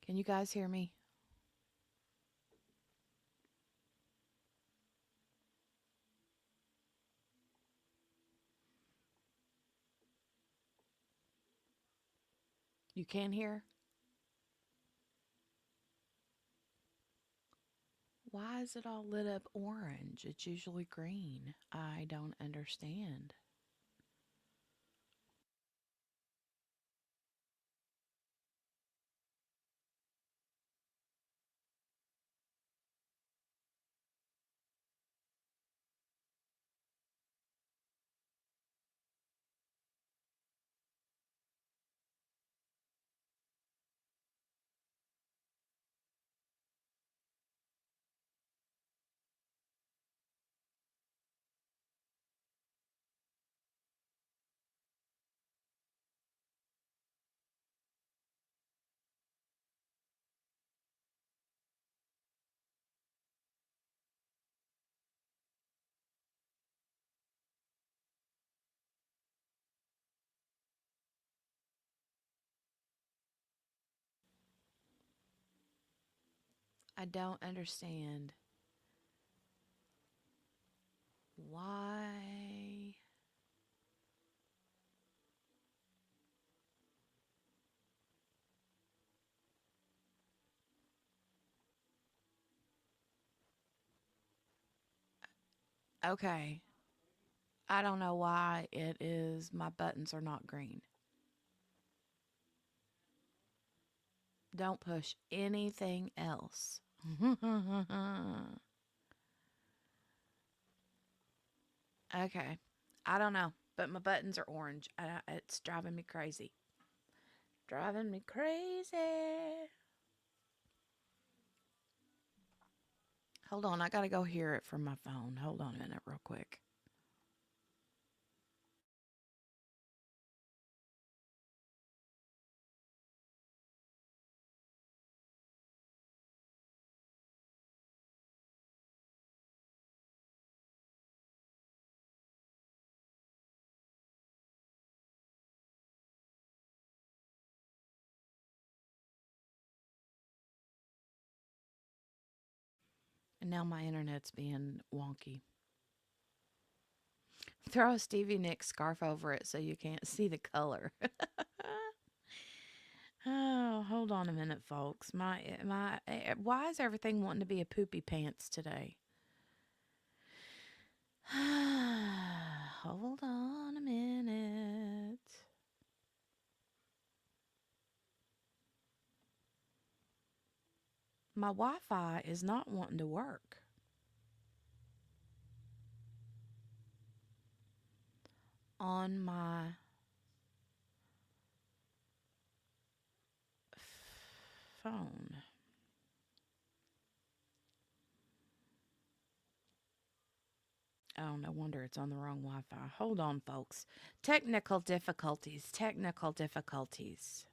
Can you guys hear me? You can hear? Why is it all lit up orange? It's usually green. I don't understand. I don't understand why. Okay. I don't know why it is my buttons are not green. Don't push anything else. Okay. I don't know, but my buttons are orange. It's driving me crazy. Driving me crazy. Hold on, I gotta go hear it from my phone. Hold on a minute, real quick. And now my internet's being wonky. Throw a Stevie Nicks scarf over it so you can't see the color. Oh, hold on a minute, folks. Why is everything wanting to be a poopy pants today? Hold on a minute. My Wi-Fi is not wanting to work on my phone. Oh, no wonder it's on the wrong Wi Fi. Hold on, folks. Technical difficulties. Technical difficulties.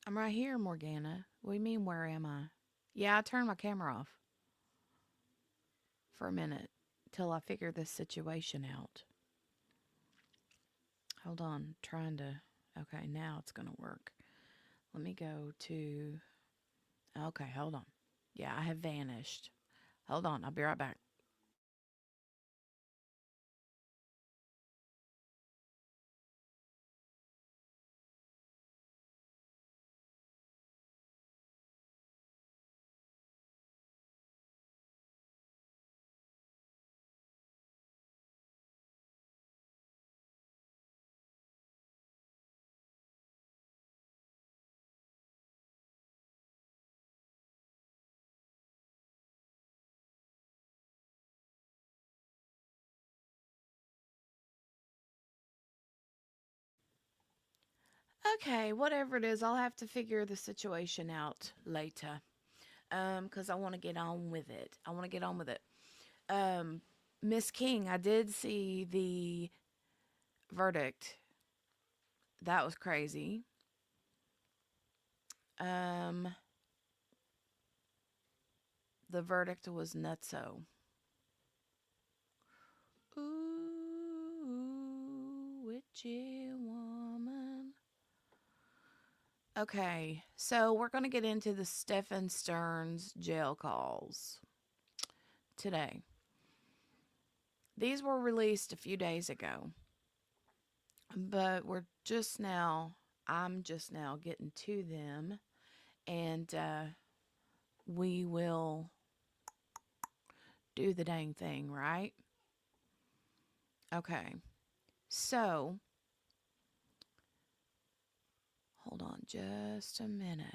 I'm right here, Morgana. What do you mean, where am I? Yeah, I turned my camera off for a minute till I figure this situation out. Hold on. Trying to. Okay, now it's going to work. Let me go to. Okay, hold on. Yeah, I have vanished. Hold on. I'll be right back. Okay, whatever it is, I'll have to figure the situation out later. Because I want to get on with it. I want to get on with it. Um, Miss King, I did see the verdict. That was crazy. Um, The verdict was nutso. Ooh, witchy woman. Okay, so we're going to get into the Stephan Sterns jail calls today. These were released a few days ago, but I'm just now getting to them, and we will do the dang thing, right? Okay, so hold on just a minute.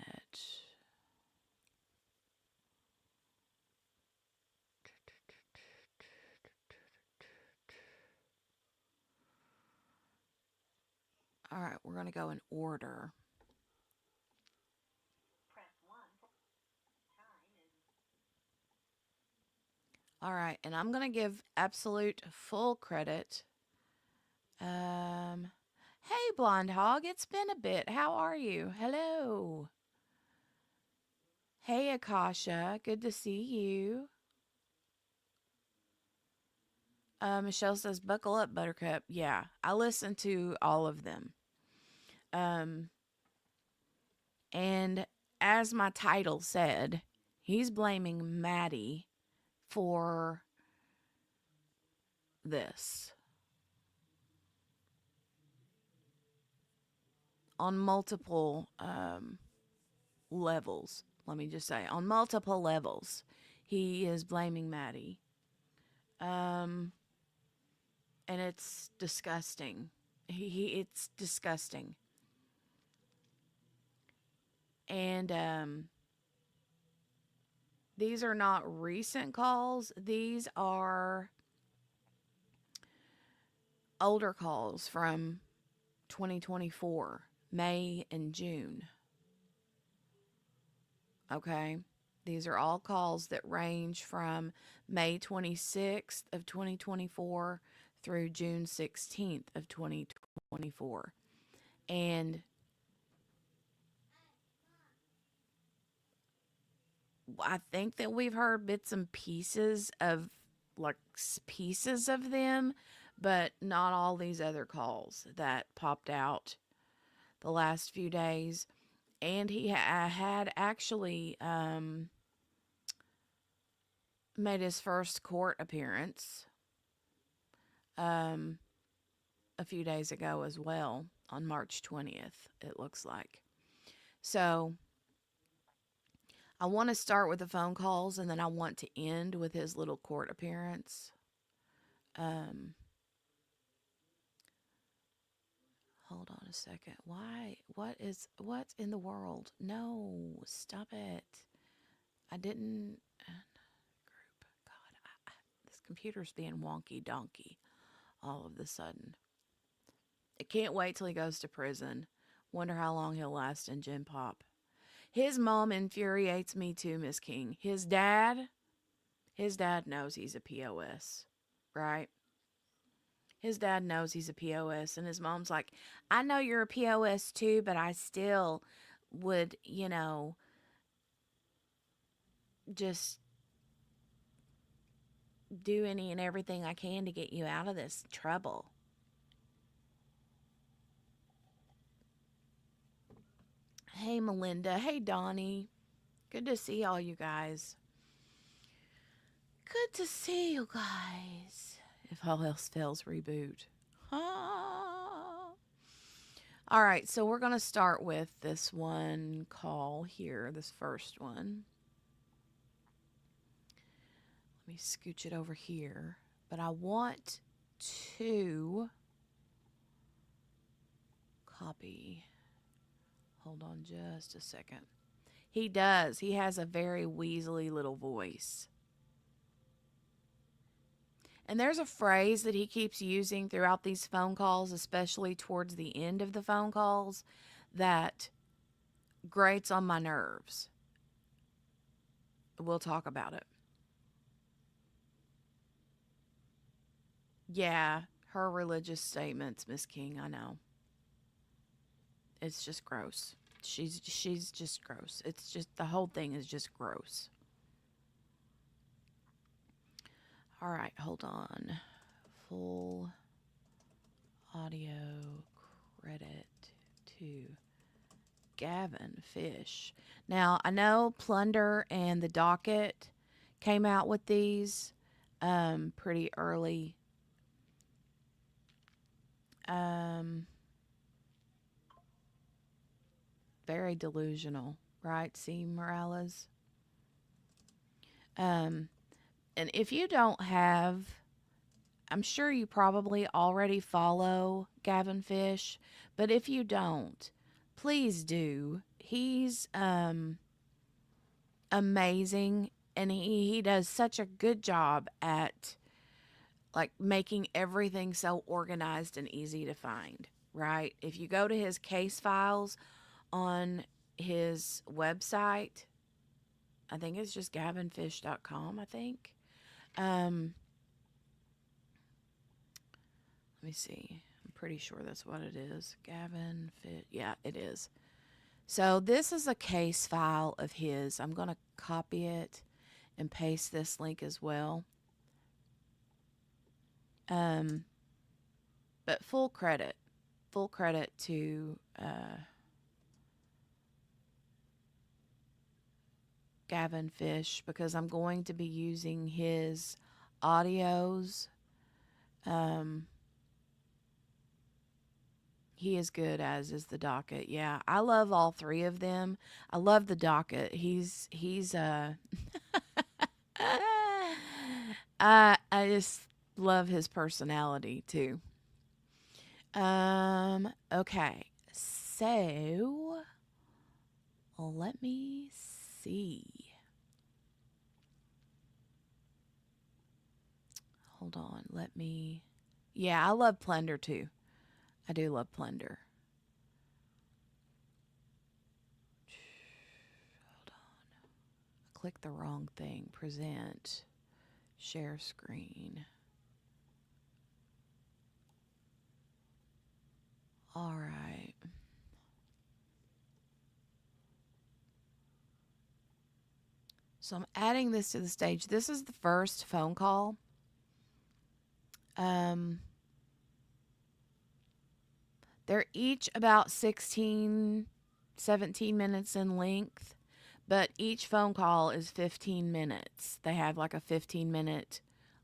All right, we're going to go in order. All right, and I'm going to give absolute full credit. Hey, Blonde Hog, it's been a bit. How are you? Hello. Hey, Akasha, good to see you. Michelle says, buckle up, Buttercup. Yeah, I listened to all of them. And as my title said, he's blaming Maddie for this on multiple levels. Let me just say, on multiple levels, he is blaming Maddie. And it's disgusting. It's disgusting. And these are not recent calls. These are older calls from 2024, May and June. Okay? These are all calls that range from May 26th of 2024 through June 16th of 2024. And I think that we've heard bits and pieces of them, but not all these other calls that popped out the last few days. And he had actually made his first court appearance a few days ago as well, on March 20th, it looks like. So I want to start with the phone calls, and then I want to end with his little court appearance. Hold on a second. Why? What in the world? No, stop it. I didn't. Group. God, this computer's being wonky donkey all of a sudden. I can't wait till he goes to prison. Wonder how long he'll last in Gen Pop. His mom infuriates me too, Miss King. His dad knows he's a POS, right? His dad knows he's a POS, and his mom's like, I know you're a POS too, but I still would, just do any and everything I can to get you out of this trouble. Hey, Melinda. Hey, Donnie. Good to see all you guys. Good to see you guys. If all else fails, reboot. Ah. All right, so we're going to start with this one call here, this first one. Let me scooch it over here. But I want to copy. Hold on just a second. He does. He has a very weaselly little voice. And there's a phrase that he keeps using throughout these phone calls, especially towards the end of the phone calls, that grates on my nerves. We'll talk about it. Yeah, her religious statements, Miss King, I know. It's just gross. She's just gross. It's just, the whole thing is just gross. All right, hold on. Full audio credit to Gavin Fish. Now, I know Plunder and the Docket came out with these pretty early. Very delusional, right? See, Morales? And if you don't have, I'm sure you probably already follow Gavin Fish, but if you don't, please do. He's amazing, and he does such a good job at like making everything so organized and easy to find, right? If you go to his case files on his website, I think it's just gavinfish.com, I think. Let me see. I'm pretty sure that's what it is. Gavin Fish. Yeah, it is. So this is a case file of his. I'm going to copy it and paste this link as well. But full credit to Gavin Fish, because I'm going to be using his audios. He is good, as is the Docket. Yeah, I love all three of them. I love the Docket. He's I just love his personality too. Okay. So let me see. Hold on. Yeah, I love Plunder too. I do love Plunder. Hold on. I clicked the wrong thing. Present. Share screen. All right. So I'm adding this to the stage. This is the first phone call. They're each about 16, 17 minutes in length, but each phone call is 15 minutes. They have like a 15-minute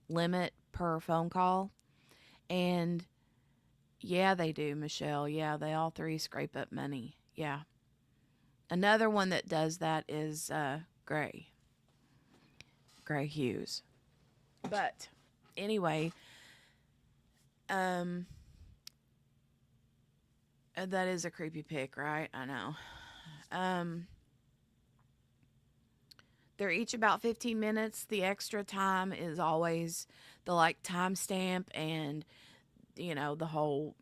limit per phone call. And yeah, they do, Michelle. Yeah, they all three scrape up money. Yeah. Another one that does that is Gray Hughes. But anyway, that is a creepy pic, right? I know. They're each about 15 minutes. The extra time is always the like timestamp and, you know, the whole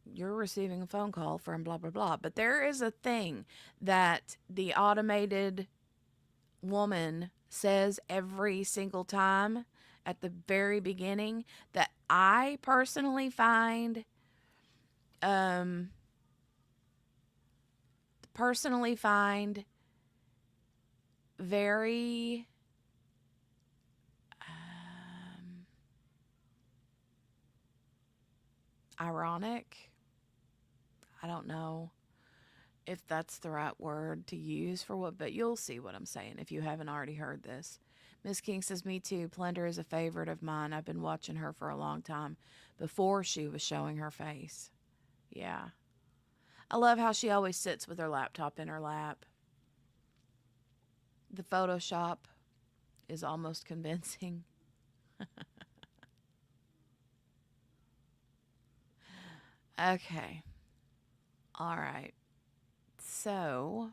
you're receiving a phone call from blah, blah, blah. But there is a thing that the automated woman says every single time at the very beginning that I personally find very ironic. I don't know if that's the right word to use for what, but you'll see what I'm saying if you haven't already heard this. Miss King says, me too. Plunder is a favorite of mine. I've been watching her for a long time before she was showing her face. Yeah. I love how she always sits with her laptop in her lap. The Photoshop is almost convincing. Okay. All right. So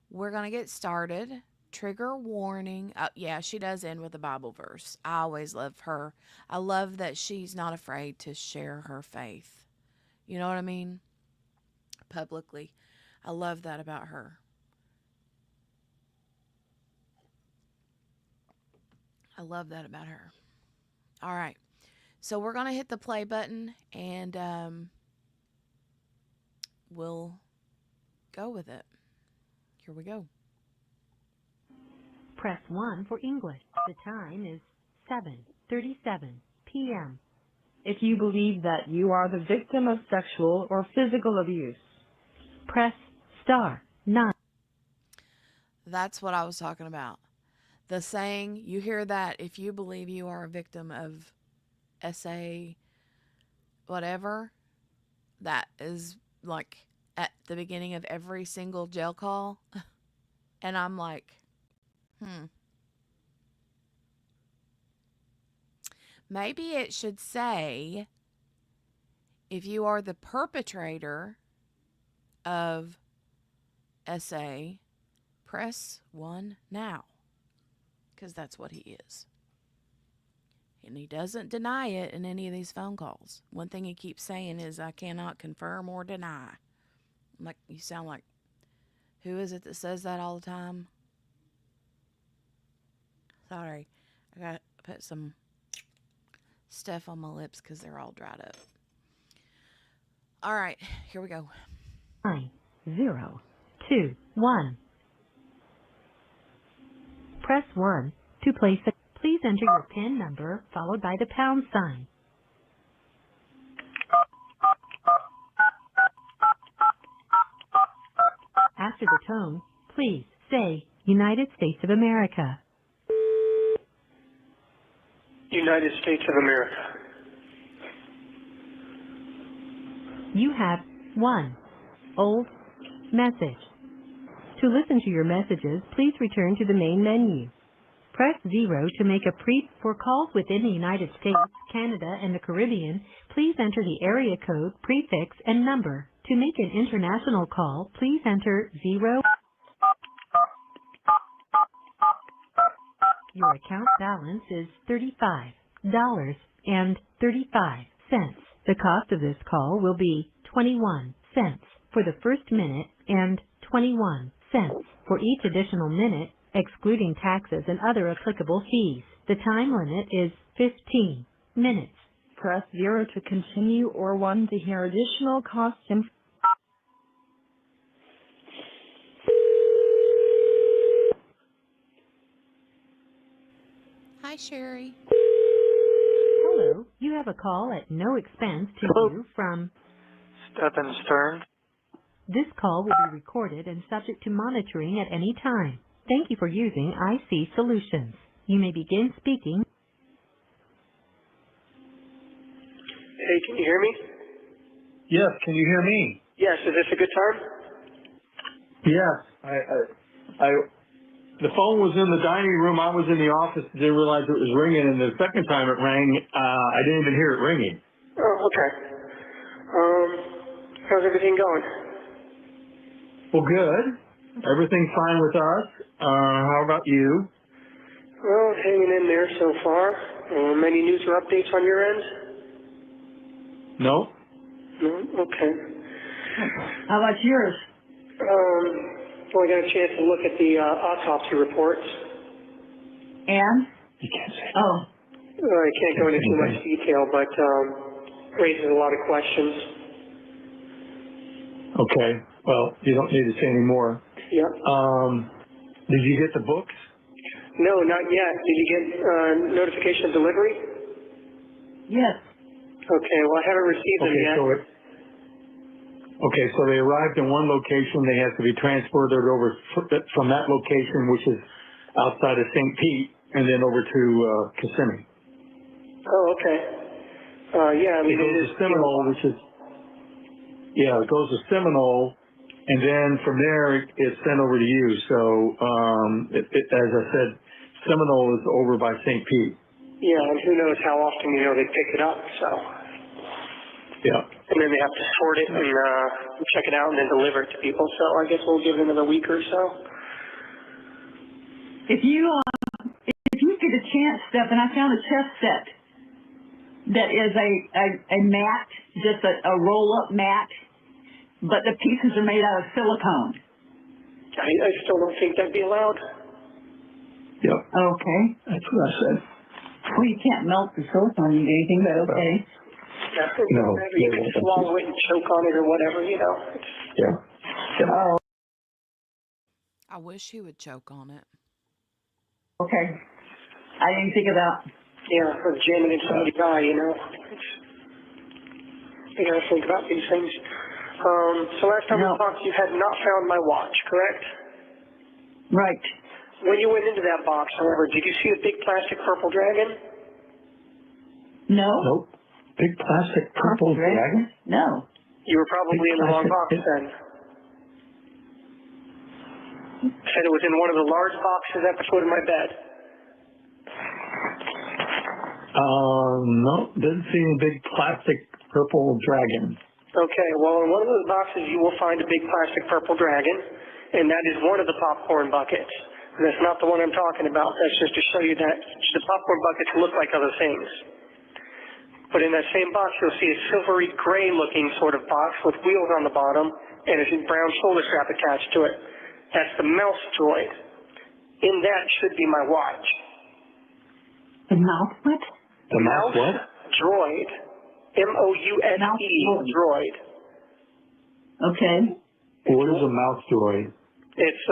we're going to get started. Trigger warning. Yeah, she does end with a Bible verse. I always love her. I love that she's not afraid to share her faith. You know what I mean? Publicly. I love that about her. I love that about her. All right. So we're going to hit the play button and we'll go with it. Here we go. Press 1 for English. The time is 7:37 p.m. If you believe that you are the victim of sexual or physical abuse, press star 9. That's what I was talking about. The saying, you hear that if you believe you are a victim of SA whatever, that is like at the beginning of every single jail call. And I'm like, maybe it should say, if you are the perpetrator of SA, press 1 now. Because that's what he is. And he doesn't deny it in any of these phone calls. One thing he keeps saying is, I cannot confirm or deny. Like, you sound like, who is it that says that all the time? Sorry, I got to put some stuff on my lips because they're all dried up. All right, here we go. 9, 0, 2, 1. Press 1 to place a... Please enter your PIN number followed by the pound sign. After the tone, please say United States of America. United States of America. You have 1 old message. To listen to your messages, please return to the main menu. Press 0 to make a for calls within the United States, Canada, and the Caribbean. Please enter the area code, prefix, and number. To make an international call, please enter 0. Your account balance is $35.35. The cost of this call will be 21 cents for the first minute and 21 cents for each additional minute, excluding taxes and other applicable fees. The time limit is 15 minutes. press 0 to continue or 1 to hear additional cost information. Hi, Sherry. Hello, you have a call at no expense to Hello. you from... Stephan Sterns. This call will be recorded and subject to monitoring at any time. Thank you for using IC Solutions. You may begin speaking. Hey, can you hear me? Yes, can you hear me? Yes, is this a good time? Yes. The phone was in the dining room. I was in the office. Didn't realize it was ringing, and the second time it rang, I didn't even hear it ringing. Oh, okay. How's everything going? Well, good. Everything's fine with us. How about you? Well, hanging in there so far. Any news or updates on your end? No. No? Okay. How about yours? Well, I got a chance to look at the autopsy reports. And? You can't say. Oh, I can't go into too much detail, but raises a lot of questions. Okay. Well, you don't need to say any more. Yep. Did you get the books? No, not yet. Did you get notification of delivery? yes. Okay, well, I haven't received them yet. So they arrived in one location. They have to be transported over from that location, which is outside of St. Pete, and then over to Kissimmee. Oh, okay. Yeah, I mean, It goes to Seminole, which is, it goes to Seminole, and then from there it's sent over to you. So, as I said, Seminole is over by St. Pete. Yeah, and who knows how often, they pick it up, so. Yeah. And then they have to sort it and check it out and then deliver it to people. So I guess we'll give it another week or so. If you get a chance, Stephan, I found a chess set that is a mat, just a roll-up mat, but the pieces are made out of silicone. I still don't think that'd be allowed. Yep. Okay. That's what I said. Well, you can't melt the silicone into anything, but okay. No. You can swallow it and choke on it or whatever, Yeah. Oh, I wish he would choke on it. okay. I didn't think of that. Yeah, or jamming in somebody's eye, you know. You gotta think about these things. So last time No. we talked, you had not found my watch, correct? Right. When you went into that box, however, did you see a big plastic purple dragon? No. Nope. Big plastic purple dragon? No. You were probably Big in the wrong box plastic- then. Said it was in one of the large boxes at the foot of my bed. No, didn't see any big plastic purple dragon. Okay, well, in one of those boxes you will find a big plastic purple dragon, and that is one of the popcorn buckets. And that's not the one I'm talking about. That's just to show you that the popcorn buckets look like other things. But in that same box, you'll see a silvery gray looking sort of box with wheels on the bottom and a brown shoulder strap attached to it. That's the mouse droid. In that should be my watch. The mouse what? The mouse what? Droid. M-O-U-S-E, droid. Okay. What is a mouse droid? It's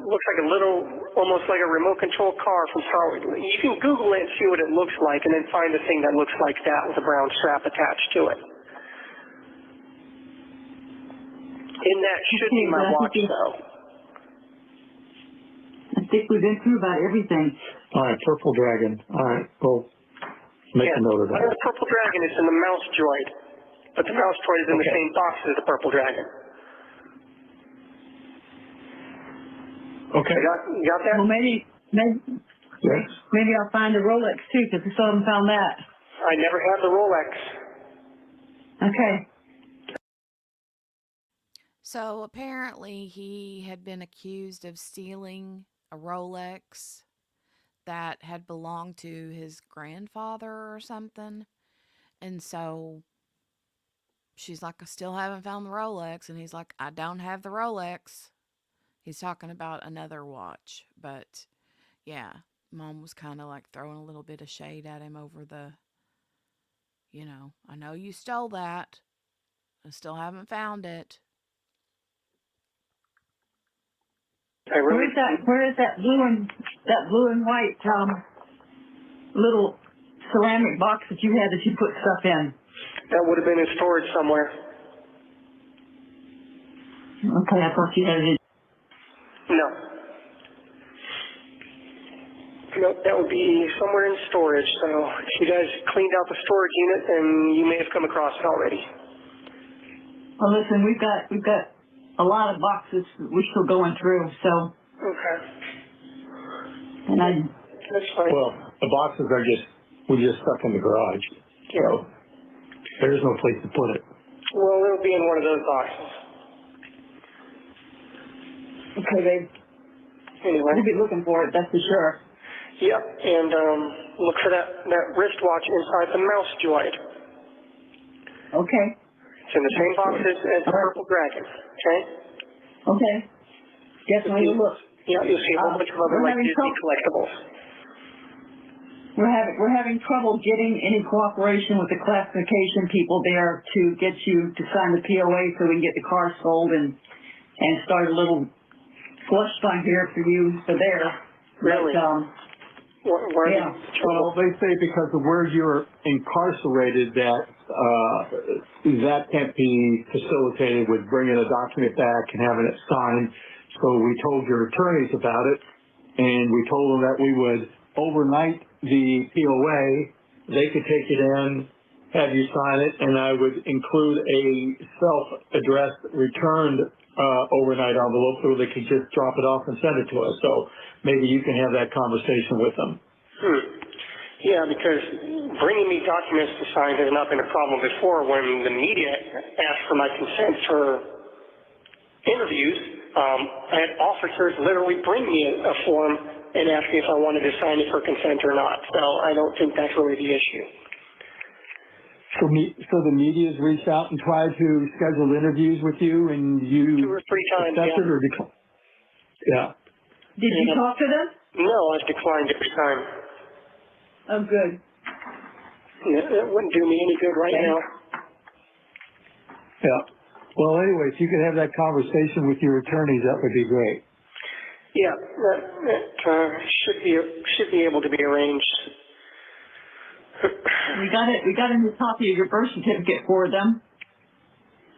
looks like a little, almost like a remote control car from Star Wars. You can Google it and see what it looks like, and then find a thing that looks like that with a brown strap attached to it. In that should be my watch, though. I think we've been through about everything. All right, purple dragon. All right, well, make a note of that. The purple dragon is in the mouse droid, but the mouse droid is in the Okay. same box as the purple dragon. Okay. You got that? Well, maybe Yes. I'll find the Rolex too, because we still haven't found that. I never had the Rolex. Okay. So apparently he had been accused of stealing a Rolex that had belonged to his grandfather or something. And so she's like, I still haven't found the Rolex. And he's like, I don't have the Rolex. He's talking about another watch. But yeah, Mom was kind of like throwing a little bit of shade at him over the, I know you stole that. I still haven't found it. Where is that blue and white little ceramic box that you had that you put stuff in? That would have been in storage somewhere. Okay, I thought you had it. No. No, that would be somewhere in storage. So if you guys cleaned out the storage unit, then you may have come across it already. Well, listen, we've got a lot of boxes we're still going through, so. Okay. And That's fine. Well, the boxes are we're just stuck in the garage. So there's no place to put it. Well, it'll be in one of those boxes. okay, babe. Anyway. We'll be looking for it, that's for sure. Yep, and look for that wristwatch inside the mouse droid. Okay. It's in the same box as the purple dragon. Okay. Okay. Definitely will look. Yeah, you'll see a whole bunch of other like Disney collectibles. We're having trouble getting any cooperation with the classification people there to get you to sign the POA so we can get the car sold and start a little slush fund here for you for there. Really? But, Where yeah. Well, they say because of where you're incarcerated that that can't be facilitated with bringing a document back and having it signed. So we told your attorneys about it, and we told them that we would overnight the POA. They could take it in, have you sign it, and I would include a self-addressed returned overnight envelope so they could just drop it off and send it to us. So maybe you can have that conversation with them. Yeah, because bringing me documents to sign has not been a problem before. When the media asked for my consent for interviews, I had officers literally bring me a form and ask me if I wanted to sign it for consent or not. So I don't think that's really the issue. So the media's reached out and tried to schedule interviews with you, and you 2 or 3 times, accepted yeah. or declined? Yeah. did you talk to them? No, I've declined every time. Oh, good. It wouldn't do me any good right now. Yeah. Well, anyway, if you could have that conversation with your attorneys, that would be great. Yeah, that should be able to be arranged. We got a new copy of your birth certificate for them.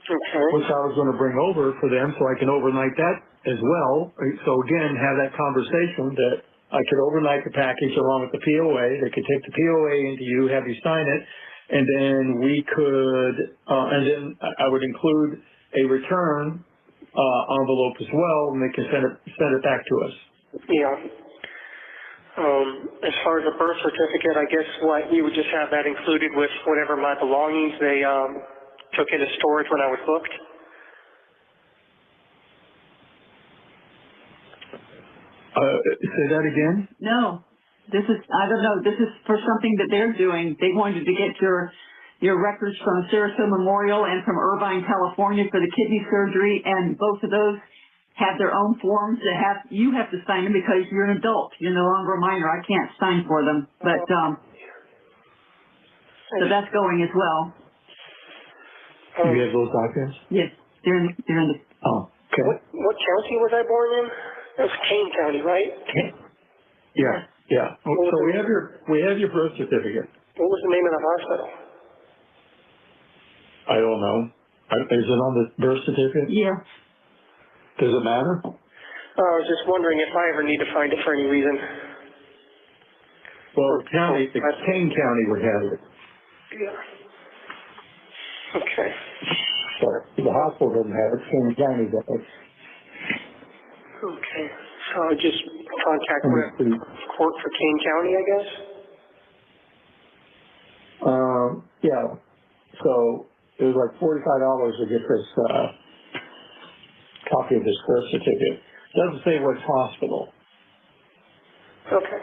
Okay. Which I was going to bring over for them so I can overnight that as well. So again, have that conversation that I could overnight the package along with the POA. They could take the POA into you, have you sign it, and then we could, and then I would include a return envelope as well, and they can send it back to us. Yeah. As far as a birth certificate, I guess you would just have that included with whatever my belongings they took into storage when I was booked. Say that again? No, I don't know, this is for something that they're doing. They wanted to get your records from Sarasota Memorial and from Irvine, California for the kidney surgery, and both of those have their own forms that you have to sign them because you're an adult. You're no longer a minor. I can't sign for them, but, so that's going as well. Do you have those documents? Yes, they're in the. Oh, okay. What county was I born in? That was Kane County, right? Yeah, yeah. So we have your birth certificate. What was the name of the hospital? I don't know. Is it on the birth certificate? Yeah. Does it matter? I was just wondering if I ever need to find it for any reason. Well, Kane County would have it. Yeah. Okay. Sorry. The hospital doesn't have it. Kane County does. Okay. So I'll just contact the court for Kane County, I guess? Yeah. So it was like $45 to get this copy of this birth certificate. It doesn't say which hospital. Okay.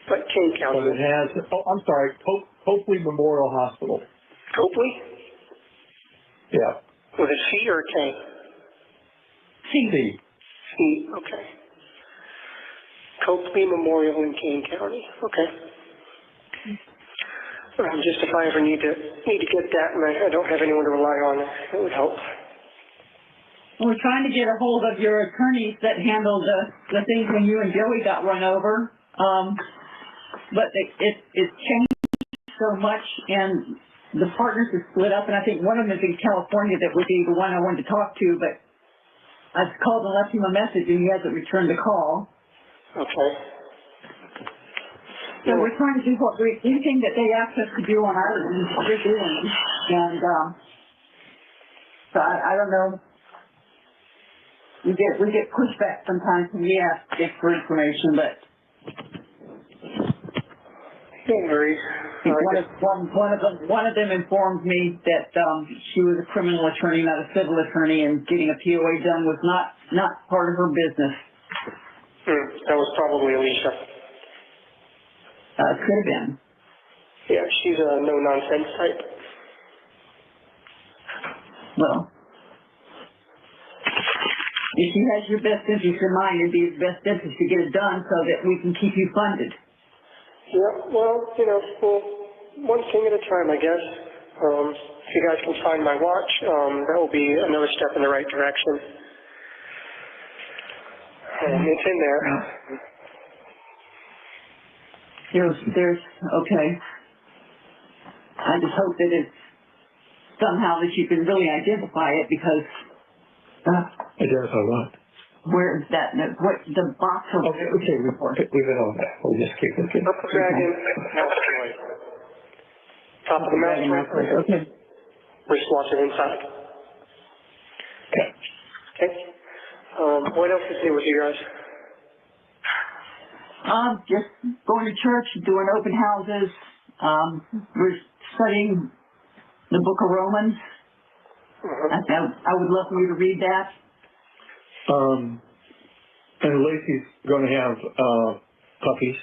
But Kane County. But it has, I'm sorry, Copley Memorial Hospital. Copley? Yeah. With a C or a K? C. C, okay. Copley Memorial in Kane County. Okay. Just if I ever need to get that and I don't have anyone to rely on, it would help. We're trying to get a hold of your attorneys that handled the things when you and Joey got run over. But it's changed so much, and the partners are split up, and I think one of them is in California that would be the one I wanted to talk to, but I've called and left him a message, and he hasn't returned the call. Okay. So we're trying to do anything that they ask us to do on our end, we're doing. And so I don't know. We get pushback sometimes when we ask for information, but don't worry. One of them informed me that she was a criminal attorney, not a civil attorney, and getting a POA done was not part of her business. That was probably Alicia. Could have been. Yeah, she's a no-nonsense type. Well, if she has your best interest in mind, it'd be his best interest to get it done so that we can keep you funded. Yeah, well, one thing at a time, I guess. If you guys can find my watch, that will be another step in the right direction. It's in there. There's okay. I just hope that it's somehow that you can really identify it because. Identify what? Where is that? What the box? Okay, we've been on that. We'll just keep looking. Purple Dragon, asteroid. Top of the mountain. Okay. Wristwatch it inside. Okay. Okay. What else is new with you guys? Just going to church, doing open houses. We're studying the Book of Romans. I would love for you to read that. And Lacey's going to have puppies.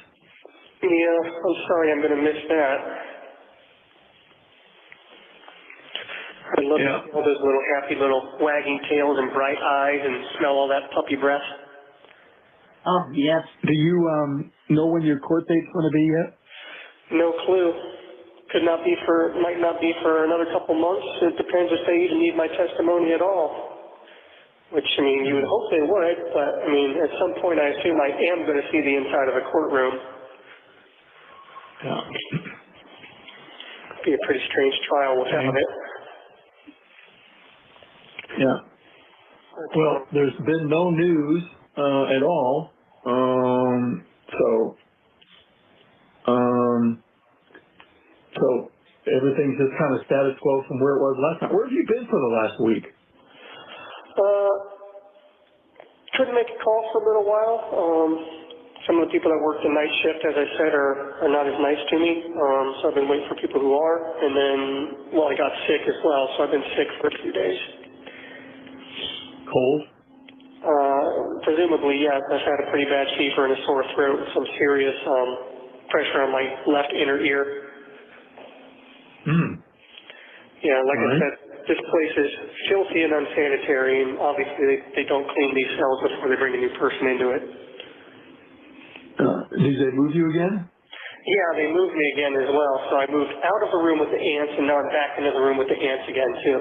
Yeah, I'm sorry, I'm going to miss that. I'd love to see all those little happy little wagging tails and bright eyes and smell all that puppy breath. Oh, yes. Do you know when your court date's going to be yet? No clue. Might not be for another couple months. It depends if they even need my testimony at all. which, I mean, you would hope they would, but, I mean, at some point I assume I am going to see the inside of the courtroom. Yeah. Be a pretty strange trial without it. Yeah. Well, there's been no news at all. So everything's just kind of status quo from where it was last time. Where have you been for the last week? Couldn't make a call for a little while. Some of the people that work the night shift, as I said, are not as nice to me. So I've been waiting for people who are. And then, well, I got sick as well, so I've been sick for a few days. Cold? Presumably, yeah. I've had a pretty bad fever and a sore throat and some serious pressure on my left inner ear. Yeah, like I said, this place is filthy and unsanitary, and obviously they don't clean these cells before they bring a new person into it. Did they move you again? Yeah, they moved me again as well. So I moved out of the room with the ants, and now I'm back into the room with the ants again too.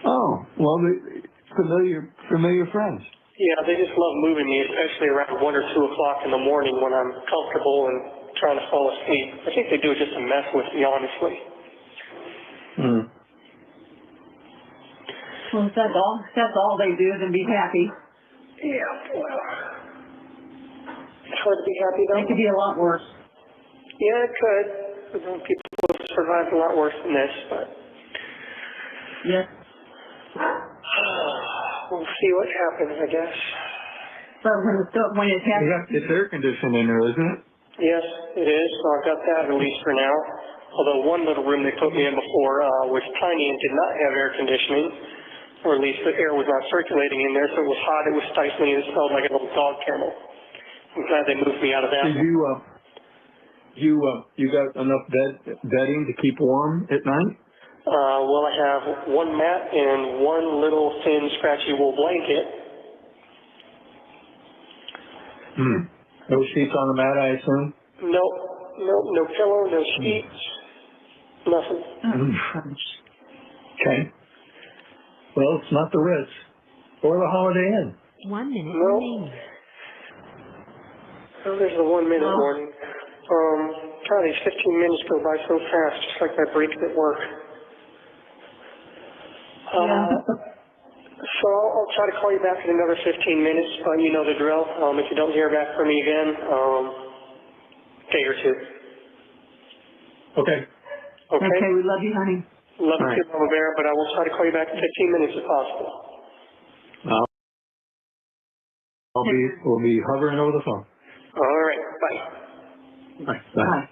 Oh, well, familiar friends. Yeah, they just love moving me, especially around 1 or 2 o'clock in the morning when I'm comfortable and trying to fall asleep. I think they do it just to mess with me, honestly. Well, if that's all they do, then be happy. Yeah, well, it's hard to be happy though. It could be a lot worse. Yeah, it could. People have survived a lot worse than this, but Yes. we'll see what happens, I guess. But when it's happening, It's air conditioned in there, isn't it? Yes, it is. So I've got that at least for now. Although one little room they put me in before was tiny and did not have air conditioning, or at least the air was not circulating in there, so it was hot, it was stifling, and it smelled like a little dog kennel. I'm glad they moved me out of that. Did you got enough bedding to keep warm at night? Well, I have one mat and one little thin scratchy wool blanket. No sheets on the mat, I assume? No pillow, no sheets, nothing. Okay. Well, it's not the Ritz or the Holiday Inn. 1 minute No. remaining. Oh, there's the 1 minute warning. God, these 15 minutes go by so fast, just like my breaks at work. So I'll try to call you back in another 15 minutes, but you know the drill. If you don't hear back from me again, day or two. Okay. okay, we love you, honey. Love All you right. too, Mama Bear, but I will try to call you back in 15 minutes if possible. We'll be hovering over the phone. All right, bye. All right. Bye. Bye.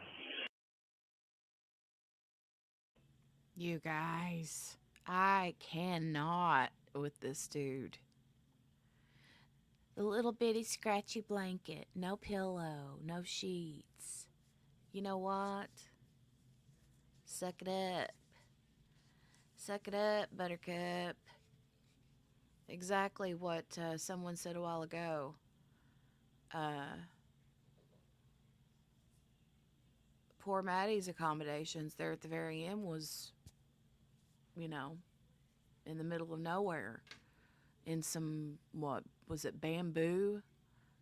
You guys, I cannot with this dude. The little bitty scratchy blanket, no pillow, no sheets. You know what? Suck it up. Suck it up, Buttercup. Exactly what someone said a while ago. Poor Maddie's accommodations there at the very end was, in the middle of nowhere. In some, what was it, bamboo?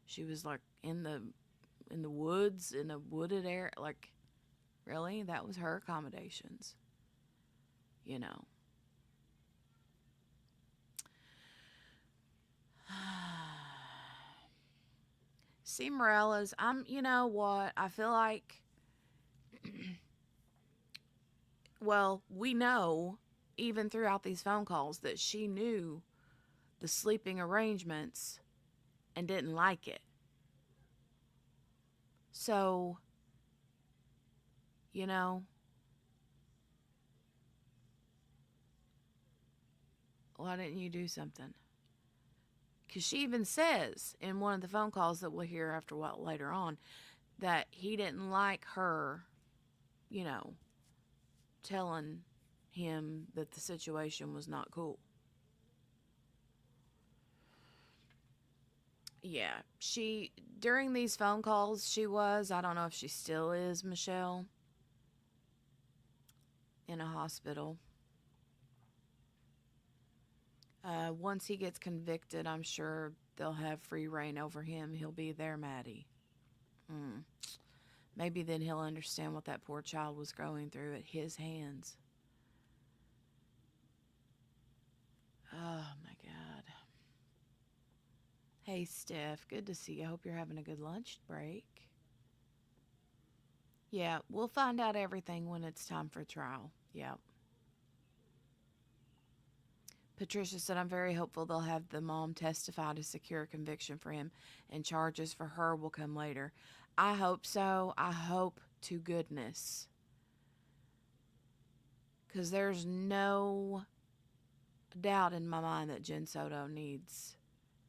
She was like in the woods, in a wooded area. Like, really? That was her accommodations. See, Morellas, you know what? I feel like, well, we know, even throughout these phone calls, that she knew the sleeping arrangements and didn't like it. So, why didn't you do something? Because she even says in one of the phone calls that we'll hear after a while later on that he didn't like her, telling him that the situation was not cool. Yeah, during these phone calls, I don't know if she still is, Michelle, in a hospital. Once he gets convicted, I'm sure they'll have free reign over him. He'll be their Maddie. Mm. Maybe then he'll understand what that poor child was going through at his hands. Oh my God. Hey, Steph. Good to see you. I hope you're having a good lunch break. Yeah, we'll find out everything when it's time for trial. Yeah. Patricia said, I'm very hopeful they'll have the mom testify to secure a conviction for him and charges for her will come later. I hope so. I hope to goodness. Because there's no doubt in my mind that Jen Soto needs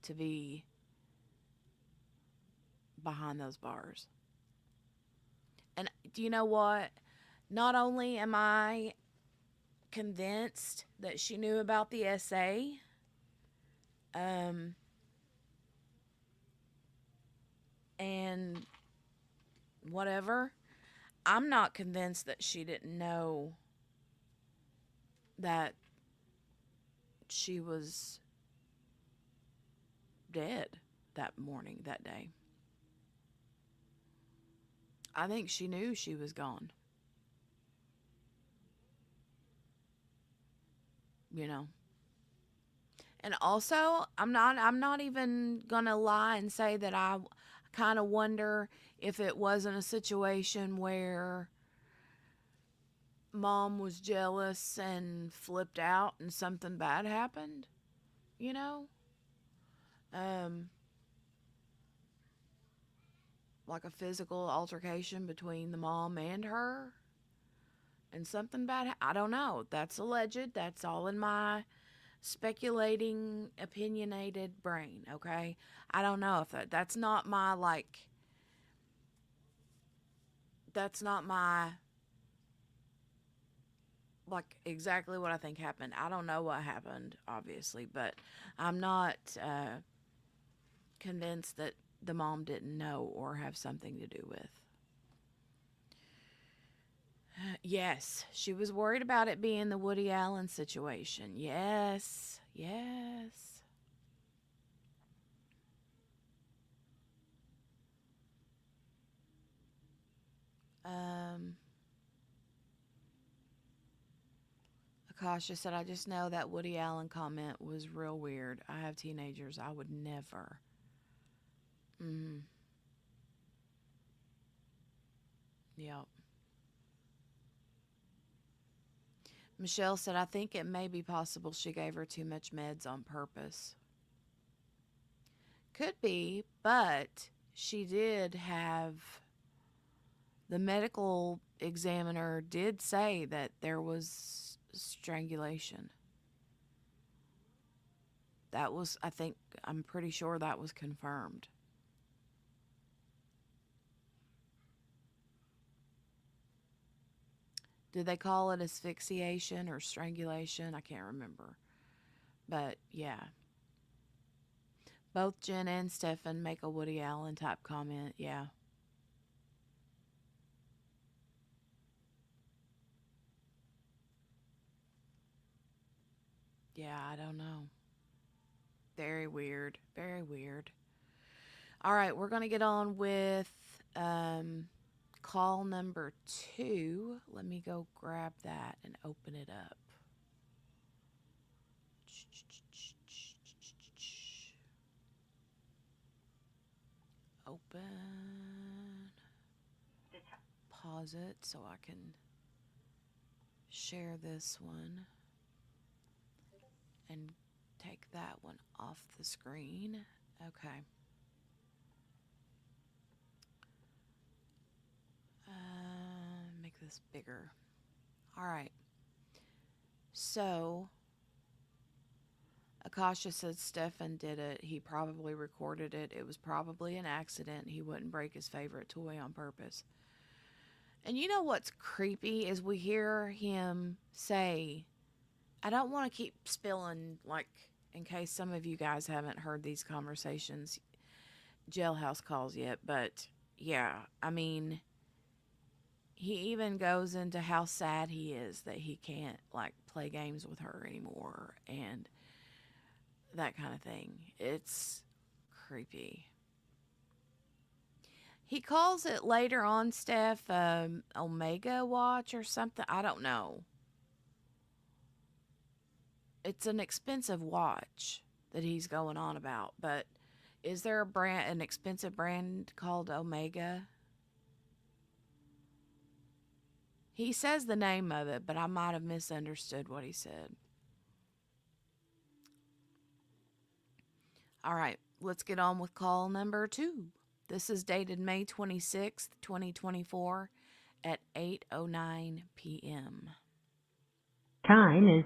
to be behind those bars. And do you know what? Not only am I convinced that she knew about the essay, and whatever, I'm not convinced that she didn't know that she was dead that morning, that day. I think she knew she was gone. You know. And also, I'm not even going to lie and say that I kind of wonder if it wasn't a situation where mom was jealous and flipped out and something bad happened, you know? Like a physical altercation between the mom and her and something bad. I don't know. That's alleged. That's all in my speculating, opinionated brain, okay? I don't know if that's not my, that's not my, exactly what I think happened. I don't know what happened, obviously, but I'm not convinced that the mom didn't know or have something to do with. Yes, she was worried about it being the Woody Allen situation. Yes, yes. Akasha said, I just know that Woody Allen comment was real weird. I have teenagers. I would never. Yep. Michelle said, I think it may be possible she gave her too much meds on purpose. Could be, but she did have, the medical examiner did say that there was strangulation. That was, I'm pretty sure that was confirmed. Did they call it asphyxiation or strangulation? I can't remember. But yeah. Both Jen and Stephan make a Woody Allen type comment. Yeah. Yeah, I don't know. Very weird. Very weird. All right, we're going to get on with call number 2. Let me go grab that and open it up. Open. Pause it so I can share this one and take that one off the screen. Okay. Make this bigger. All right. So, Akasha said Stephan did it. He probably recorded it. It was probably an accident. He wouldn't break his favorite toy on purpose. And you know what's creepy is we hear him say, I don't want to keep spilling, in case some of you guys haven't heard these conversations, Jailhouse calls yet, but yeah, I mean, he even goes into how sad he is that he can't, play games with her anymore. And that kind of thing. It's creepy. He calls it later on, Steph, Omega Watch or something. I don't know. It's an expensive watch that he's going on about, but is there an expensive brand called Omega? He says the name of it, but I might have misunderstood what he said. All right, let's get on with call number 2. This is dated May 26th, 2024 at 8:09 p.m. Time is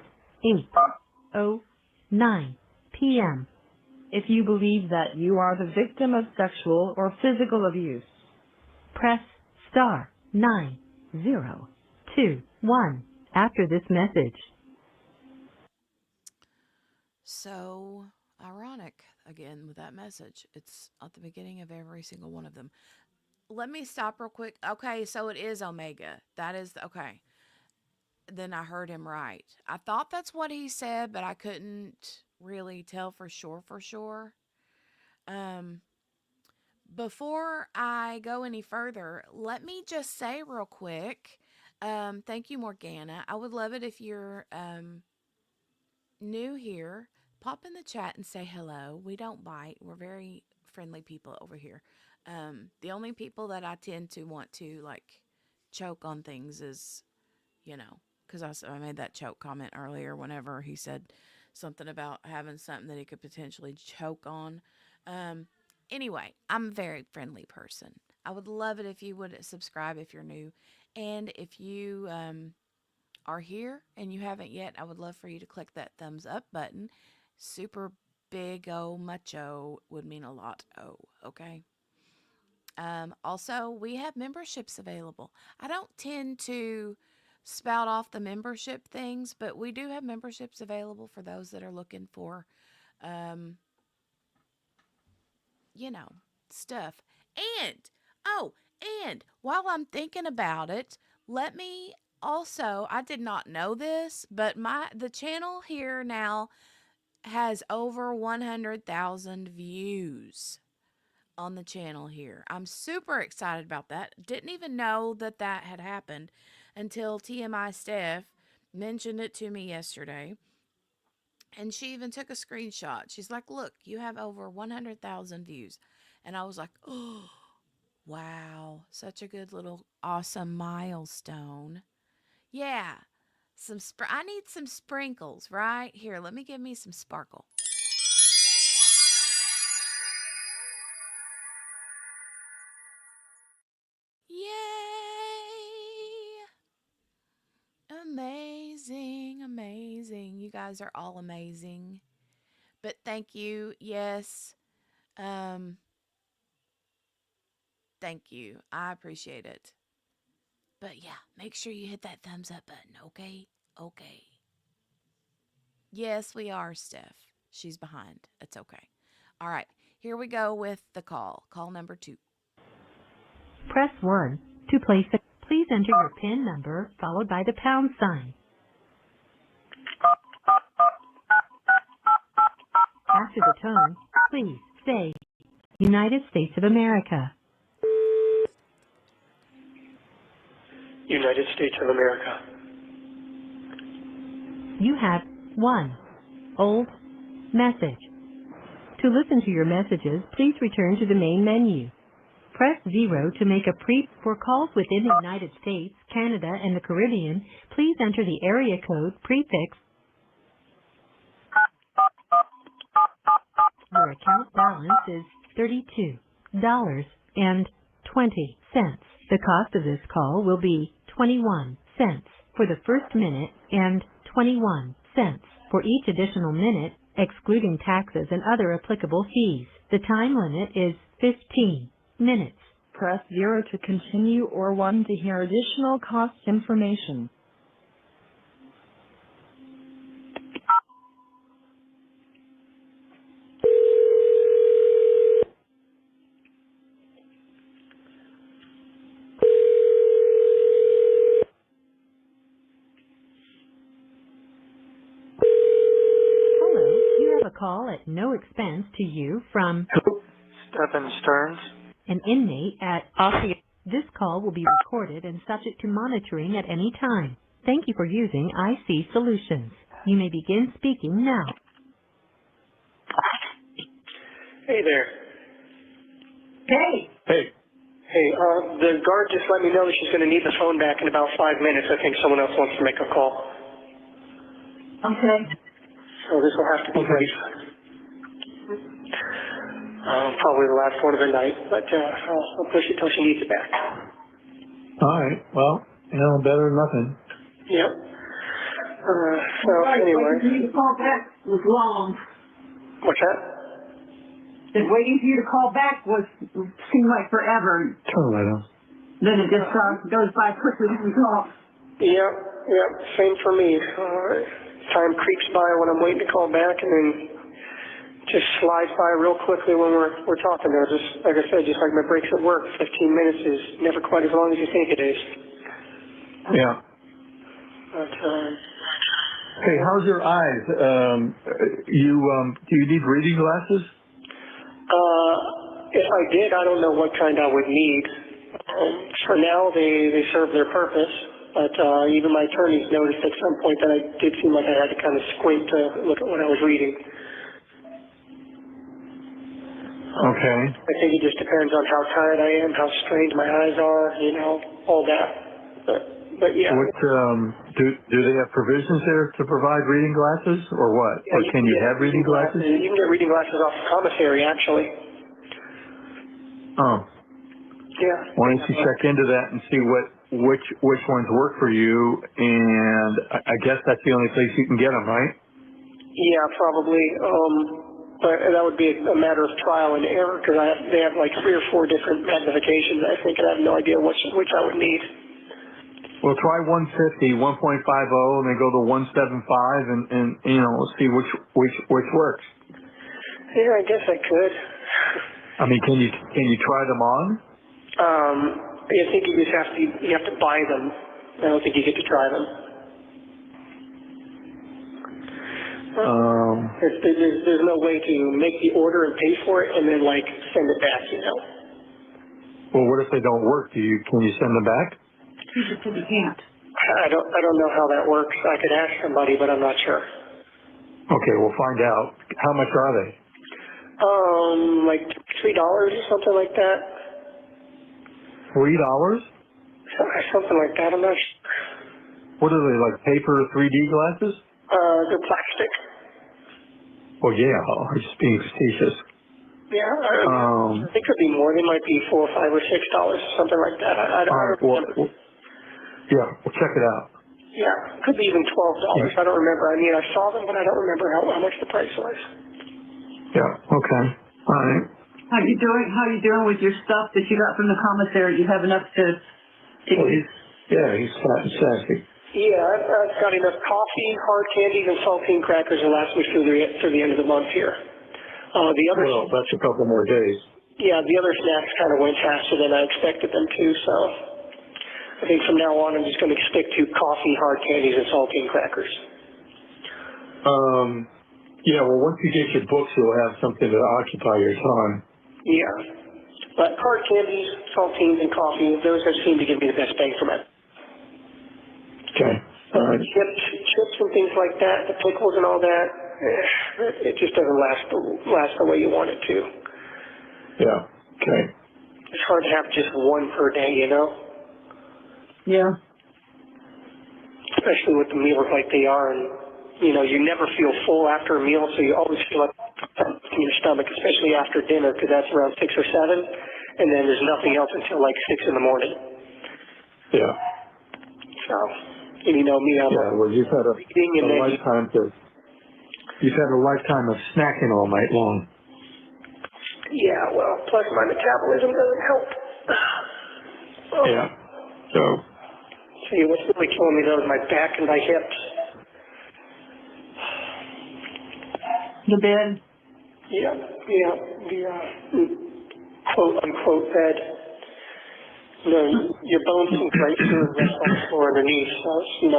8:09 p.m. If you believe that you are the victim of sexual or physical abuse, Press star 9021 after this message. So ironic again with that message. It's at the beginning of every single one of them. Let me stop real quick. Okay, so it is Omega. That is okay. Then I heard him right. I thought that's what he said, but I couldn't really tell for sure Um before I go any further, let me just say real quick, thank you, Morgana. I would love it if you're new here. Pop in the chat and say hello. We don't bite. We're very friendly people over here. The only people that I tend to want to like choke on things is, because I made that choke comment earlier whenever he said something about having something that he could potentially choke on. Anyway, I'm a very friendly person. I would love it if you would subscribe if you're new. And if you are here and you haven't yet, I would love for you to click that thumbs up button. Super big mucho would mean a lot. Okay? Also, we have memberships available. I don't tend to spout off the membership things, but we do have memberships available for those that are looking for, um, stuff. And while I'm thinking about it, let me also, I did not know this, but the channel here now has over 100,000 views on the channel here. I'm super excited about that. Didn't even know that had happened until TMI Steph mentioned it to me yesterday. And she even took a screenshot. She's like, look, you have over 100,000 views. And I was like, oh, wow. Such a good little awesome milestone. Yeah. I need some sprinkles, right? Here, let me give me some sparkle. Yay! Amazing, amazing. You guys are all amazing. But thank you. Yes. Thank you. I appreciate it. But yeah, make sure you hit that thumbs up button, okay? Okay. Yes, we are, Steph. She's behind. It's okay. All right. Here we go with the call. Call number 2. Press 1 to place it. Please enter your PIN number followed by the pound sign. After the tone, please say United States of America. United States of America. You have 1 old message. To listen to your messages, please return to the main menu. Press 0 to make a for calls within the United States, Canada, and the Caribbean. Please enter the area code prefix. Your account balance is $32.20. The cost of this call will be 21 cents for the first minute and 21 cents for each additional minute, excluding taxes and other applicable fees. The time limit is 15 minutes. press 0 to continue or 1 to hear additional cost information. Hello, you have a call at no expense to you from Stephan Sterns. an inmate at Osceola. This call will be recorded and subject to monitoring at any time. Thank you for using IC Solutions. You may begin speaking now. Hey there. Hey, Hey. Hey, the guard just let me know that she's going to need the phone back in about 5 minutes. I think someone else wants to make a call. okay. So this will have to be brief. Probably the last one of the night, but I'll push it till she needs it back. All right. Well, better than nothing. Yep. So anyway. Waiting for you to call back was long. What's that? That waiting for you to call back seemed like forever. Turn the light on. Then it just goes by quickly when you call. Yep, same for me. Time creeps by when I'm waiting to call back, and then just slides by real quickly when we're talking there. Just like I said, just like my breaks at work, 15 minutes is never quite as long as you think it is. Yeah. But Hey, how's your eyes? Do you need reading glasses? if I did, I don't know what kind I would need. For now, they serve their purpose, but even my attorneys noticed at some point that I did seem like I had to kind of squint to look at what I was reading. Okay. I think it just depends on how tired I am, how strained my eyes are, all that. But yeah. What do they have provisions there to provide reading glasses, or what? Yeah, Or can you have reading glasses? You can get reading glasses off the commissary, actually. Oh. Yeah. Why don't you check into that and see which ones work for you? And I guess that's the only place you can get them, right? Yeah, probably. But that would be a matter of trial and error because they have like 3 or 4 different magnifications, I think, and I have no idea which I would need. Well, try 150, 1.50, and then go to 175, and see which works. Yeah, I guess I could. I mean, can you try them on? I think you have to buy them. I don't think you get to try them. There's no way to make the order and pay for it and then send it back, Well, what if they don't work? Can you send them back? He just said you can't. I don't know how that works. I could ask somebody, but I'm not sure. Okay, we'll find out. How much are they? Like $3 or something like that. $3? Something like that. I'm not sure. What are they, like paper 3D glasses? They're plastic. Well, yeah, I'm just being facetious. Yeah, they could be more. They might be $4 or $5 or $6, something like that. I don't remember. Yeah, we'll check it out. Yeah, could be even $12. I don't remember. I mean, I saw them, but I don't remember how much the price was. Yeah. Okay. All right. How you doing with your stuff that you got from the commissary? Do you have enough to Well, he's fat and sassy. Yeah, I've got enough coffee, hard candies, and saltine crackers to last me through the end of the month here. That's a couple more days. Yeah, the other snacks kind of went faster than I expected them to, so I think from now on I'm just going to stick to coffee, hard candies, and saltine crackers. Yeah, well, once you get your books, you'll have something to occupy your time. Yeah, but hard candies, saltines, and coffee, those have seemed to give me the best bang for my. Okay. All right. Chips and things like that, the pickles and all that, it just doesn't last the way you want it to. Yeah. Okay. It's hard to have just one per day, Yeah. Especially with the meals like they are, and you never feel full after a meal, so you always feel like in your stomach, especially after dinner, because that's around 6 or 7, and then there's nothing else until 6 in the morning. Yeah. So, and me, well, you've had a lifetime of snacking all night long. Yeah, well, plus my metabolism doesn't help. Yeah. So. See, what's really killing me though is my back and my hips. The bed. Yeah, the quote unquote bed. Your bones can break through and rest on the floor underneath. So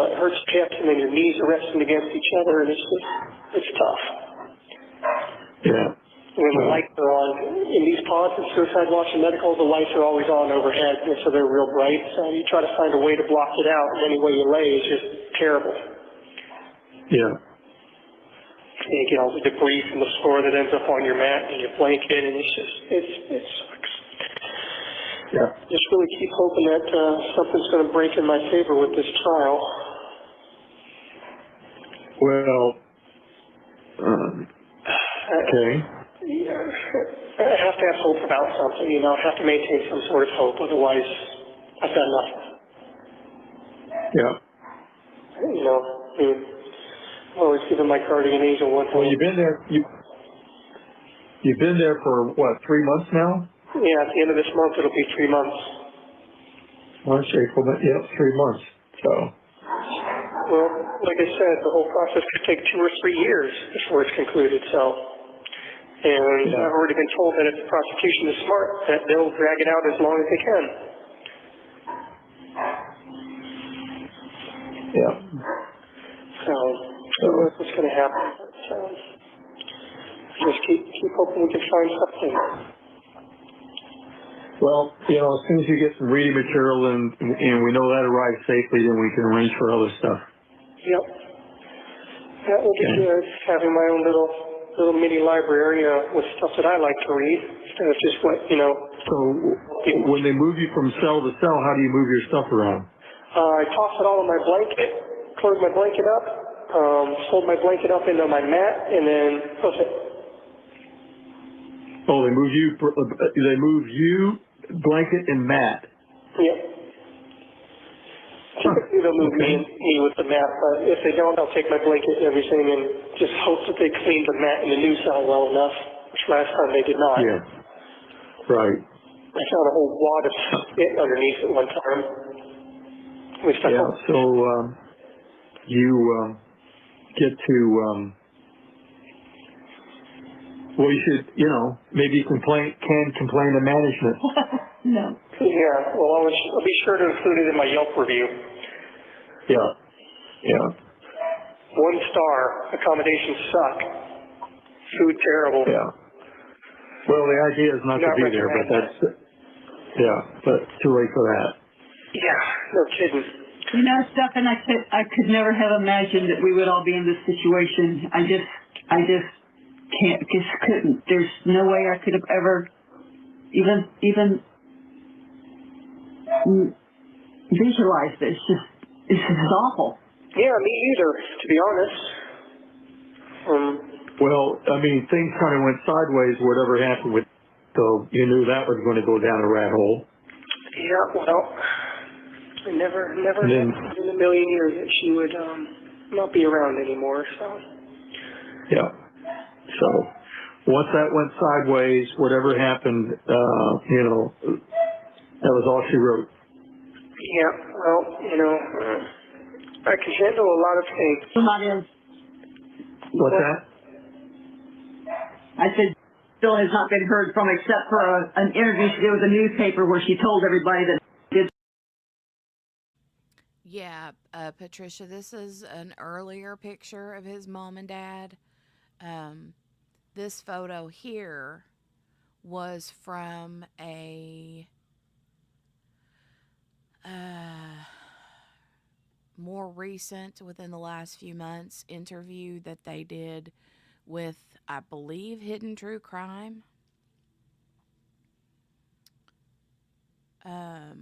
it hurts your hips, and then your knees are resting against each other, and it's tough. Yeah. When the lights are on, in these pods and suicide watch and medical, the lights are always on overhead, and so they're real bright. So you try to find a way to block it out, and any way you lay is just terrible. Yeah. And you get all the debris from the floor that ends up on your mat and your blanket, and it sucks. Yeah. Just really keep hoping that something's going to break in my favor with this trial. Well, okay. Yeah, I have to have hope about something, you know. I have to maintain some sort of hope, otherwise I've got nothing. Yeah. You know, I mean, I've always given my guardian angel one Well, hope. you've been there. You've been there for what? 3 months now? Yeah, at the end of this month it'll be 3 months. March, April. Yeah, 3 months. So. Well, like I said, the whole process could take 2 or 3 years before it's concluded, so. And Yeah. I've already been told that if the prosecution is smart, that they'll drag it out as long as they can. Yeah. So, who knows what's going to happen. So, just keep hoping we can find something. Well, you know, as soon as you get some reading material and we know that arrives safely, then we can arrange for other stuff. Yep. That will be good, having my own little mini library with stuff that I like to read, instead of just what, you know. So when they move you from cell to cell, how do you move your stuff around? I toss it all in my blanket, close my blanket up, fold my blanket up into my mat, and then push it. Oh, they move you, blanket and mat. Yep. Typically they'll move Okay. me with the mat, but if they don't, I'll take my blanket and everything and just hope that they clean the mat in the new cell well enough, which last time they did not. Yeah. Right. I found a whole wad of spit underneath at one time. At least I Yeah. hope. So you get to well, you should, you know, maybe you can complain to management. No. Yeah, well, I'll be sure to include it in my Yelp review. Yeah. Yeah. 1 star, accommodations suck, food terrible. Yeah. Well, the idea is not to be there, but but too late for that. Yeah, no kidding. You know, Stephan, I could never have imagined that we would all be in this situation. I just couldn't. There's no way I could have ever even visualized this. This is awful. Yeah, me either, to be honest. Well, I mean, things kind of went sideways, whatever happened with, so you knew that was going to go down a rat hole. Yeah, well, I never then, imagined in a million years that she would not be around anymore, so. Yeah. So once that went sideways, whatever happened, you know, that was all she wrote. Yeah, well, you know, I can handle a lot of things. Not in. What's that? I said, still has not been heard from except for an interview she did with a newspaper where she told everybody that did. Yeah, Patricia, this is an earlier picture of his mom and dad. This photo here was from a more recent, within the last few months, interview that they did with, I believe, Hidden True Crime. I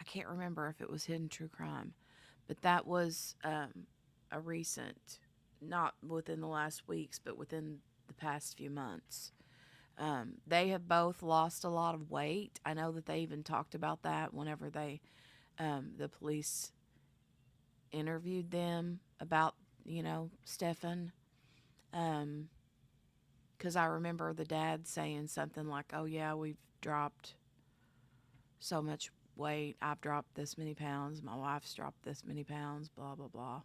can't remember if it was Hidden True Crime, but that was a recent, not within the last weeks, but within the past few months. They have both lost a lot of weight. I know that they even talked about that whenever they, the police interviewed them about, you know, Stephan. Because I remember the dad saying something like, oh, yeah, we've dropped so much weight. I've dropped this many pounds. My wife's dropped this many pounds, blah, blah, blah.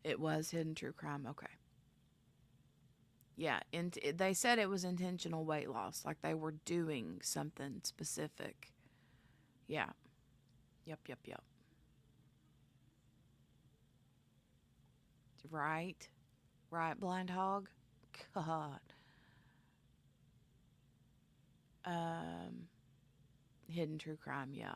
It was Hidden True Crime. Okay. Yeah, and they said it was intentional weight loss, like they were doing something specific. Yeah. Yep. Right? Right, Blind Hog? God. Um, Hidden True Crime, yeah.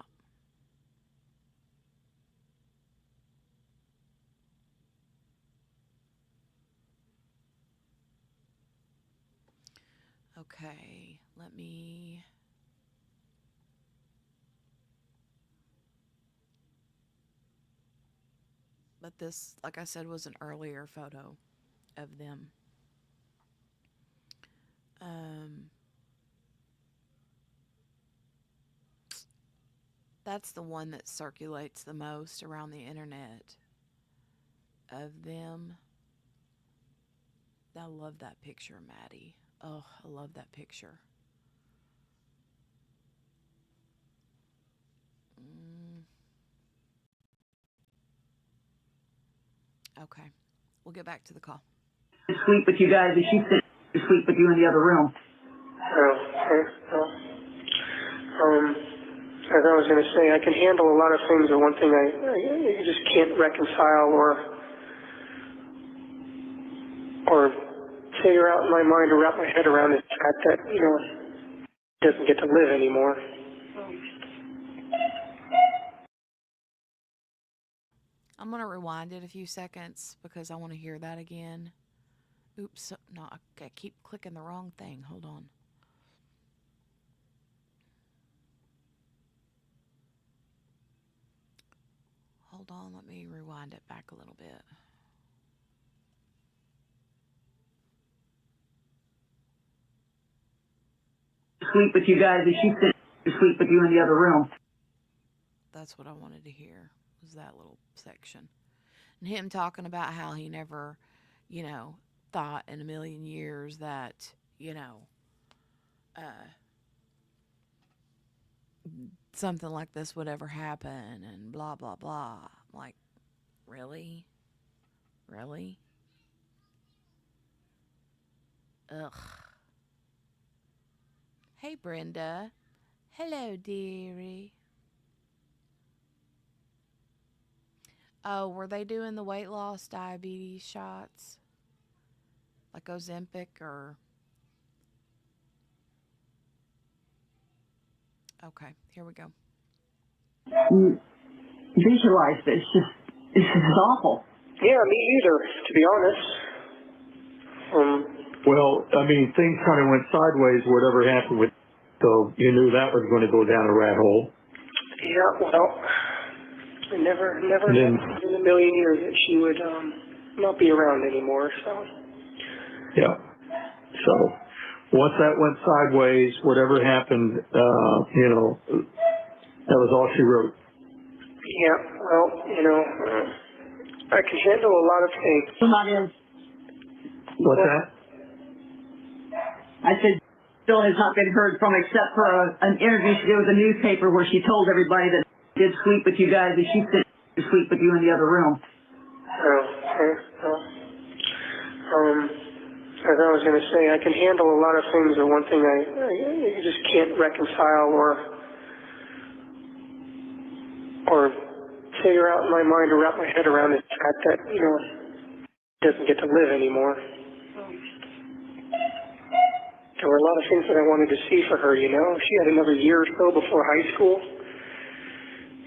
Okay, let me. But this, like I said, was an earlier photo of them. Um, that's the one that circulates the most around the internet of them. I love that picture, Maddie. Oh, I love that picture. Mm, okay, we'll get back to the call. Sleep with you guys, and she's sitting to sleep with you in the other room. Oh, okay. Well, as I was going to say, I can handle a lot of things, but one thing I just can't reconcile or figure out in my mind or wrap my head around is the fact that, he doesn't get to live anymore. I'm going to rewind it a few seconds because I want to hear that again. Oops, no, I keep clicking the wrong thing. Hold on. Hold on, let me rewind it back a little bit. Sleep with you guys, and she's sitting to sleep with you in the other room. That's what I wanted to hear, was that little section. And him talking about how he never, thought in a million years that, something like this would ever happen and blah, blah, blah. I'm like, really? Really? Ugh. Hey, Brenda. Hello, dearie. Oh, were they doing the weight loss diabetes shots? Like Ozempic or... Okay, here we go. Visualize this. This is awful. Yeah, me either, to be honest. Well, I mean, things kind of went sideways, whatever happened with, so you knew that was going to go down a rat hole. Yeah, well, I never And then, in a million years that she would not be around anymore, so. yeah. So once that went sideways, whatever happened, that was all she wrote. Yeah, well, I can handle a lot of things. Not is. What's that? I said, still has not been heard from except for an interview she did with a newspaper where she told everybody that she did sleep with you guys, and she's sitting to sleep with you in the other room. Oh, okay. Well, as I was going to say, I can handle a lot of things, but one thing I just can't reconcile or figure out in my mind or wrap my head around is the fact that, he doesn't get to live anymore. There were a lot of things that I wanted to see for her, She had another year or so before high school.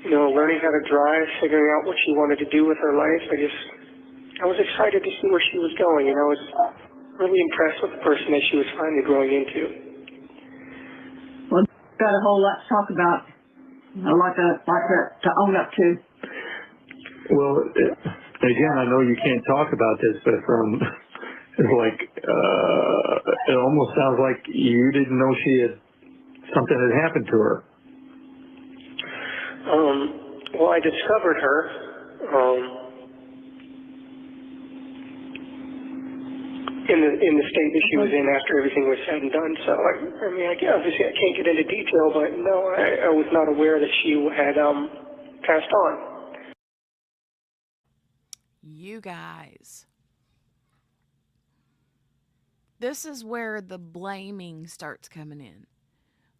Learning how to drive, figuring out what she wanted to do with her life. I was excited to see where she was going, I was really impressed with the person that she was finally growing into. Well, got a whole lot to talk about, a lot to own up to. Well, again, I know you can't talk about this, but it's like, it almost sounds like you didn't know something had happened to her. Well, I discovered her, in the state that she was in after everything was said and done. So, obviously I can't get into detail, but no, I was not aware that she had, passed on. You guys. This is where the blaming starts coming in.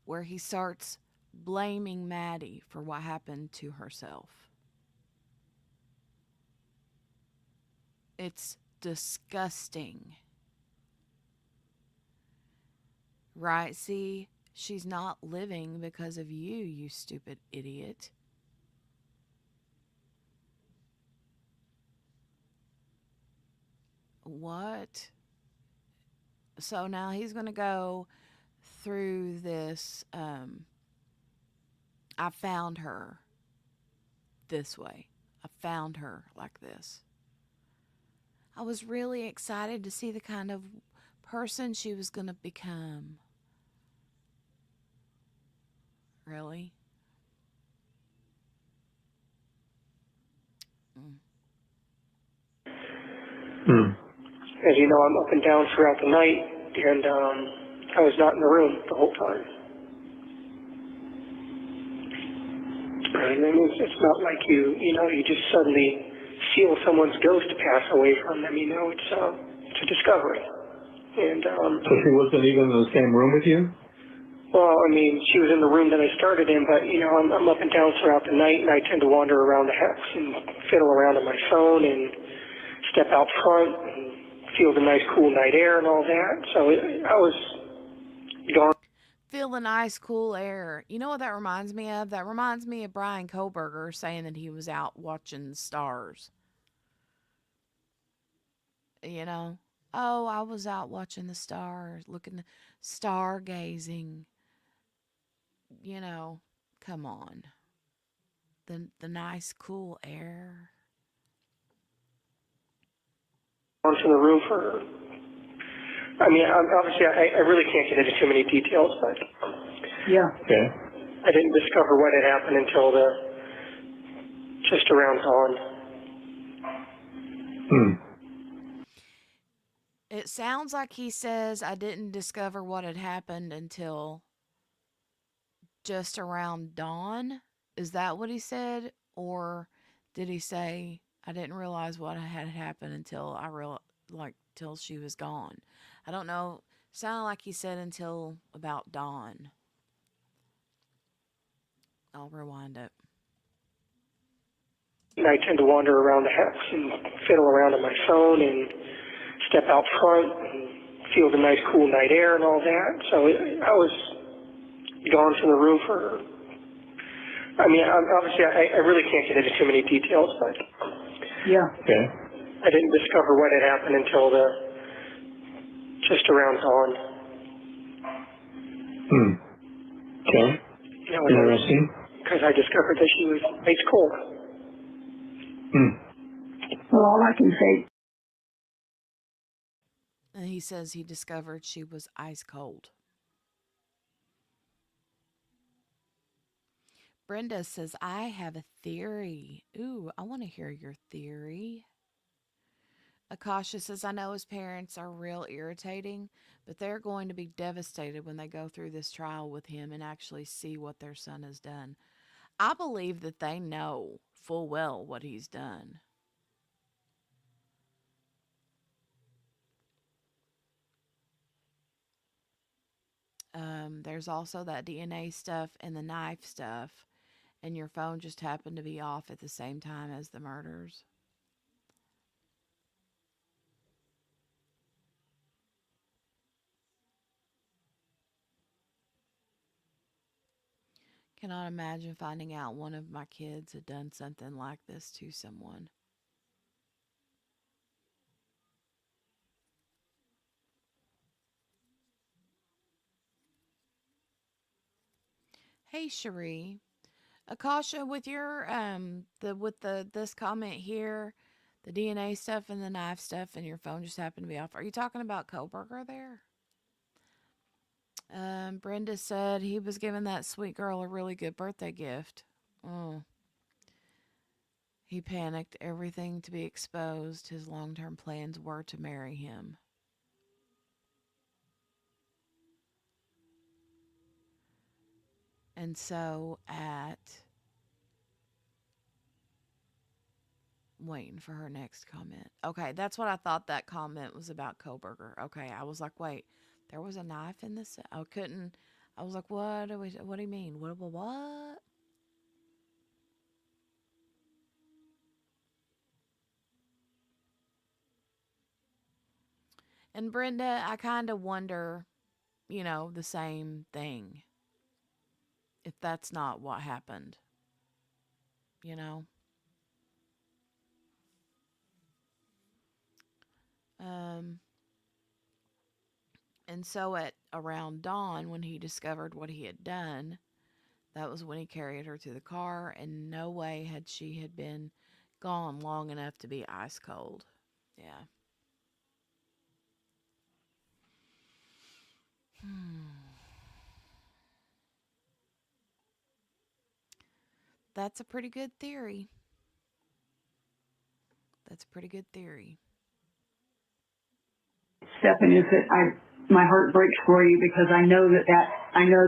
Where he starts blaming Maddie for what happened to herself. It's disgusting. Right? See, she's not living because of you, you stupid idiot. What? So now he's going to go through this. I found her this way. I found her like this. I was really excited to see the kind of person she was going to become. Really? Hmm. As you know, I'm up and down throughout the night, and I was not in the room the whole time. And it's not like you just suddenly feel someone's ghost pass away from them. It's a discovery. And So she wasn't even in the same room with you? well, I mean, she was in the room that I started in, but I'm up and down throughout the night, and I tend to wander around the house and fiddle around on my phone and step out front and feel the nice cool night air and all that. So I was gone. Feel the nice, cool air. You know what that reminds me of? That reminds me of Brian Koberger saying that he was out watching the stars. You know? Oh, I was out watching the stars, looking, stargazing. You know, come on. The nice, cool air. Into the room for. Obviously, I really can't get into too many details, but Yeah. Okay. I didn't discover what had happened until just around dawn. Hmm. It sounds like he says I didn't discover what had happened until just around dawn. Is that what he said? Or did he say I didn't realize what had happened until till she was gone? I don't know. Sounded like he said until about dawn. I'll rewind it. And I tend to wander around the house and fiddle around on my phone and step out front and feel the nice cool night air and all that. So I was gone from the room for. Obviously, I really can't get into too many details, but Yeah. Okay. I didn't discover what had happened until just around dawn. Hmm. Okay. Interesting. Because I discovered that she was ice cold. Hmm. Well, all I can say, And he says he discovered she was ice cold. Brenda says, I have a theory. Ooh, I want to hear your theory. Akasha says, I know his parents are real irritating, but they're going to be devastated when they go through this trial with him and actually see what their son has done. I believe that they know full well what he's done. There's also that DNA stuff and the knife stuff, and your phone just happened to be off at the same time as the murders. Cannot imagine finding out one of my kids had done something like this to someone. Hey, Cherie. Akasha, with your the this comment here, the DNA stuff and the knife stuff, and your phone just happened to be off. Are you talking about Koberger there? Brenda said he was giving that sweet girl a really good birthday gift. Oh, he panicked. Everything to be exposed. His long-term plans were to marry him. And so at waiting for her next comment. Okay, that's what I thought that comment was about Koberger. Okay, I was like, wait, there was a knife in this. I couldn't. I was like, what do you mean? What? And Brenda, I kind of wonder, the same thing. If that's not what happened, you know? Um, and so at around dawn, when he discovered what he had done, that was when he carried her to the car, and no way had been gone long enough to be ice cold. Yeah. That's a pretty good theory. That's a pretty good theory. Stephan, is that my heart breaks for you because I know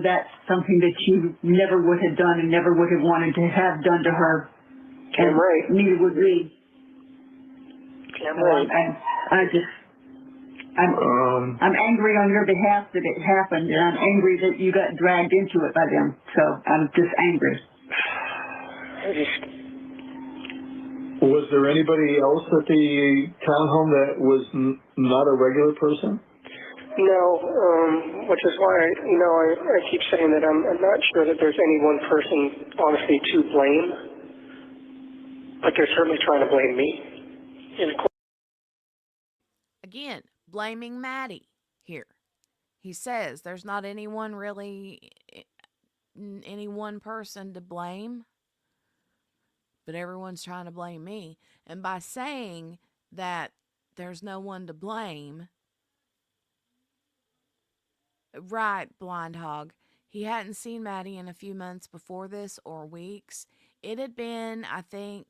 that's something that you never would have done and never would have wanted to have done to her. And right. neither would we. Right. I'm angry on your behalf that it happened, and I'm angry that you got dragged into it by them. So I'm just angry. Was there anybody else at the townhome that was not a regular person? No, which is why, I keep saying that I'm not sure that there's any one person, honestly, to blame. But they're certainly trying to blame me. And of course, Again, blaming Maddie here. He says there's not anyone really, any one person to blame, but everyone's trying to blame me. And by saying that there's no one to blame, right, Blind Hog, he hadn't seen Maddie in a few months before this or weeks. It had been, I think,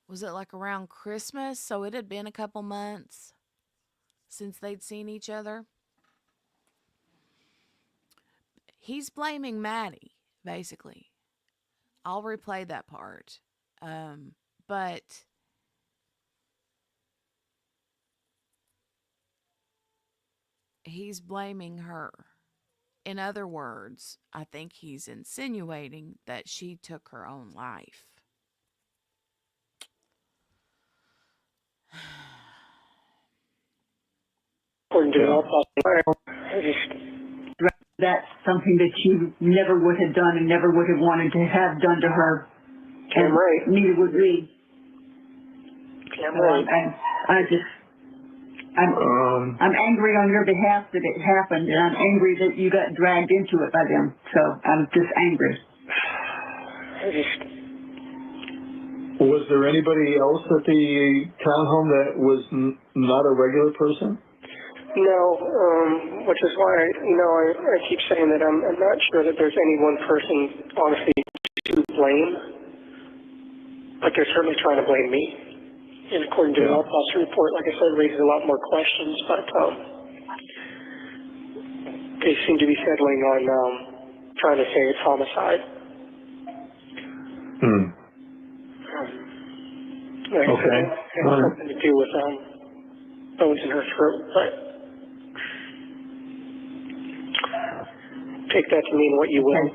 was it like around Christmas? So it had been a couple months since they'd seen each other. He's blaming Maddie, basically. I'll replay that part. But he's blaming her. In other words, I think he's insinuating that she took her own life. according to the autopsy, That's something that you never would have done and never would have wanted to have done to her. And right. neither would we. Right. I'm angry on your behalf that it happened, and I'm angry that you got dragged into it by them. So I'm just angry. Was there anybody else at the townhome that was not a regular person? No, which is why, I keep saying that I'm not sure that there's any one person, honestly, to blame. But they're certainly trying to blame me. And according to the autopsy report, like I said, raises a lot more questions, but they seem to be settling on trying to say it's homicide. Like I said, it has something to do with bones in her throat, but take that to mean what you will.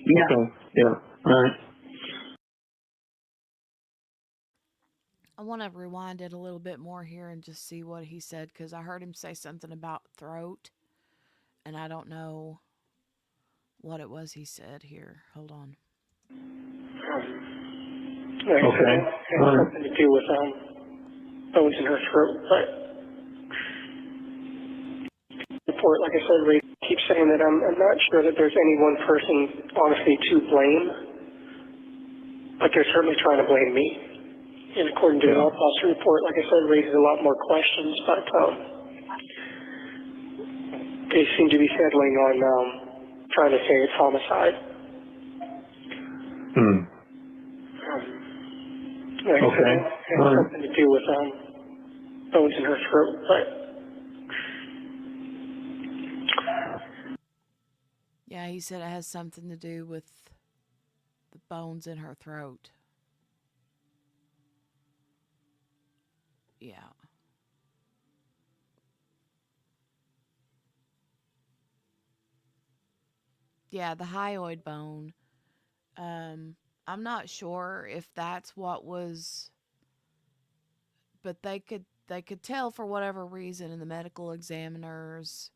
Yeah. Okay. Yeah. All right. I want to rewind it a little bit more here and just see what he said, because I heard him say something about throat, and I don't know what it was he said here. Hold on. Like I said, it has something to do with bones in her throat, but report, like I said, Ray keeps saying that I'm not sure that there's any one person, honestly, to blame, but they're certainly trying to blame me. And according to the autopsy report, like I said, raises a lot more questions, but they seem to be settling on trying to say it's homicide. Like I said, it has something to do with bones in her throat, but Yeah, he said it has something to do with the bones in her throat. Yeah. Yeah, the hyoid bone. I'm not sure if that's what was but they could tell for whatever reason in the medical examiner's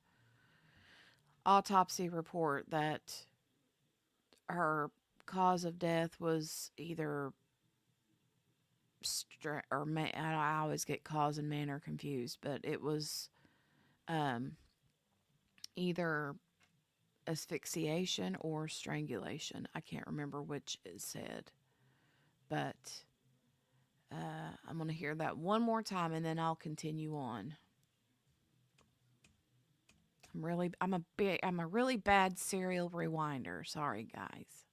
autopsy report that her cause of death was either I always get cause and manner confused, but it was um, either asphyxiation or strangulation. I can't remember which it said, but I'm going to hear that one more time and then I'll continue on. I'm a really bad serial rewinder. Sorry, guys.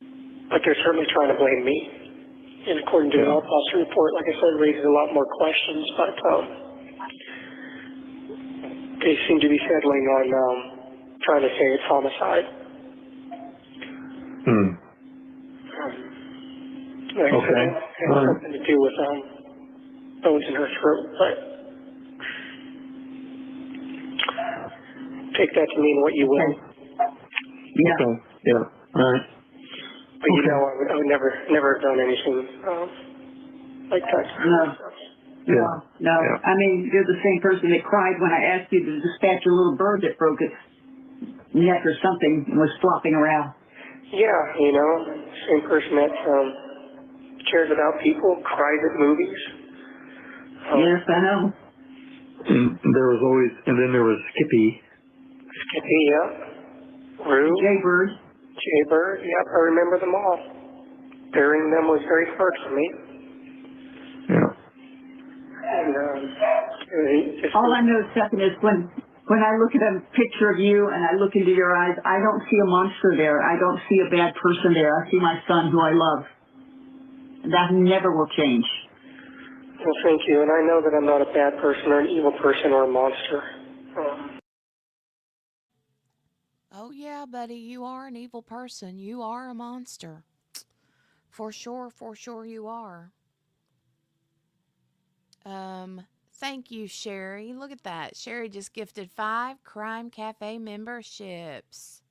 But they're certainly trying to blame me. And according to the autopsy report, like I said, raises a lot more questions, but they seem to be settling on trying to say it's homicide. Like I said, it has something to do with bones in her throat, but take that to mean what you will. Yeah. Okay. Yeah. All right. But you know, I would never have done anything like that. No. Yeah. No. Yeah. I mean, you're the same person that cried when I asked you to dispatch a little bird that broke its neck or something and was flopping around. Yeah, you know, same person that cares about people, cries at movies. Yes, I know. And there was always, and then there was Skippy. Skippy, yeah. Rue. Jaybird. Jaybird, yep, I remember them all. Burying them was very hard for me. Yeah. And All I know, Stephan, is when I look at a picture of you and I look into your eyes, I don't see a monster there. I don't see a bad person there. I see my son who I love. That never will change. well, thank you, and I know that I'm not a bad person or an evil person or a monster. Oh, yeah, buddy, you are an evil person. You are a monster. For sure you are. Thank you, Sherry. Look at that. Sherry just gifted 5 Crime Cafe memberships.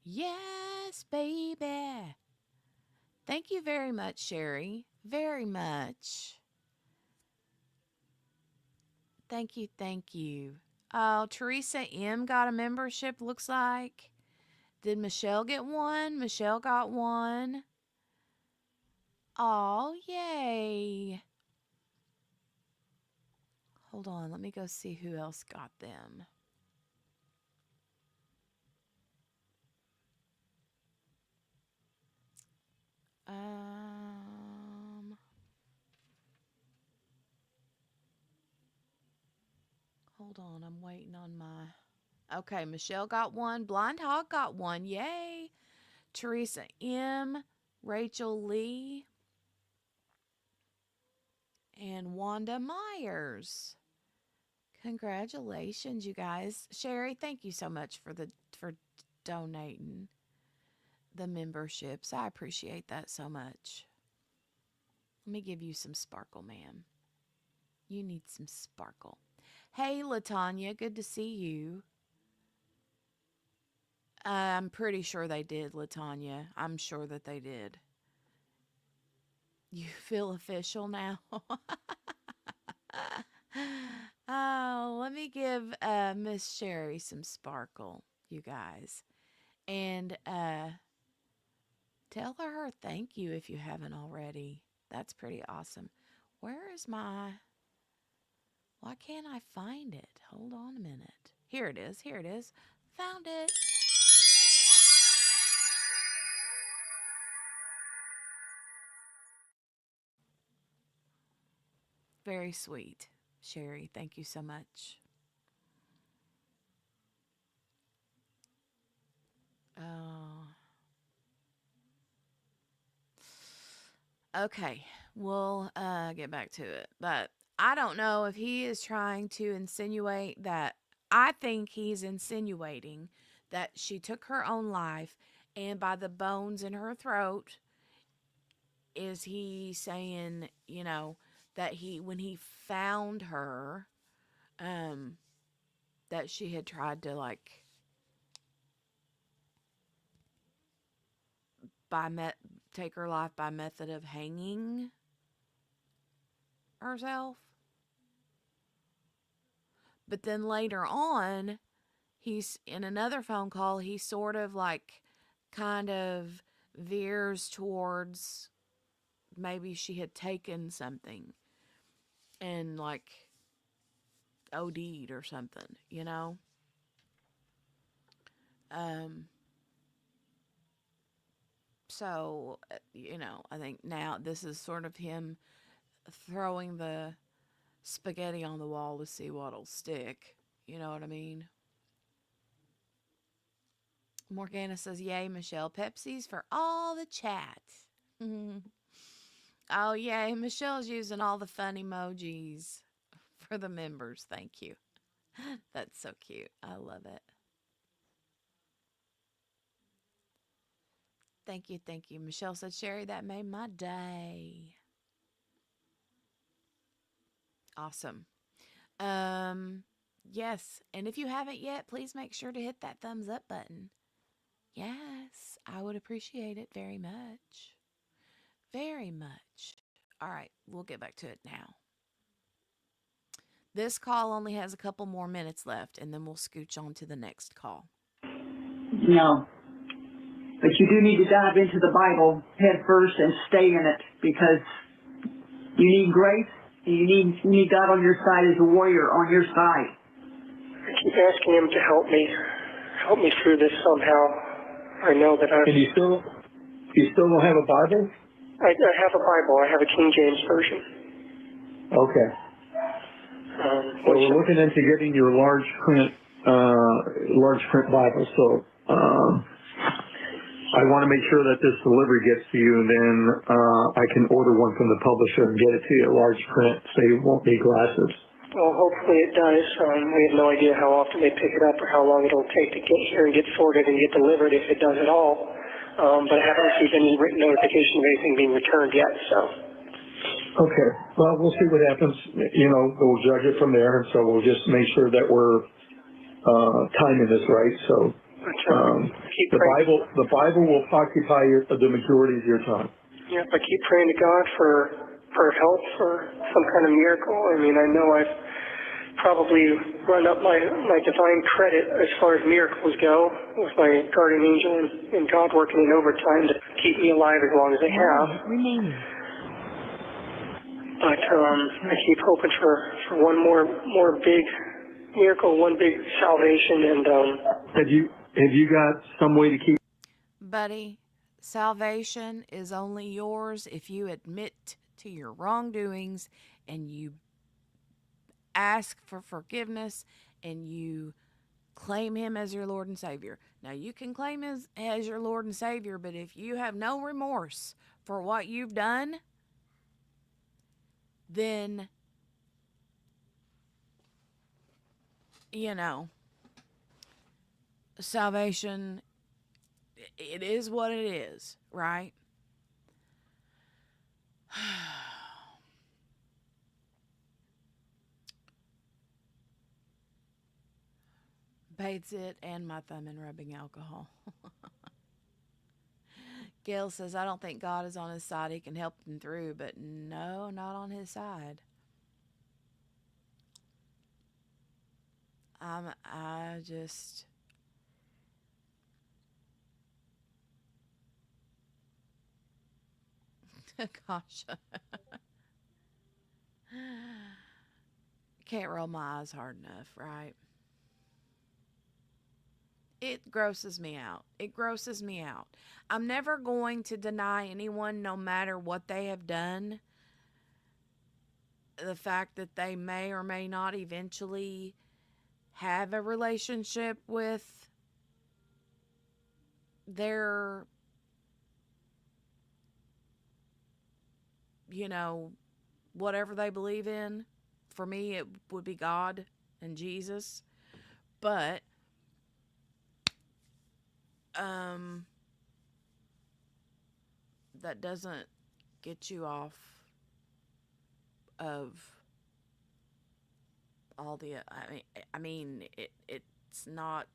Yes, baby. Thank you very much, Sherry. Very much. Thank you, thank you. Oh, Teresa M got a membership, looks like. Did Michelle get one? Michelle got one. Oh, yay. Hold on, let me go see who else got them. Hold on, I'm waiting on my... Okay, Michelle got one. Blind Hog got one. Yay. Teresa M, Rachel Lee, and Wanda Myers. Congratulations, you guys. Sherry, thank you so much for donating the memberships. I appreciate that so much. Let me give you some sparkle, ma'am. You need some sparkle. Hey, LaTanya, good to see you. I'm pretty sure they did, LaTanya. I'm sure that they did. You feel official now? Oh, let me give Miss Sherry some sparkle, you guys. And tell her thank you if you haven't already. That's pretty awesome. Where is my... Why can't I find it? Hold on a minute. Here it is. Here it is. Found it. Very sweet, Sherry. Thank you so much. Oh. Okay, we'll get back to it. But I don't know if he is trying to insinuate that. I think he's insinuating that she took her own life, and by the bones in her throat, is he saying, that when he found her, um, that she had tried to take her life by method of hanging herself. But then later on, he's in another phone call, he sort of like kind of veers towards maybe she had taken something and like OD'd or something, you know? Um, so, I think now this is sort of him throwing the spaghetti on the wall to see what'll stick. You know what I mean? Morgana says, yay, Michelle. Pepsi's for all the chat. Oh, yay. Michelle's using all the fun emojis for the members. Thank you. That's so cute. I love it. Thank you. Thank you. Michelle said, Sherry, that made my day. Awesome. Yes. And if you haven't yet, please make sure to hit that thumbs up button. Yes, I would appreciate it very much. Very much. All right, we'll get back to it now. This call only has a couple more minutes left, and then we'll scooch on to the next call. No. But you do need to dive into the Bible head first and stay in it, because you need grace and you need God on your side as a warrior on your side. I keep asking him to help me through this somehow. I know that And you still don't have a Bible? I have a Bible. I have a King James version. Okay. Well, we're looking into getting your large print Bible. So I want to make sure that this delivery gets to you, and then I can order one from the publisher and get it to you large print, so you won't need glasses. Well, hopefully it does. We have no idea how often they pick it up or how long it'll take to get here and get sorted and get delivered, if it does at all. But I haven't received any written notification of anything being returned yet, so. Okay. Well, we'll see what happens. We'll judge it from there, and so we'll just make sure that we're timing this right. So the Bible will occupy the majority of your time. Yep, I keep praying to God for help, for some kind of miracle. I mean, I know I've probably run up my divine credit as far as miracles go, with my guardian angel and God working in overtime to keep me alive as long as they have. Remaining. But I keep hoping for one more big miracle, one big salvation, and Have you got some way to keep? Buddy, salvation is only yours if you admit to your wrongdoings and you ask for forgiveness and you claim him as your Lord and Savior. Now, you can claim him as your Lord and Savior, but if you have no remorse for what you've done, then, salvation, it is what it is, right? Bathes it and my thumb in rubbing alcohol. Gail says, I don't think God is on his side. He can help him through, but no, not on his side. I just... Gosh. Can't roll my eyes hard enough, right? It grosses me out. It grosses me out. I'm never going to deny anyone, no matter what they have done, the fact that they may or may not eventually have a relationship with their, whatever they believe in. For me, it would be God and Jesus. But, that doesn't get you off of all the, it's not,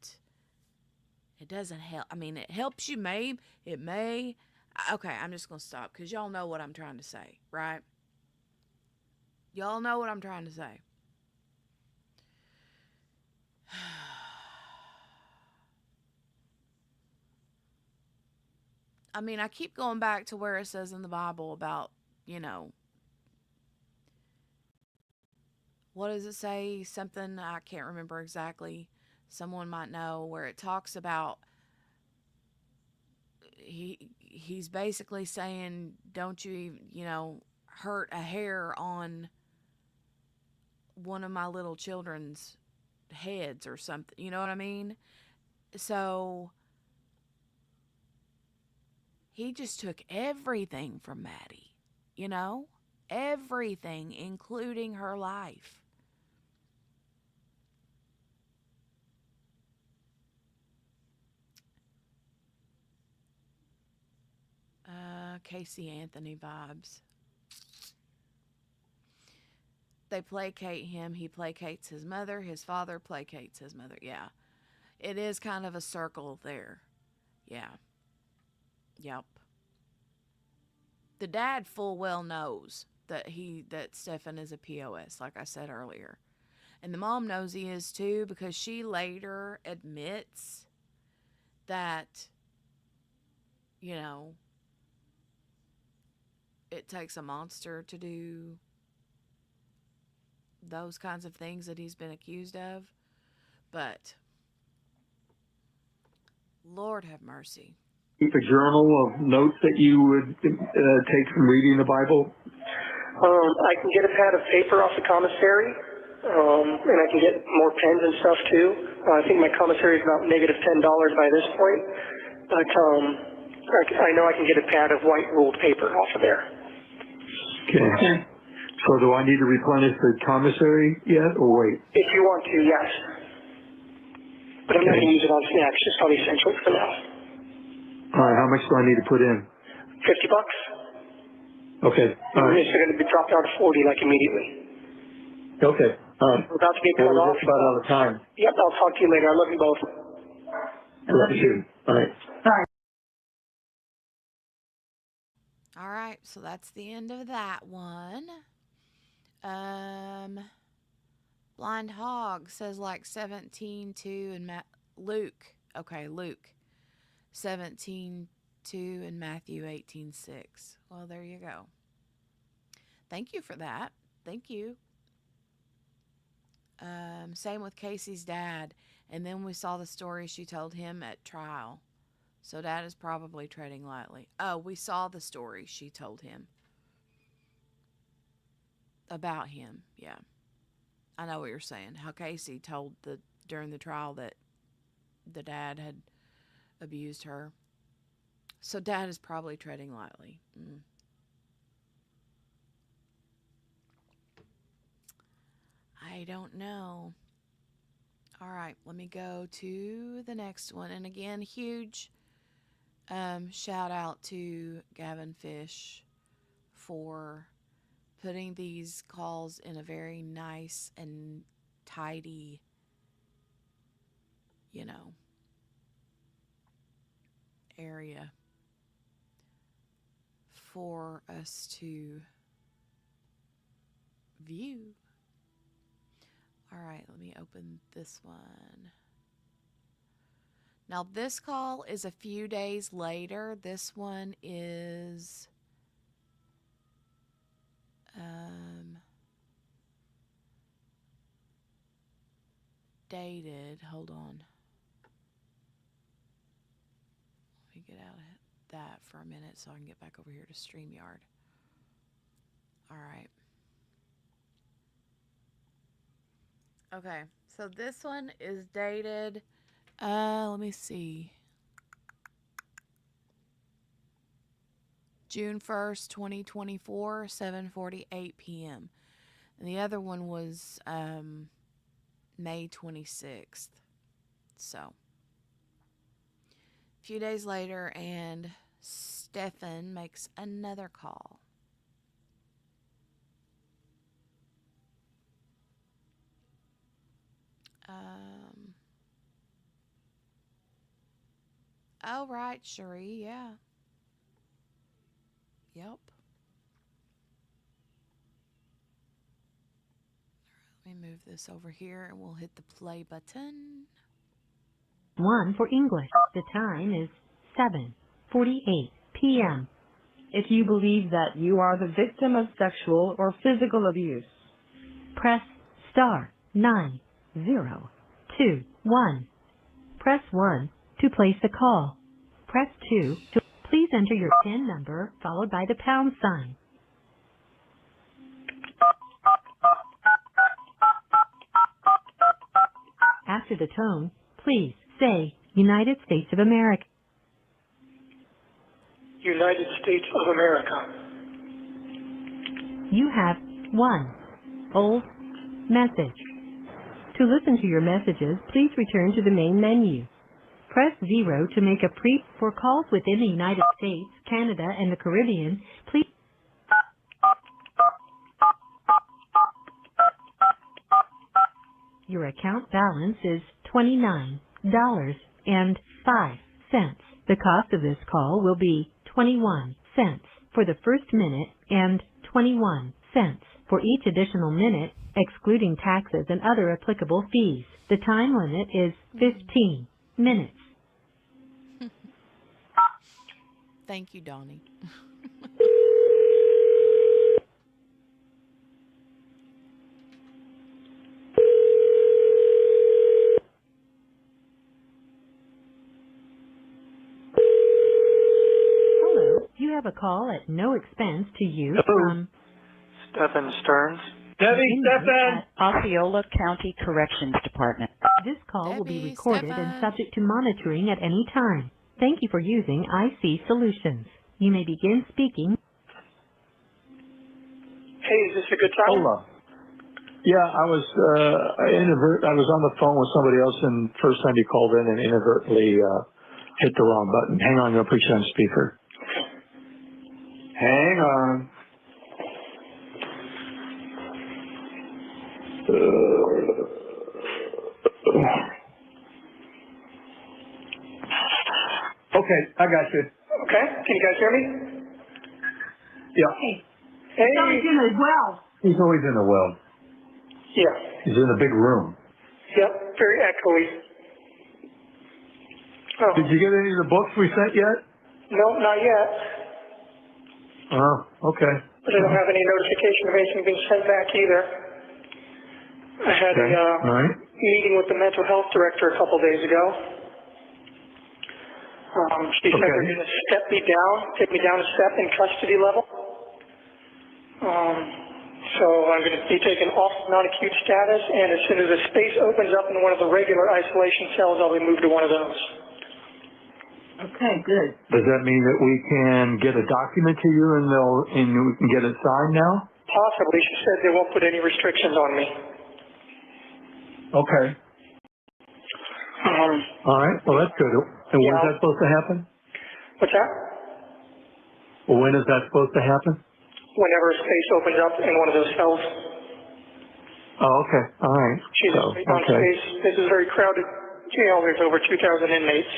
it doesn't help. I mean, it helps you, it may, okay, I'm just going to stop because y'all know what I'm trying to say, right? Y'all know what I'm trying to say. I mean, I keep going back to where it says in the Bible about, you know, what does it say? Something I can't remember exactly. Someone might know where it talks about he's basically saying, don't you even, hurt a hair on one of my little children's heads or something. You know what I mean? So he just took everything from Maddie, you know? Everything, including her life. Casey Anthony vibes. They placate him. He placates his mother. His father placates his mother. Yeah. It is kind of a circle there. Yeah. Yep. The dad full well knows that Stephan is a POS, like I said earlier. And the mom knows he is too, because she later admits that, you know, it takes a monster to do those kinds of things that he's been accused of. But Lord have mercy. Keep a journal of notes that you would take from reading the Bible? I can get a pad of paper off the commissary, and I can get more pens and stuff too. I think my commissary is about negative $10 by this point, but I know I can get a pad of white ruled paper off of there. Okay. So do I need to replenish the commissary yet, or wait? If you want to, yes. But I'm not going to use it on snacks, just on essentials for now. All right, how much do I need to put in? $50. Okay. All right. It's going to be dropped down to 40 like immediately. Okay. All right. We're about to get cut We're off. just about out of time. Yep, I'll talk to you later. I love you both. I love you. All right. Bye. All right, so that's the end of that one. Blind Hog says like 17:2 and Luke. Okay, Luke 17:2 and Matthew 18:6. Well, there you go. Thank you for that. Thank you. Same with Casey's dad. And then we saw the story she told him at trial. So dad is probably treading lightly. Oh, we saw the story she told him about him. Yeah. I know what you're saying. How Casey told during the trial that the dad had abused her. So dad is probably treading lightly. I don't know. All right, let me go to the next one. And again, huge shout out to Gavin Fish for putting these calls in a very nice and tidy, area for us to view. All right, let me open this one. Now, this call is a few days later. This one is dated. Hold on. Let me get out of that for a minute so I can get back over here to StreamYard. All right. Okay, so this one is dated, let me see, June 1st, 2024, 7:48 p.m. And the other one was May 26th. So, a few days later, and Stephan makes another call. Oh, right, Cherie, yeah. Yep. Let me move this over here and we'll hit the play button. 1 for English. The time is 7:48 p.m. If you believe that you are the victim of sexual or physical abuse, Press star 9021. Press 1 to place a call. Press 2 to please enter your PIN number followed by the pound sign. After the tone, please say United States of America. United States of America. You have 1 old message. To listen to your messages, please return to the main menu. Press 0 to make a for calls within the United States, Canada, and the Caribbean. Please. Your account balance is $29.05. The cost of this call will be 21 cents for the first minute and 21 cents for each additional minute, excluding taxes and other applicable fees. The time limit is 15 minutes. Thank you, Donnie. Hello, you have a call at no expense to you Hello. from Stephan Sterns. Debbie, Stephan! Osceola County Corrections Department. This call will be Debbie, recorded and Stephan. subject to monitoring at any time. Thank you for using IC Solutions. You may begin speaking. Hey, is this a good time? Hold on. Yeah, I was on the phone with somebody else, and first time you called in and inadvertently hit the wrong button. Hang on, I'm gonna put you on speaker. Hang on. Okay, I got you. Okay, can you guys hear me? Yeah, Hey. Somebody's in as well. he's always in the well. Yeah. He's in a big room. Yep, very echoey. Oh, Did you get any of the books we sent yet? no, not yet. Okay. But I don't have any notification of anything being sent back either. I had Okay, a all right. meeting with the mental health director a couple days ago. She said they're Okay. going to take me down a step in custody level. So I'm going to be taken off non-acute status, and as soon as a space opens up in one of the regular isolation cells, I'll be moved to one of those. Okay, good. Does that mean that we can get a document to you and we can get it signed now? Possibly. She said they won't put any restrictions on me. Okay. All right. Well, that's good. And Yeah. when's that supposed to happen? What's that? Well, when is that supposed to happen? Whenever a space opens up in one of those cells. Oh, okay. All right. She's So, on okay. space. This is a very crowded jail. There's over 2,000 inmates.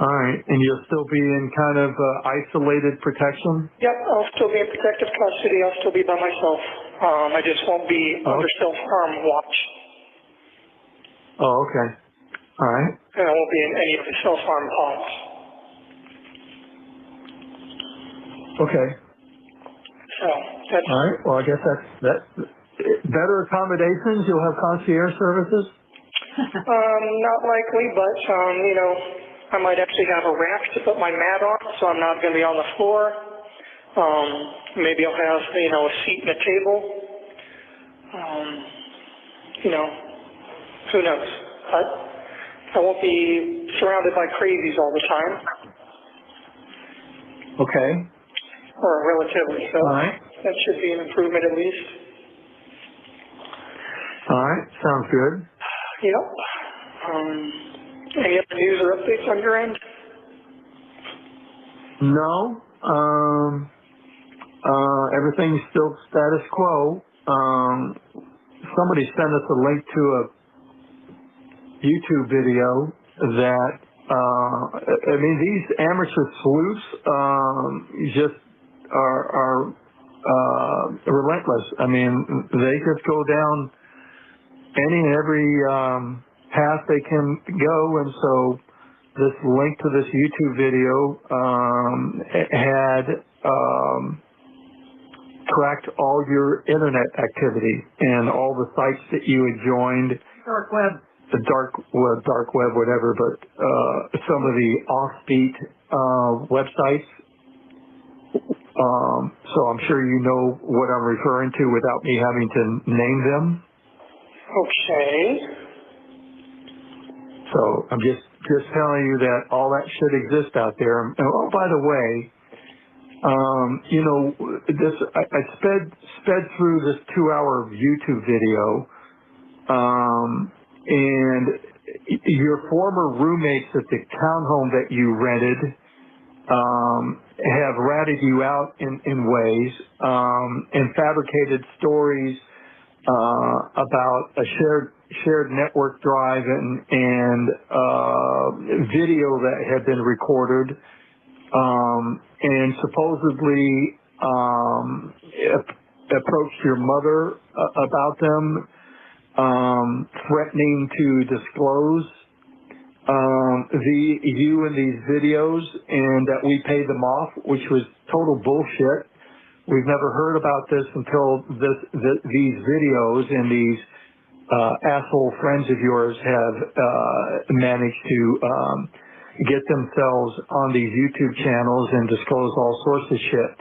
All right. And you'll still be in kind of isolated protection? Yep, I'll still be in protective custody. I'll still be by myself. I just won't be under self-harm watch. Oh, okay. All right. And I won't be in any of the self-harm pods. Okay. So that's All right. Well, I guess that's better accommodations. You'll have concierge services? not likely, but I might actually have a rack to put my mat on, so I'm not going to be on the floor. Maybe I'll have a seat and a table. Who knows? But I won't be surrounded by crazies all the time, Okay. or relatively so. All right. That should be an improvement at least. All right. Sounds good. Yep. Any other news or updates on your end? No. Everything's still status quo. Somebody sent us a link to a YouTube video that, these amateur sleuths, just are relentless. I mean, they just go down any and every path they can go, and so this link to this YouTube video had tracked all your internet activity and all the sites that you had joined. Dark web. The dark web, whatever, but some of the offbeat websites. So I'm sure you know what I'm referring to without me having to name them. Okay. So I'm just telling you that all that should exist out there. And oh, by the way, you know, I sped through this 2-hour YouTube video, and your former roommates at the townhome that you rented have ratted you out in ways, and fabricated stories about a shared network drive and video that had been recorded, and supposedly approached your mother about them, threatening to disclose you in these videos, and that we paid them off, which was total bullshit. We've never heard about this until these videos and these asshole friends of yours have managed to get themselves on these YouTube channels and disclose all sorts of shit.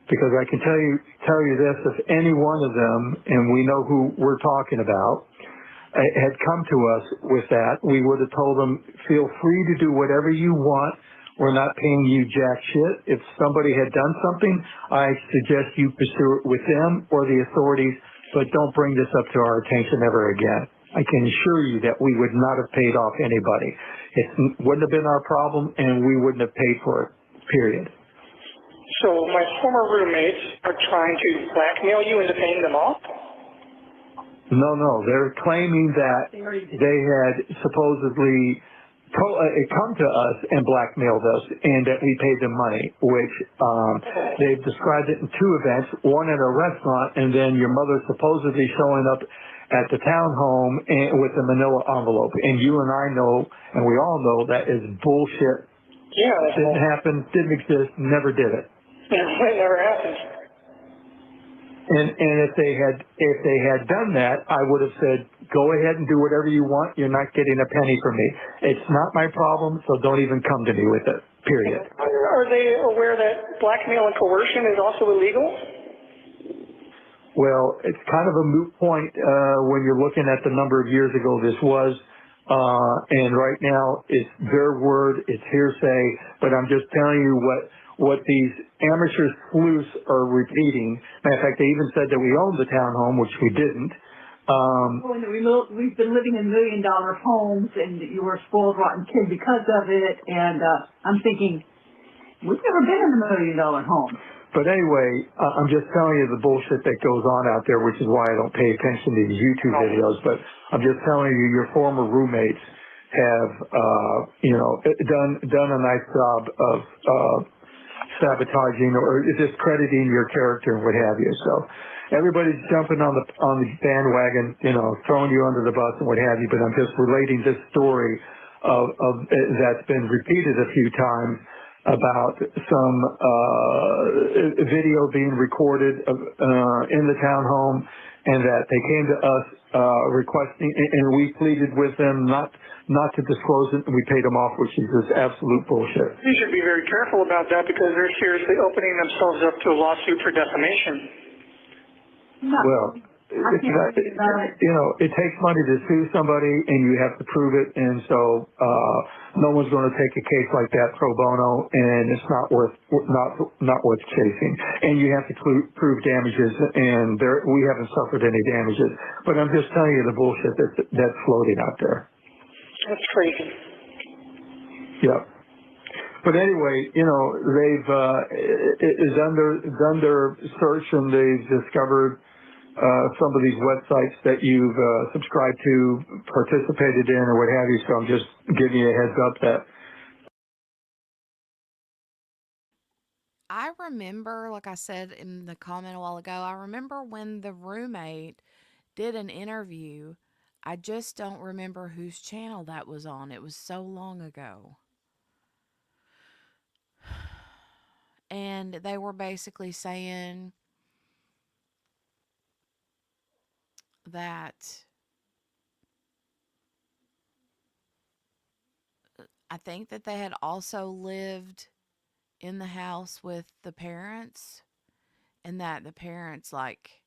Because I can tell you this, if any one of them, and we know who we're talking about, had come to us with that, we would have told them, feel free to do whatever you want. We're not paying you jack shit. If somebody had done something, I suggest you pursue it with them or the authorities, but don't bring this up to our attention ever again. I can assure you that we would not have paid off anybody. It wouldn't have been our problem, and we wouldn't have paid for it, period. So my former roommates are trying to blackmail you into paying them off? No, they're claiming that they had supposedly come to us and blackmailed us, and that we paid them money, which they've described it in 2 events, one at a restaurant, and then your mother supposedly showing up at the townhome with a manila envelope. And you and I know, and we all know, that is bullshit. Yeah. Didn't happen, didn't exist, never did it. It never happened. And if they had done that, I would have said, go ahead and do whatever you want. You're not getting a penny from me. It's not my problem, so don't even come to me with it, period. Are they aware that blackmail and coercion is also illegal? Well, it's kind of a moot point when you're looking at the number of years ago this was. And right now, it's their word, it's hearsay, but I'm just telling you what these amateur sleuths are repeating. Matter of fact, they even said that we owned the townhome, which we didn't. We've been living in $1 million homes, and you were a spoiled, rotten kid because of it. And I'm thinking, we've never been in a $1 million home. But anyway, I'm just telling you the bullshit that goes on out there, which is why I don't pay attention to these YouTube videos. But I'm just telling you, your former roommates have, done a nice job of sabotaging or discrediting your character and what have you. So everybody's jumping on the bandwagon, throwing you under the bus and what have you. But I'm just relating this story of that's been repeated a few times about some video being recorded in the townhome, and that they came to us requesting, and we pleaded with them not to disclose it, and we paid them off, which is just absolute bullshit. You should be very careful about that because they're seriously opening themselves up to a lawsuit for defamation. Well, it takes money to sue somebody, and you have to prove it, and so no one's going to take a case like that pro bono, and it's not worth chasing. And you have to prove damages, and we haven't suffered any damages. But I'm just telling you the bullshit that's floating out there. That's crazy. Yeah. But anyway, they've done their search, and they've discovered some of these websites that you've subscribed to, participated in, or what have you. So I'm just giving you a heads up that I remember, like I said in the comment a while ago, I remember when the roommate did an interview. I just don't remember whose channel that was on. It was so long ago. And they were basically saying that I think that they had also lived in the house with the parents, and that the parents like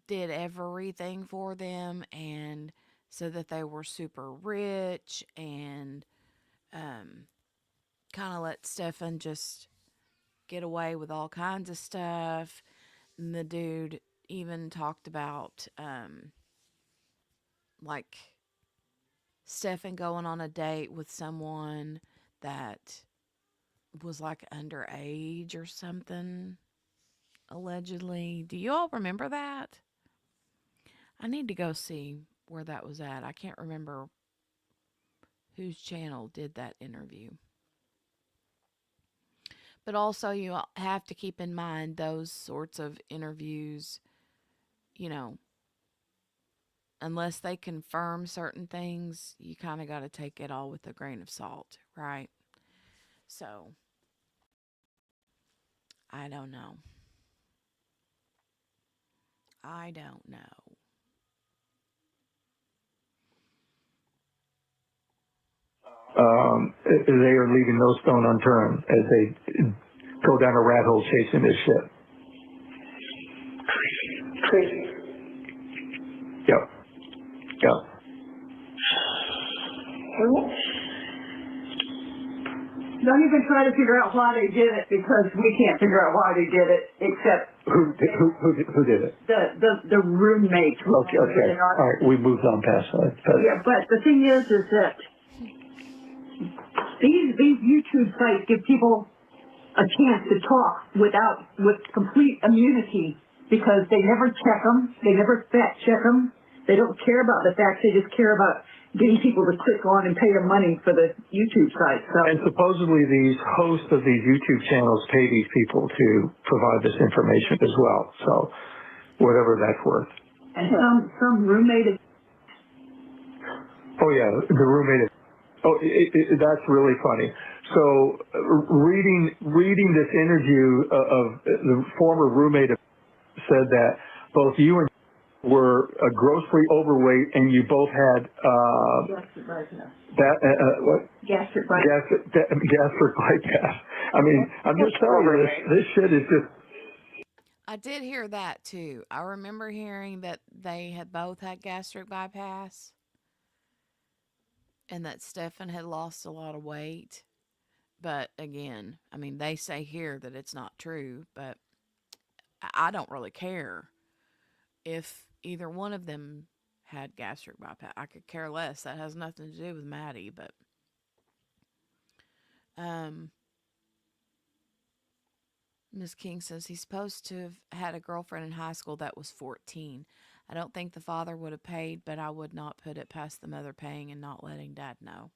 did everything for them, and so that they were super rich, and kind of let Stephan just get away with all kinds of stuff. And the dude even talked about like Stephan going on a date with someone that was like underage or something, allegedly. Do you all remember that? I need to go see where that was at. I can't remember whose channel did that interview. But also, you have to keep in mind those sorts of interviews, you know, unless they confirm certain things, you kind of got to take it all with a grain of salt, right? So, I don't know. I don't know. They are leaving no stone unturned as they go down a rat hole chasing this shit. Crazy. Yep. Yep. Don't even try to figure out why they did it, because we can't figure out why they did it, except Who did it? the roommate. Okay. All right. We moved on past that. Yeah, but the thing is that these YouTube sites give people a chance to talk with complete immunity, because they never check them, they never fact check them, they don't care about the facts, they just care about getting people to click on and pay them money for the YouTube site. So. And supposedly these hosts of these YouTube channels pay these people to provide this information as well. So whatever that's worth. And some roommate. Oh yeah, the roommate. That's really funny. So reading this interview of the former roommate said that both you and were grossly overweight, and you both had gastric bypass. I mean, I'm just telling you, this shit is just. I did hear that too. I remember hearing that they had both had gastric bypass, and that Stephan had lost a lot of weight. But again, I mean, they say here that it's not true, but I don't really care if either one of them had gastric bypass. I could care less. That has nothing to do with Maddie, but Miss King says he's supposed to have had a girlfriend in high school that was 14. I don't think the father would have paid, but I would not put it past the mother paying and not letting dad know.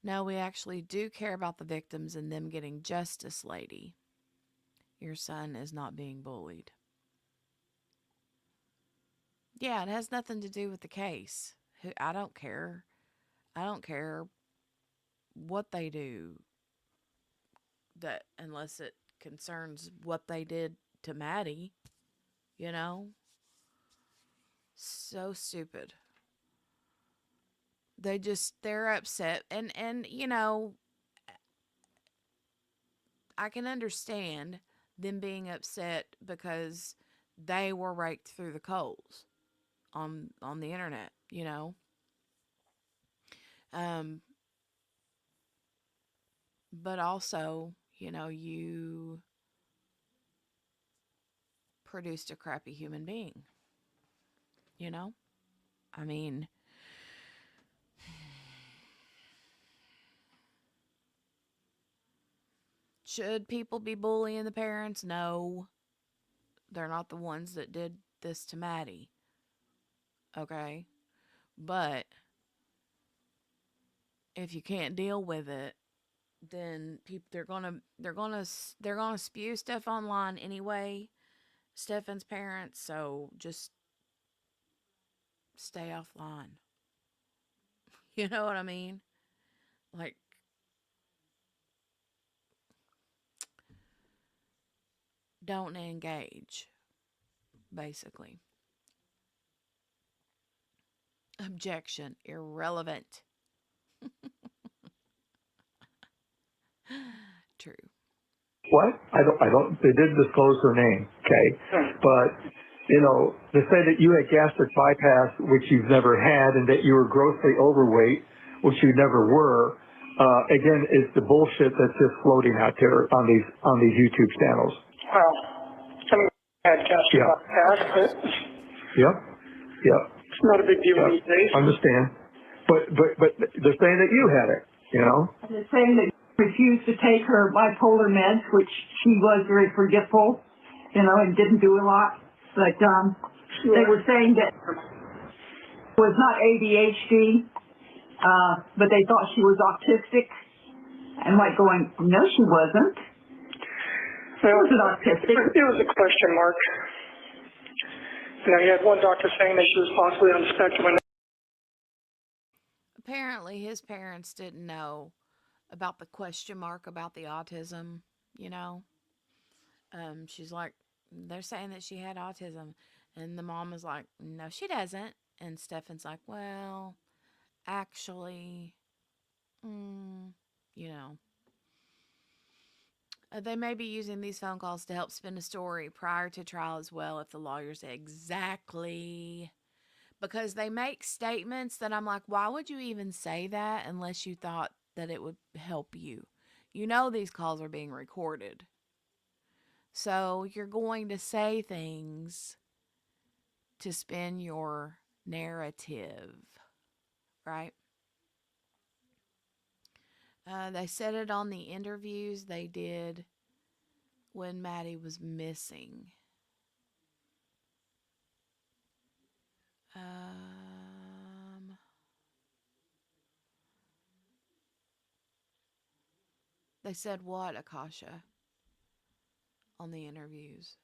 No, we actually do care about the victims and them getting justice, lady. Your son is not being bullied. Yeah, it has nothing to do with the case. I don't care. I don't care what they do, that unless it concerns what they did to Maddie, you know? So stupid. They're upset, and you know, I can understand them being upset because they were raked through the coals on the internet, you know. But also, you know, you produced a crappy human being, you know? I mean, should people be bullying the parents? No. They're not the ones that did this to Maddie. Okay? But if you can't deal with it, then they're gonna spew stuff online anyway. Stefan's parents, so just stay offline. You know what I mean? Like, don't engage, basically. Objection, irrelevant. True. What? They did disclose her name, okay? But, to say that you had gastric bypass, which you've never had, and that you were grossly overweight, which you never were, again, is the bullshit that's just floating out there on these YouTube channels. Well, I mean, I had gastric Yeah. bypass, but Yep. Yep. it's not a big deal Yep. these days. Understand. But they're saying that you had it, And they're saying that she refused to take her bipolar meds, which she was very forgetful, and didn't do a lot. But they were saying that it was not ADHD, but they thought she was autistic. And like going, no, she wasn't. Well, She wasn't autistic. it was a question mark. You had one doctor saying that she was possibly on the spectrum. Apparently, his parents didn't know about the question mark about the autism, you know. She's like, they're saying that she had autism. And the mom was like, no, she doesn't. And Stefan's like, well, actually, you know. They may be using these phone calls to help spin a story prior to trial as well if the lawyers exactly. Because they make statements that I'm like, why would you even say that unless you thought that it would help you? You know these calls are being recorded. So you're going to say things to spin your narrative, right? They said it on the interviews they did when Maddie was missing. They said what, Akasha, on the interviews?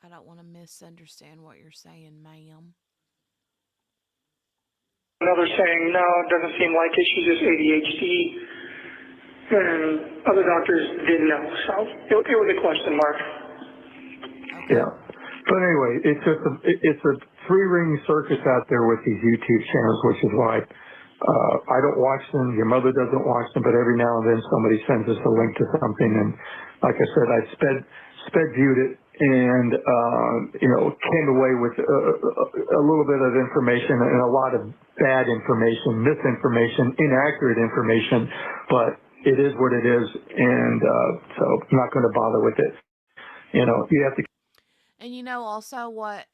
I don't want to misunderstand what you're saying, ma'am. Another saying, no, it doesn't seem like it. She's just ADHD. And other doctors didn't know. So it was a question mark. Okay. Yeah. But anyway, it's a three-ring circus out there with these YouTube channels, which is why I don't watch them. Your mother doesn't watch them, but every now and then somebody sends us a link to something, and like I said, I sped viewed it, and came away with a little bit of information and a lot of bad information, misinformation, inaccurate information, but it is what it is, and so I'm not going to bother with it. You have to. And also what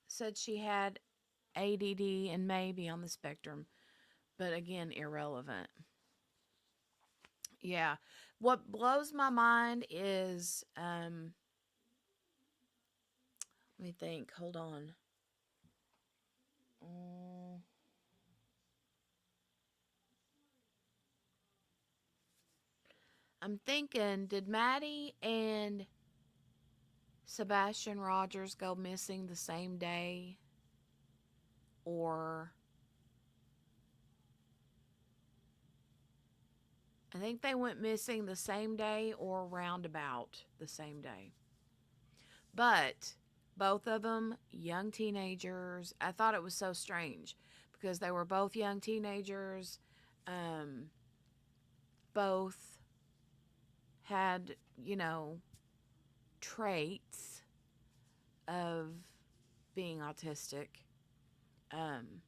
said she had ADD and maybe on the spectrum, but again, irrelevant. Yeah. What blows my mind is, let me think. Hold on. I'm thinking, did Maddie and Sebastian Rogers go missing the same day? Or I think they went missing the same day or roundabout the same day. But both of them young teenagers. I thought it was so strange because they were both young teenagers. Both had, traits of being autistic. And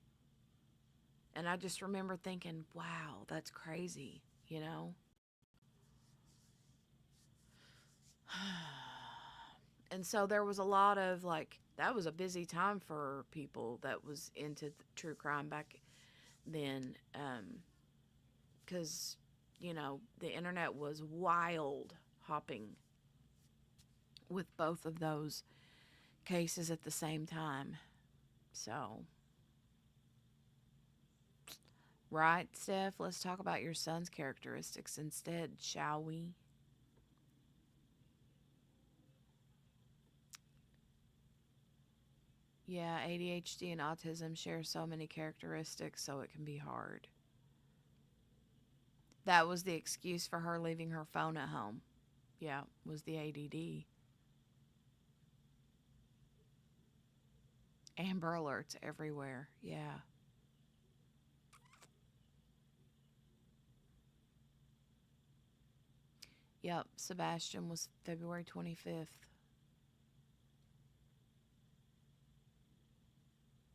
I just remember thinking, wow, that's crazy, And so there was a lot of that was a busy time for people that was into true crime back then. Because, the internet was wild hopping with both of those cases at the same time. So, Right, Steph? Let's talk about your son's characteristics instead, shall we? Yeah, ADHD and autism share so many characteristics, so it can be hard. That was the excuse for her leaving her phone at home. Yeah, was the ADD. Amber alerts everywhere. Yeah. Yep, Sebastian was February 25th.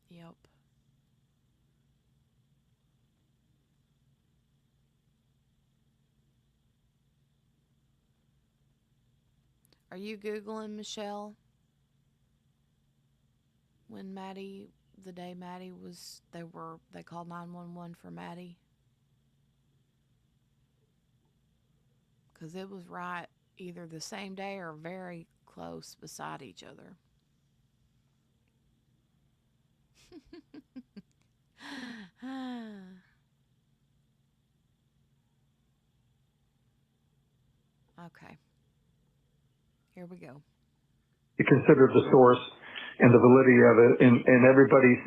Yep. Are you Googling, Michelle? When Maddie, the day Maddie was, they called 911 for Maddie? Because it was right either the same day or very close beside each other. Okay, here we go. You consider the source and the validity of it, and everybody's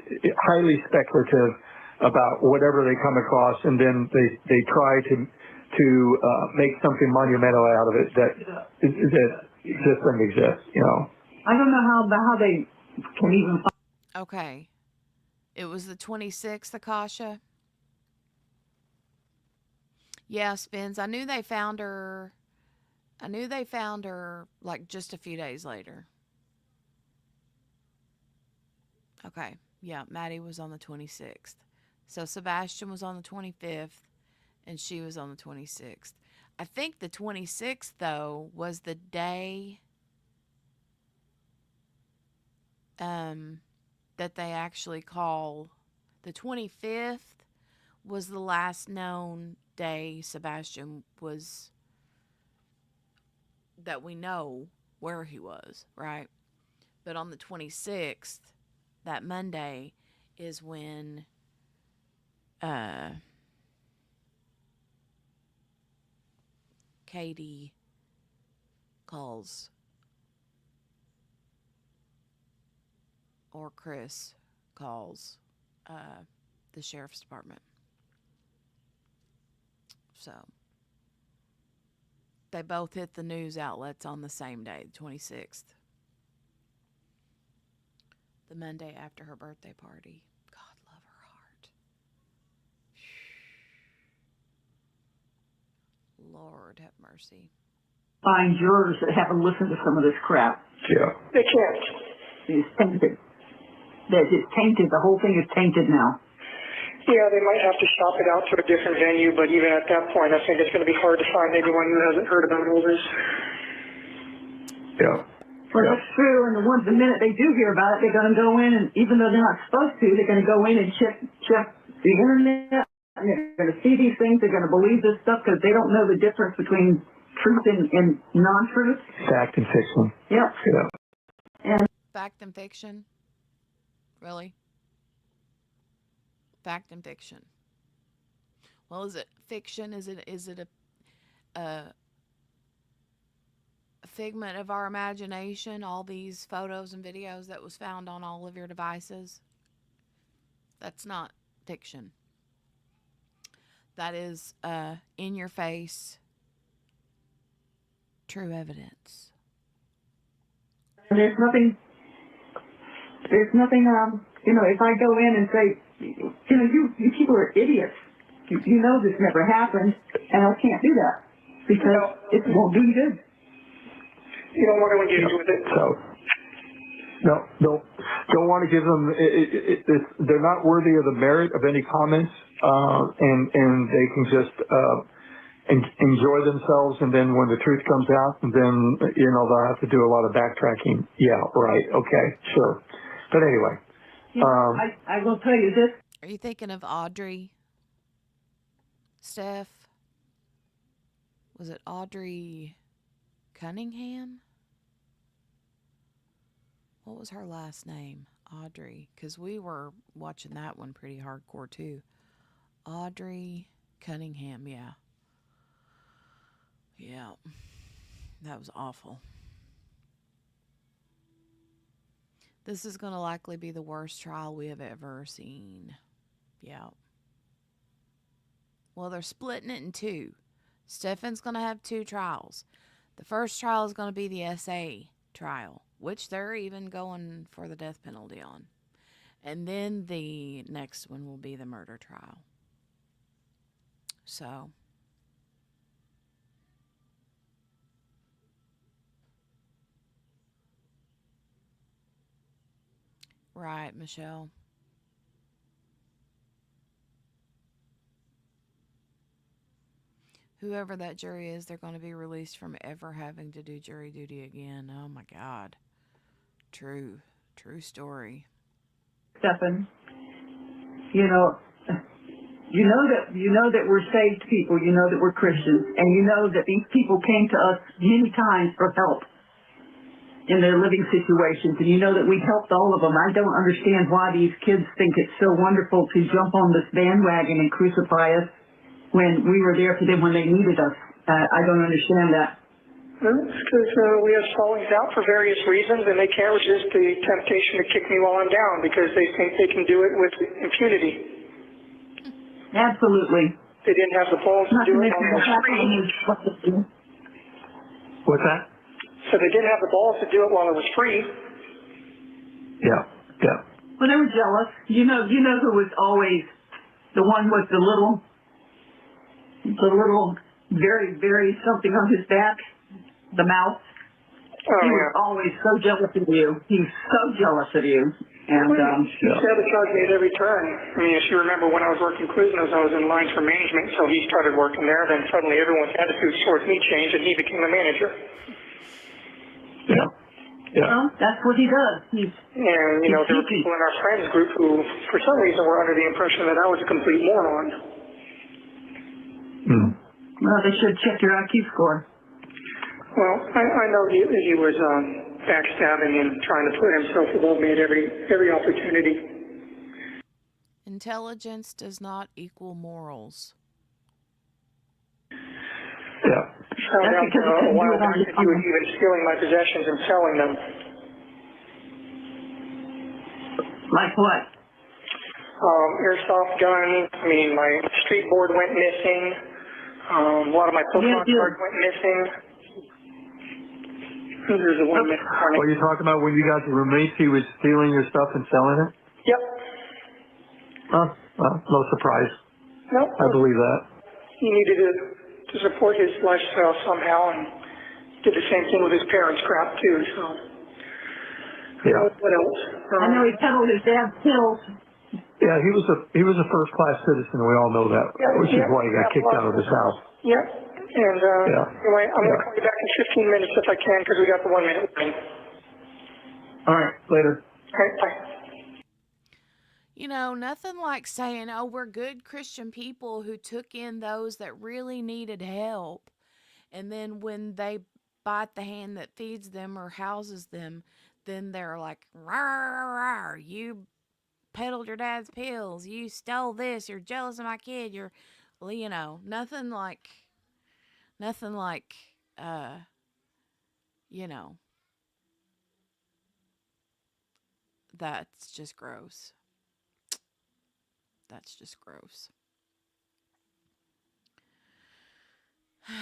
highly speculative about whatever they come across, and then they try to make something monumental out of it that just doesn't exist, you know. I don't know how they can even find. Okay, it was the 26th, Akasha. Yeah, Spins. I knew they found her. I knew they found her like just a few days later. Okay. Yeah, Maddie was on the 26th. So Sebastian was on the 25th and she was on the 26th. I think the 26th, though, was the day that they actually call. The 25th was the last known day Sebastian was, that we know where he was, right? But on the 26th, that Monday, is when Katie calls, or Chris calls, the sheriff's department. So they both hit the news outlets on the same day, the 26th. The Monday after her birthday party. God love her heart. Lord have mercy. Find jurors that haven't listened to some of this crap. Yeah. They can't. It's tainted. It's tainted. The whole thing is tainted now. Yeah, they might have to shop it out to a different venue, but even at that point, I think it's going to be hard to find anyone who hasn't heard about all this. Yeah. Well, that's true. And the minute they do hear about it, they're going to go in, and even though they're not supposed to, they're going to go in and check the internet. And they're going to see these things. They're going to believe this stuff because they don't know the difference between truth and non-truth. Fact and fiction. Yep. Yeah. And Fact and fiction? Really? Fact and fiction. Well, is it fiction? Is it a figment of our imagination, all these photos and videos that was found on all of your devices? That's not fiction. That is in your face, true evidence. there's nothing, if I go in and say, you people are idiots. You know this never happened, and I can't do that because it won't do you good. You don't want to engage with it. So, don't want to give them. They're not worthy of the merit of any comments, and they can just enjoy themselves. And then when the truth comes out, and then they'll have to do a lot of backtracking. Yeah, right. Okay, sure. But anyway, I will tell you this. Are you thinking of Audrey? Steph? Was it Audrey Cunningham? What was her last name? Audrey. Because we were watching that one pretty hardcore too. Audrey Cunningham, yeah. Yeah. That was awful. This is going to likely be the worst trial we have ever seen. Yeah. Well, they're splitting it in two. Stephan's going to have two trials. The first trial is going to be the SA trial, which they're even going for the death penalty on. And then the next one will be the murder trial. So, right, Michelle. Whoever that jury is, they're going to be released from ever having to do jury duty again. Oh my God. True story. Stephan, you know, you know that we're saved people, you know that we're Christians, and you know that these people came to us many times for help in their living situations, and you know that we helped all of them. I don't understand why these kids think it's so wonderful to jump on this bandwagon and crucify us when we were there for them when they needed us. I don't understand that. Well, it's because we have fallings out for various reasons, and they can't resist the temptation to kick me while I'm down because they think they can do it with impunity. Absolutely. They didn't have the balls to do it while I was free. What's that? So they didn't have the balls to do it while I was free. Yeah. Well, they were jealous. You know who was always the one with the little, very, very something on his back, the mouse. Oh, He yeah. was always so jealous of you. He's so jealous of you. And He sabotaged me at every turn. I mean, if you remember when I was working Quiznos, I was in lines for management, so he started working there. Then suddenly everyone's attitude towards me changed, and he became a manager. Yeah. well, that's what he does. And, you know, there were people in our friends group who, for some reason, were under the impression that I was a complete moron. Well, they should check your IQ score. Well, I know he was backstabbing and trying to put himself above me at every opportunity. Intelligence does not equal morals. Yeah. Found out a while back that he was even stealing my possessions and selling them. Like what? Airsoft guns. I mean, my street board went missing. A lot of my Pokemon cards went missing. There's a one missing. What are you talking about when you got the roommate? He was stealing your stuff and selling it? Yep. Well, no surprise. Nope. I believe that. He needed to support his lifestyle somehow, and did the same thing with his parents' crap too. So. Yeah. What else? I know he peddled his dad's pills. Yeah, he was a first class citizen. We all know that, which is why he got kicked out of his house. Yep. And anyway, I'm going to call you back in 15 minutes if I can because we got the 1 minute warning. All right, later. All right, bye. You know, nothing like saying, oh, we're good Christian people who took in those that really needed help. And then when they bite the hand that feeds them or houses them, then they're like, rawr, you peddled your dad's pills. You stole this. You're jealous of my kid. You're, well, you know, nothing like, you know, that's just gross. That's just gross. Yeah.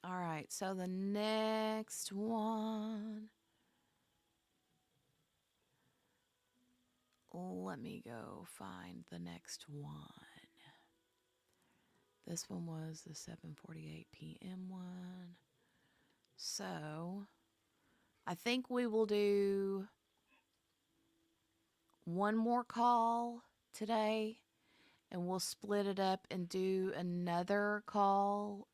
All right, so the next one. Let me go find the next one. This one was the 7:48 p.m. one. So, I think we will do one more call today, and we'll split it up and do another call.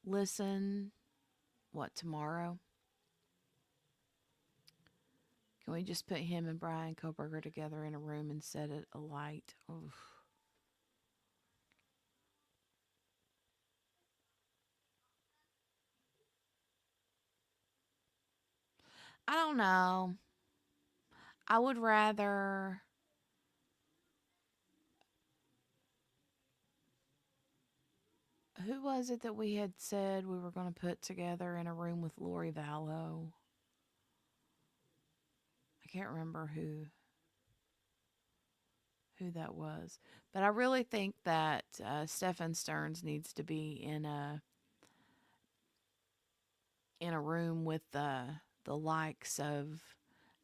Listen, tomorrow? Can we just put him and Brian Koberger together in a room and set it alight? Oof. I don't know. I would rather. Who was it that we had said we were going to put together in a room with Lori Vallow? I can't remember who that was, but I really think that Stephan Sterns needs to be in a room with the likes of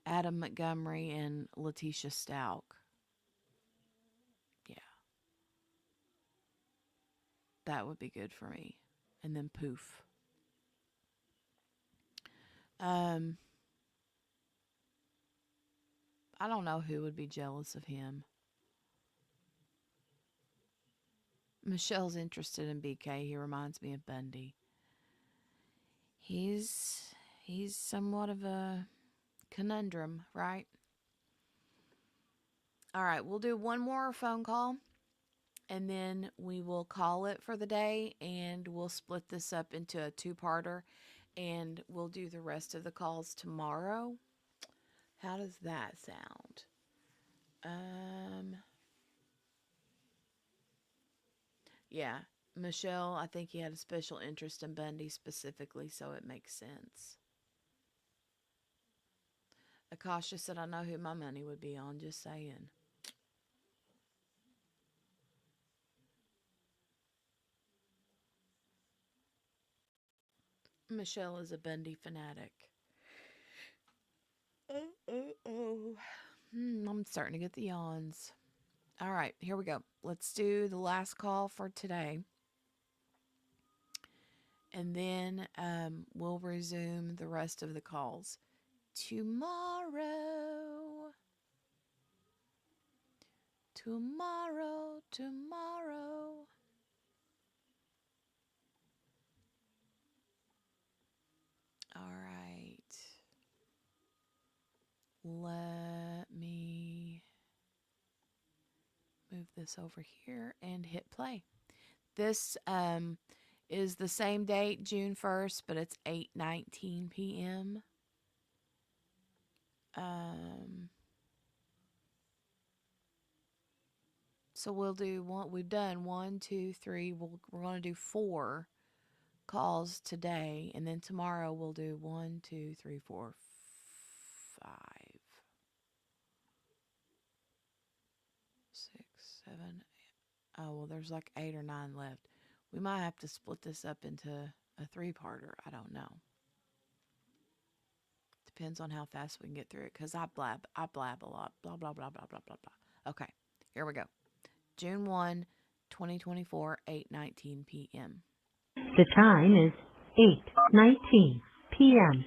Adam Montgomery and Letitia Stalk. Yeah, that would be good for me. And then poof. Um, I don't know who would be jealous of him. Michelle's interested in BK. He reminds me of Bundy. He's somewhat of a conundrum, right? All right, we'll do one more phone call and then we will call it for the day, and we'll split this up into a two-parter, and we'll do the rest of the calls tomorrow. How does that sound? Yeah, Michelle, I think he had a special interest in Bundy specifically, so it makes sense. Akasha said, I know who my money would be on, just saying. Michelle is a Bundy fanatic. I'm starting to get the yawns. All right, here we go. Let's do the last call for today. And then we'll resume the rest of the calls tomorrow. Tomorrow. All right. Let me move this over here and hit play. This is the same date, June 1st, but it's 8:19 p.m. So we'll do one. We've done 1, 2, 3. We're going to do 4 calls today, and then tomorrow we'll do 1, 2, 3, 4, 5, 6, 7. 8. Oh well, there's like 8 or 9 left. We might have to split this up into a 3-parter. I don't know. Depends on how fast we can get through it, because I blab a lot. Blah, blah, blah, blah, blah, blah, blah. Okay, here we go. June 1, 2024, 8:19 p.m. The time is 8:19 p.m.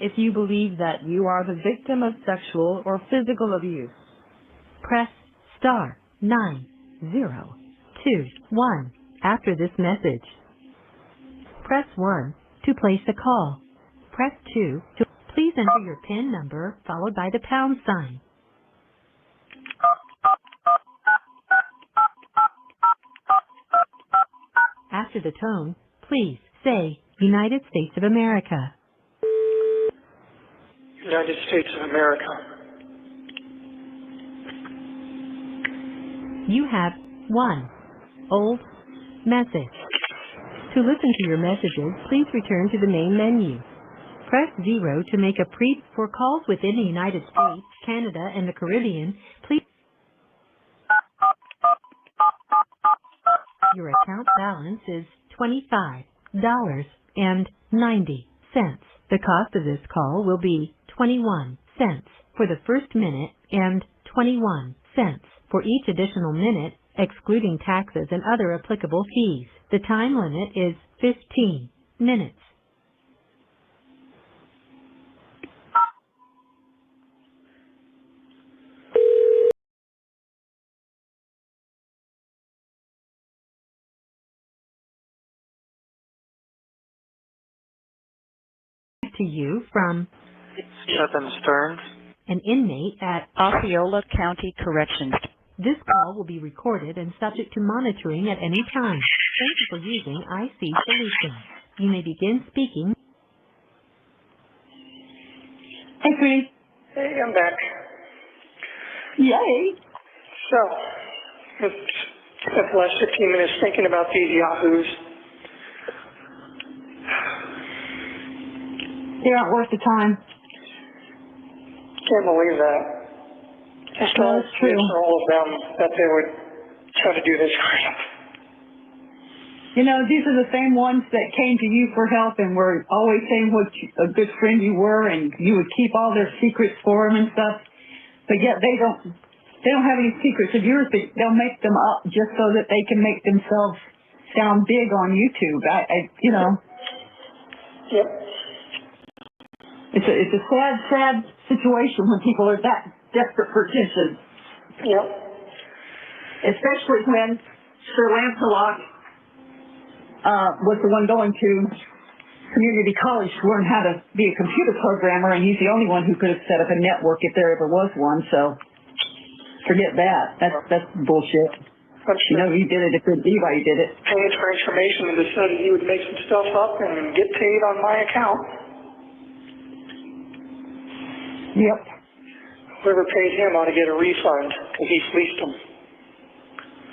If you believe that you are the victim of sexual or physical abuse, Press star 9021 after this message. Press 1 to place a call. Press 2 to please enter your PIN number followed by the pound sign. After the tone, please say United States of America. United States of America. You have 1 old message. To listen to your messages, please return to the main menu. Press 0 to make a for calls within the United States, Canada, and the Caribbean. Please. Your account balance is $25.90. The cost of this call will be 21 cents for the first minute and 21 cents for each additional minute, excluding taxes and other applicable fees. The time limit is 15 minutes. To you from Stephan Sterns. an inmate at Osceola County Corrections. This call will be recorded and subject to monitoring at any time. Thank you for using IC Solutions. You may begin speaking. sweetie. Hey, I'm back. Yay. So, it's spent the last 15 minutes thinking about these yahoos. They aren't worth the time. Can't believe that. Just Well, all it's true. for all of them that they would try to do this. You know, these are the same ones that came to you for help and were always saying what a good friend you were, and you would keep all their secrets for them and stuff. But yet they don't have any secrets of yours. They'll make them up just so that they can make themselves sound big on YouTube. You know. Yep. It's a sad situation when people are that desperate for attention. Yep. Especially when Sir Lancelot was the one going to community college to learn how to be a computer programmer, and he's the only one who could have set up a network if there ever was one, so forget that. That's bullshit. I'm You sure know, he did it if anybody did it. paid for information and decided he would make some stuff up and get paid on my account. Yep. Whoever paid him ought to get a refund because he fleeced them.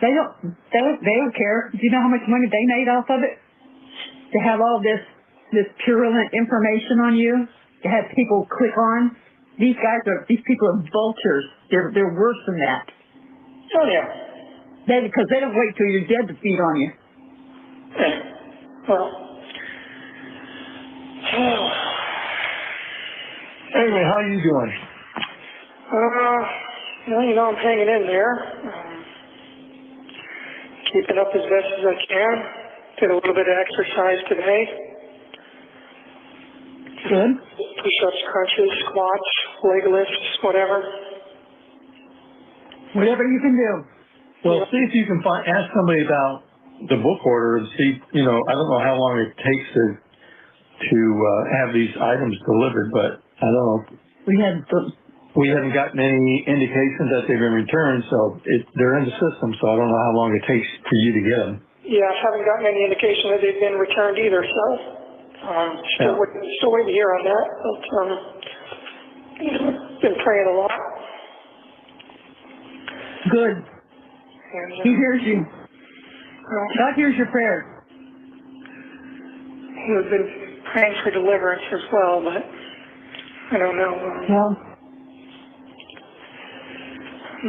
They don't care. Do you know how much money they made off of it? To have all this purulent information on you, to have people click on. These people are vultures. They're worse than that. Oh yeah. Because they don't wait till you're dead to feed on you. Yeah. Well. Anyway, how are you doing? Well, you know, I'm hanging in there. Keeping up as best as I can. Did a little bit of exercise today. Good. Push-ups, crunches, squats, leg lifts, whatever. Whatever you can do. Well, see if you can ask somebody about the book order and see, you know, I don't know how long it takes to have these items delivered, but I don't know. We haven't gotten any indications that they've been returned, so they're in the system, so I don't know how long it takes for you to get them. Yeah, I haven't gotten any indication that they've been returned either, so still waiting to hear on that. But been praying a lot. Good. And, He hears you. well, God hears your prayers. we've been praying for deliverance as well, but I don't know. Well,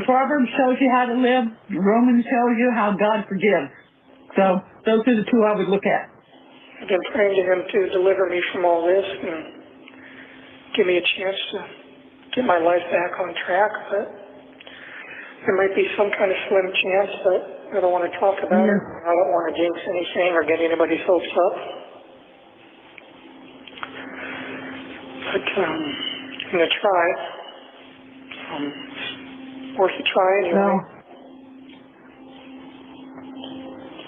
Proverbs shows you how to live. Romans tells you how God forgives. So those are the two I would look at. I've been praying to him to deliver me from all this and give me a chance to get my life back on track, but there might be some kind of slim chance, but I don't want to talk about it. I don't want to jinx anything or get anybody's hopes up. But I'm going to try. Worth a try anyway. Well,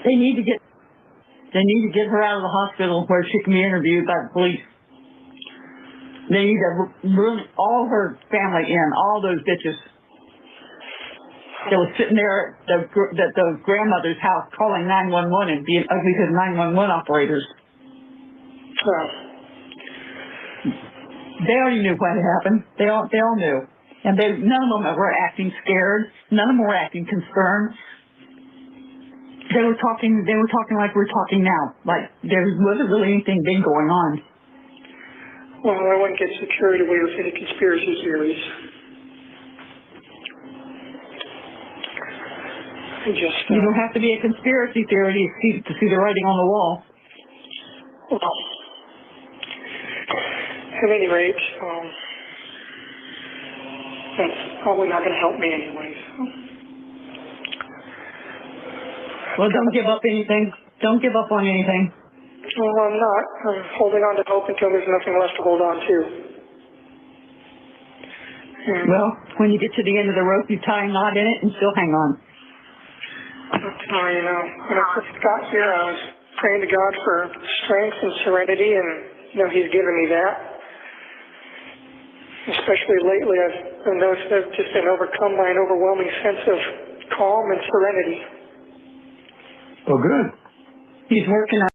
they need to get her out of the hospital where she can be interviewed by the police. They need to bring all her family in, all those bitches that was sitting there at the grandmother's house calling 911 and being ugly to the 911 operators. They already knew what had happened. They all knew. And none of them were acting scared. None of them were acting concerned. They were talking like we're talking now. Like there wasn't really anything big going on. Well, I wouldn't get so carried away with any conspiracy theories. You don't have to be a conspiracy theorist to see the writing on the wall. Well, at any rate, that's probably not going to help me anyway. So. Well, don't give up anything. Don't give up on anything. Well, I'm not. I'm holding on to hope until there's nothing left to hold on to. Well, when you get to the end of the rope, you tie a knot in it and still hang on. Oh, you know, when I first got here, I was praying to God for strength and serenity, and, you know, He's given me that. Especially lately, I've noticed I've just been overcome by an overwhelming sense of calm and serenity. Oh, good. He's working on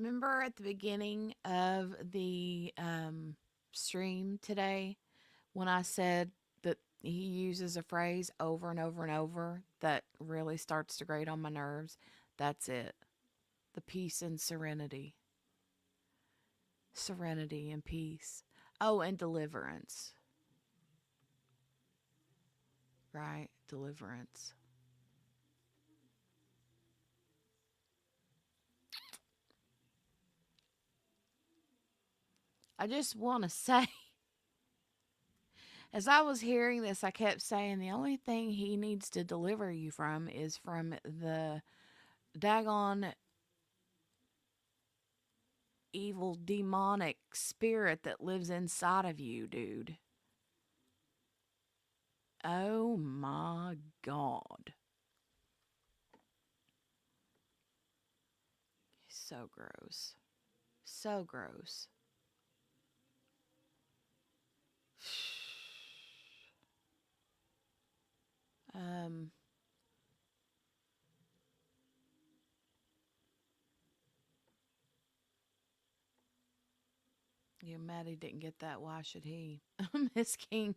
Remember at the beginning of the stream today when I said that he uses a phrase over and over and over that really starts to grate on my nerves? That's it. The peace and serenity. Serenity and peace. Oh, and deliverance. Right? Deliverance. I just want to say, as I was hearing this, I kept saying the only thing he needs to deliver you from is from the daggone evil demonic spirit that lives inside of you, dude. Oh my God. So gross. So gross. Um, Maddie didn't get that. Why should he? Miss King.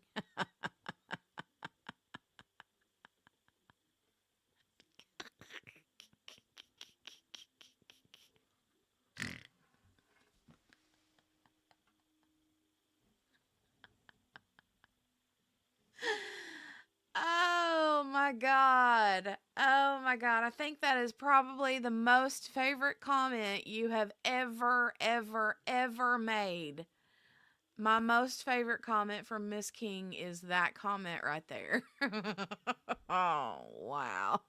Oh my God. Oh my God. I think that is probably the most favorite comment you have ever made. My most favorite comment from Miss King is that comment right there. Oh, wow.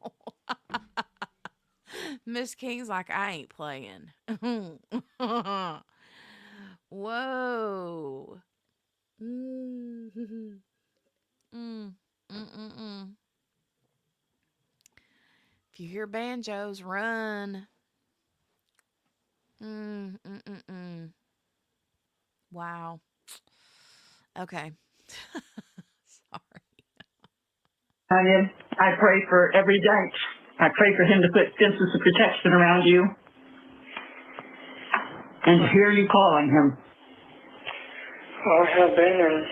Miss King's like, I ain't playing. Whoa. Mm. Mm. Mm-mm-mm. If you hear banjos, run. Mm-mm-mm-mm. Wow. Okay. Sorry. I pray for every day. I pray for him to put fences of protection around you and to hear you calling him. Well, I have been, and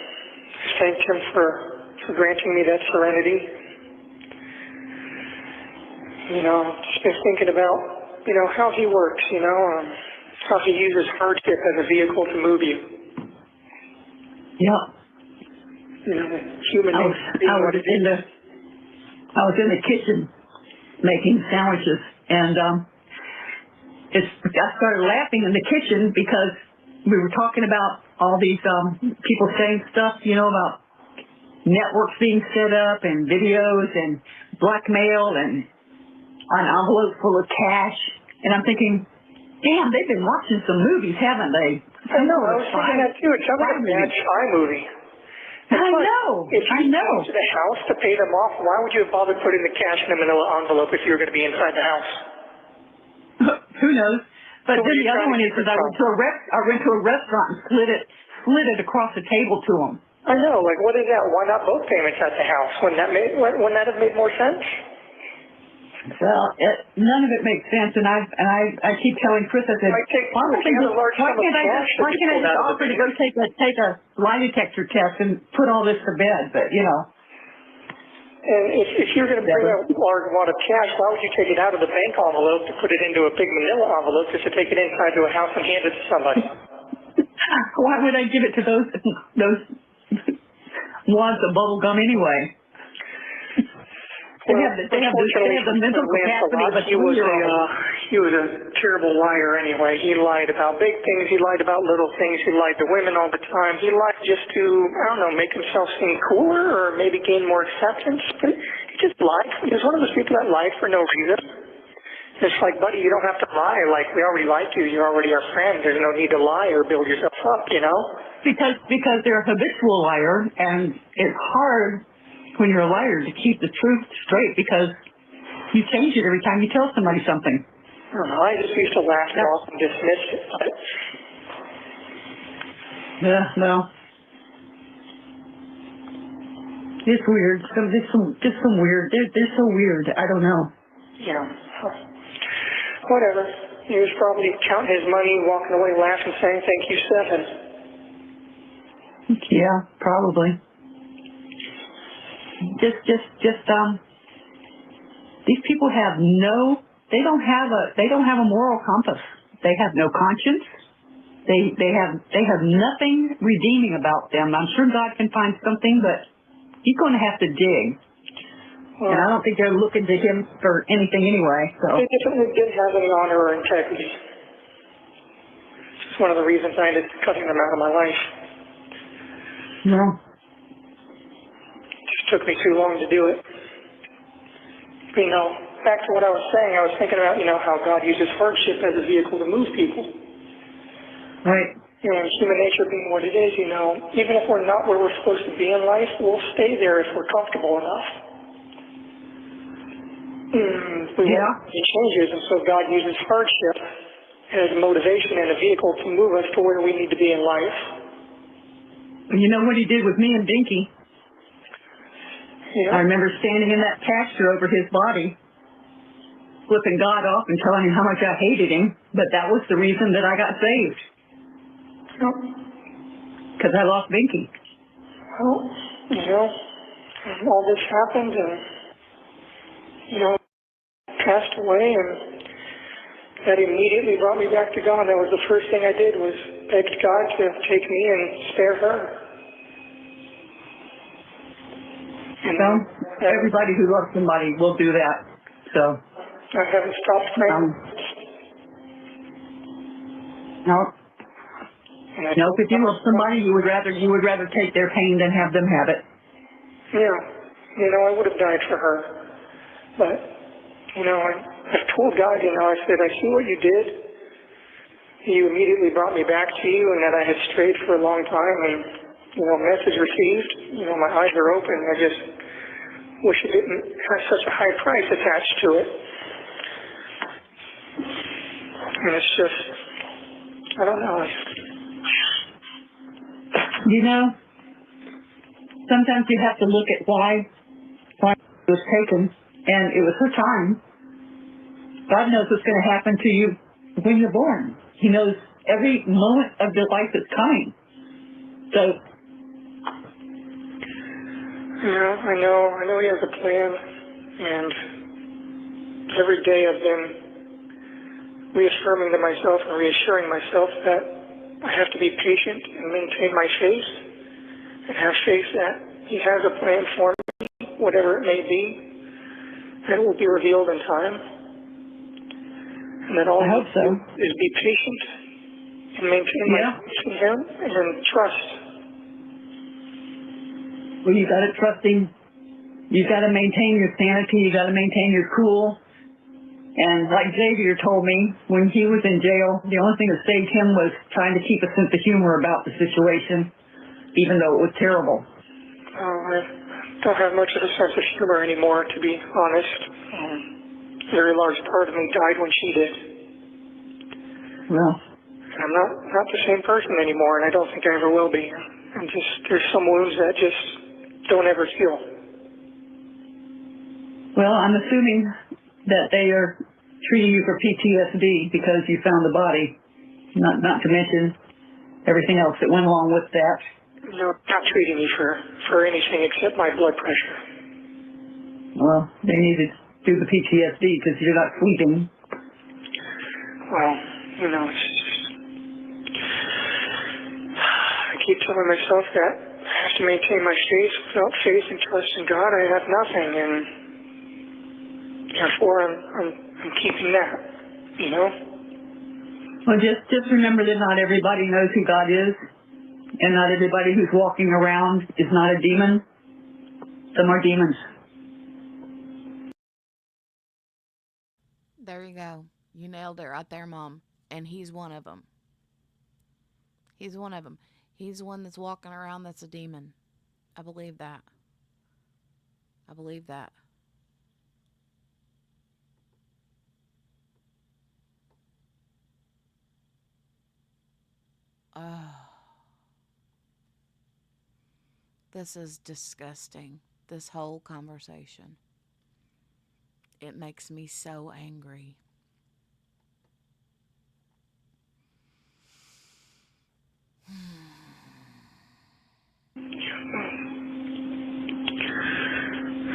thank him for granting me that serenity. Just been thinking about, how he works, how he uses hardship as a vehicle to move you. Yeah. Human nature being what it is. I was in the kitchen making sandwiches, and I started laughing in the kitchen because we were talking about all these people saying stuff, about networks being set up and videos and blackmail and an envelope full of cash. And I'm thinking, damn, they've been watching some movies, haven't they? I know, I was thinking that too. It sounds like a bad spy movie. I know. If you came to the house to pay them off, why would you have bothered putting the cash in a manila envelope if you were going to be inside the house? Who knows? But then the other one is that I went to a restaurant and slid it across the table to them. I know. Like, what is that? Why not both payments at the house? Wouldn't that have made more sense? Well, none of it makes sense, and I keep telling Chris, I said, why can't I just offer to go take a lie detector test and put all this to bed? But And if you're going to bring a large amount of cash, why would you take it out of the bank envelope to put it into a big manila envelope just to take it inside to a house and hand it to somebody? Why would I give it to those wads of bubble gum anyway? They have the mental capacity of a 2-year-old. He was a terrible liar anyway. He lied about big things. He lied about little things. He lied to women all the time. He lied just to, make himself seem cooler or maybe gain more acceptance. But he just lied. He was one of those people that lied for no reason. It's like, buddy, you don't have to lie. Like, we already like you. You're already our friend. There's no need to lie or build yourself up, Because they're a habitual liar, and it's hard when you're a liar to keep the truth straight because you change it every time you tell somebody something. I just used to laugh it off and dismiss it. Yeah, no. It's weird. Just some weird. They're so weird. I don't know. Yeah. Whatever. He was probably counting his money, walking away laughing, saying, "Thank you, Stephan." Yeah, probably. These people have they don't have a moral compass. They have no conscience. They have nothing redeeming about them. I'm sure God can find something, but He's going to have to dig. Well, And I don't think they're looking to Him for anything anyway. So they definitely didn't have any honor or integrity. It's one of the reasons I ended up cutting them out of my life. no. It just took me too long to do it. You know, back to what I was saying, I was thinking about, how God uses hardship as a vehicle to move people. Right. And human nature being what it is, even if we're not where we're supposed to be in life, we'll stay there if we're comfortable enough. We Yeah. want to changes, and so God uses hardship as motivation and a vehicle to move us to where we need to be in life. You know what He did with me and Dinky? Yeah. I remember standing in that pasture over his body, flipping God off and telling him how much I hated him, but that was the reason that I got saved. Because I lost Binky. Well, all this happened and, passed away, and that immediately brought me back to God. That was the first thing I did, was begged God to take me and spare her. And So, everybody who loves somebody will do that. So, I haven't stopped praying. no. No, if you love somebody, you would rather take their pain than have them have it. Yeah. I would have died for her. But, I've told God, I said, I see what you did. You immediately brought me back to you, and that I had strayed for a long time, and, message received. My eyes are open. I just wish it didn't have such a high price attached to it. And it's just, I don't know. Sometimes you have to look at why it was taken, and it was her time. God knows what's going to happen to you when you're born. He knows every moment of your life is coming. So, yeah, I know He has a plan, and every day I've been reaffirming to myself and reassuring myself that I have to be patient and maintain my faith, and have faith that He has a plan for me, whatever it may be, and it will be revealed in time. And that all I hope so. do is be patient and maintain my faith in Him and trust. Well, you got to trust Him. You got to maintain your sanity. You got to maintain your cool. And like Xavier told me, when he was in jail, the only thing that saved him was trying to keep a sense of humor about the situation, even though it was terrible. I don't have much of a sense of humor anymore, to be honest. A very large part of me died when she did. Well, I'm not the same person anymore, and I don't think I ever will be. And there's some wounds that just don't ever heal. Well, I'm assuming that they are treating you for PTSD because you found the body, not to mention everything else that went along with that. No, not treating me for anything except my blood pressure. Well, they need to do the PTSD because you're not sleeping. Well, it's just, I keep telling myself that I have to maintain my faith. Without faith and trust in God, I have nothing, and therefore I'm keeping that, Well, just remember that not everybody knows who God is, and not everybody who's walking around is not a demon. Some are demons. There you go. You nailed it right there, Mom. And he's one of them. He's one of them. He's the one that's walking around that's a demon. I believe that. I believe that. Oh, this is disgusting. This whole conversation. It makes me so angry.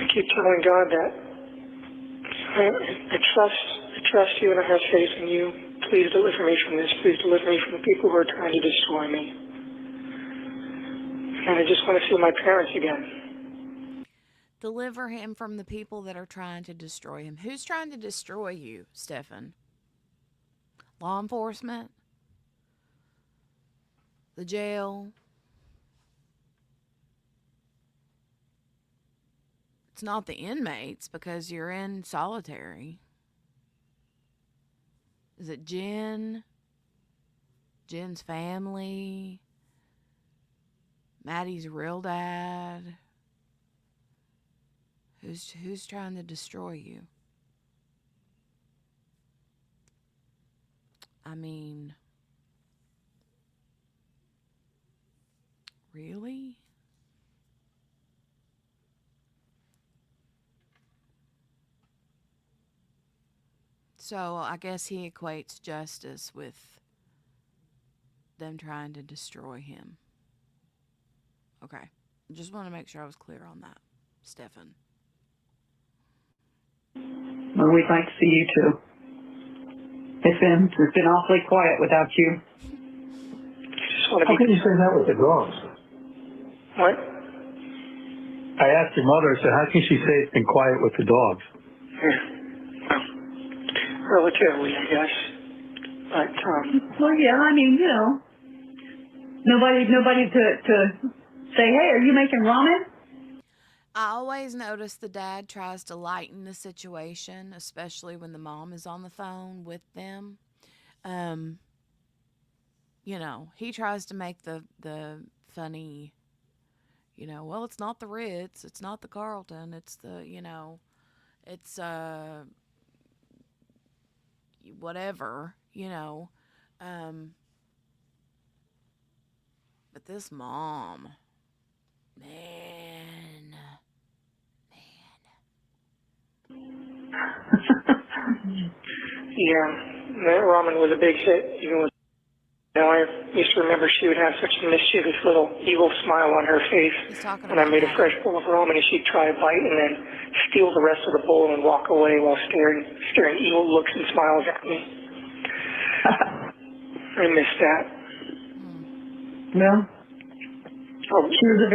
I keep telling God that I trust you and I have faith in you. Please deliver me from this. Please deliver me from the people who are trying to destroy me. And I just want to see my parents again. Deliver him from the people that are trying to destroy him. Who's trying to destroy you, Stephan? Law enforcement? The jail? It's not the inmates because you're in solitary. Is it Jen? Jen's family? Maddie's real dad? Who's trying to destroy you? I mean, really? So I guess he equates justice with them trying to destroy him. Okay. Just want to make sure I was clear on that, Stephan. Well, we'd like to see you too. It's been awfully quiet without you. Just want to How be. can you say that with the dogs? What? I asked your mother, I said, how can she say it's been quiet with the dogs? Well, relatively, I guess. But Well, yeah, I mean, nobody to say, hey, are you making ramen? I always notice the dad tries to lighten the situation, especially when the mom is on the phone with them. He tries to make the funny, well, it's not the Ritz, it's not the Carlton, it's the, it's whatever, but this mom, man. yeah, that ramen was a big hit. Even with, I used to remember she would have such a mischievous little evil smile on her face He's talking when I about made a Maddie. fresh bowl of ramen, and she'd try a bite and then steal the rest of the bowl and walk away while staring evil looks and smiles at me. I miss that. Well, Oh, she was a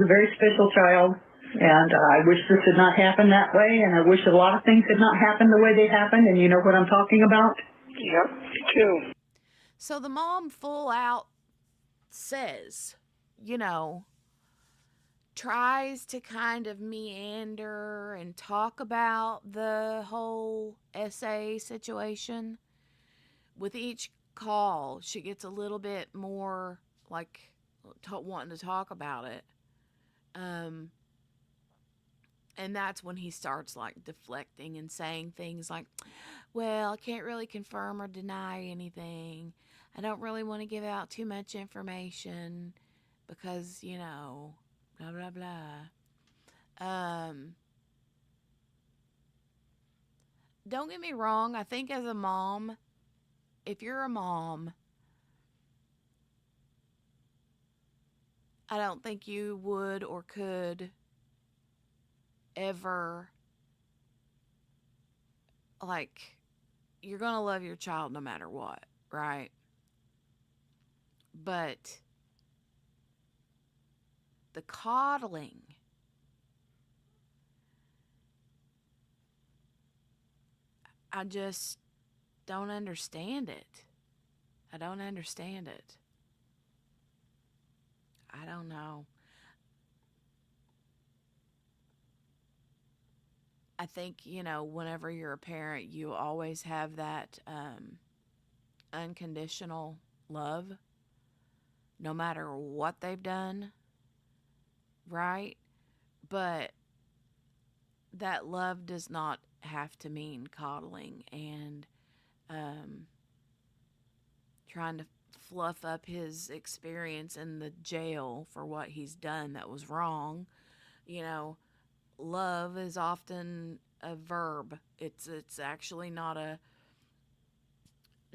very special child, and I wish this had not happened that way, and I wish a lot of things had not happened the way they happened, and you know what I'm talking about? yep, me too. So the mom full out says, tries to kind of meander and talk about the whole SA situation. With each call, she gets a little bit more like wanting to talk about it. And that's when he starts like deflecting and saying things like, well, I can't really confirm or deny anything. I don't really want to give out too much information because, blah, blah, blah. Don't get me wrong. I think as a mom, if you're a mom, I don't think you would or could ever, you're going to love your child no matter what, right? But the coddling, I just don't understand it. I don't understand it. I don't know. I think, whenever you're a parent, you always have that unconditional love, no matter what they've done, right? But that love does not have to mean coddling and trying to fluff up his experience in the jail for what he's done that was wrong. Love is often a verb. It's actually not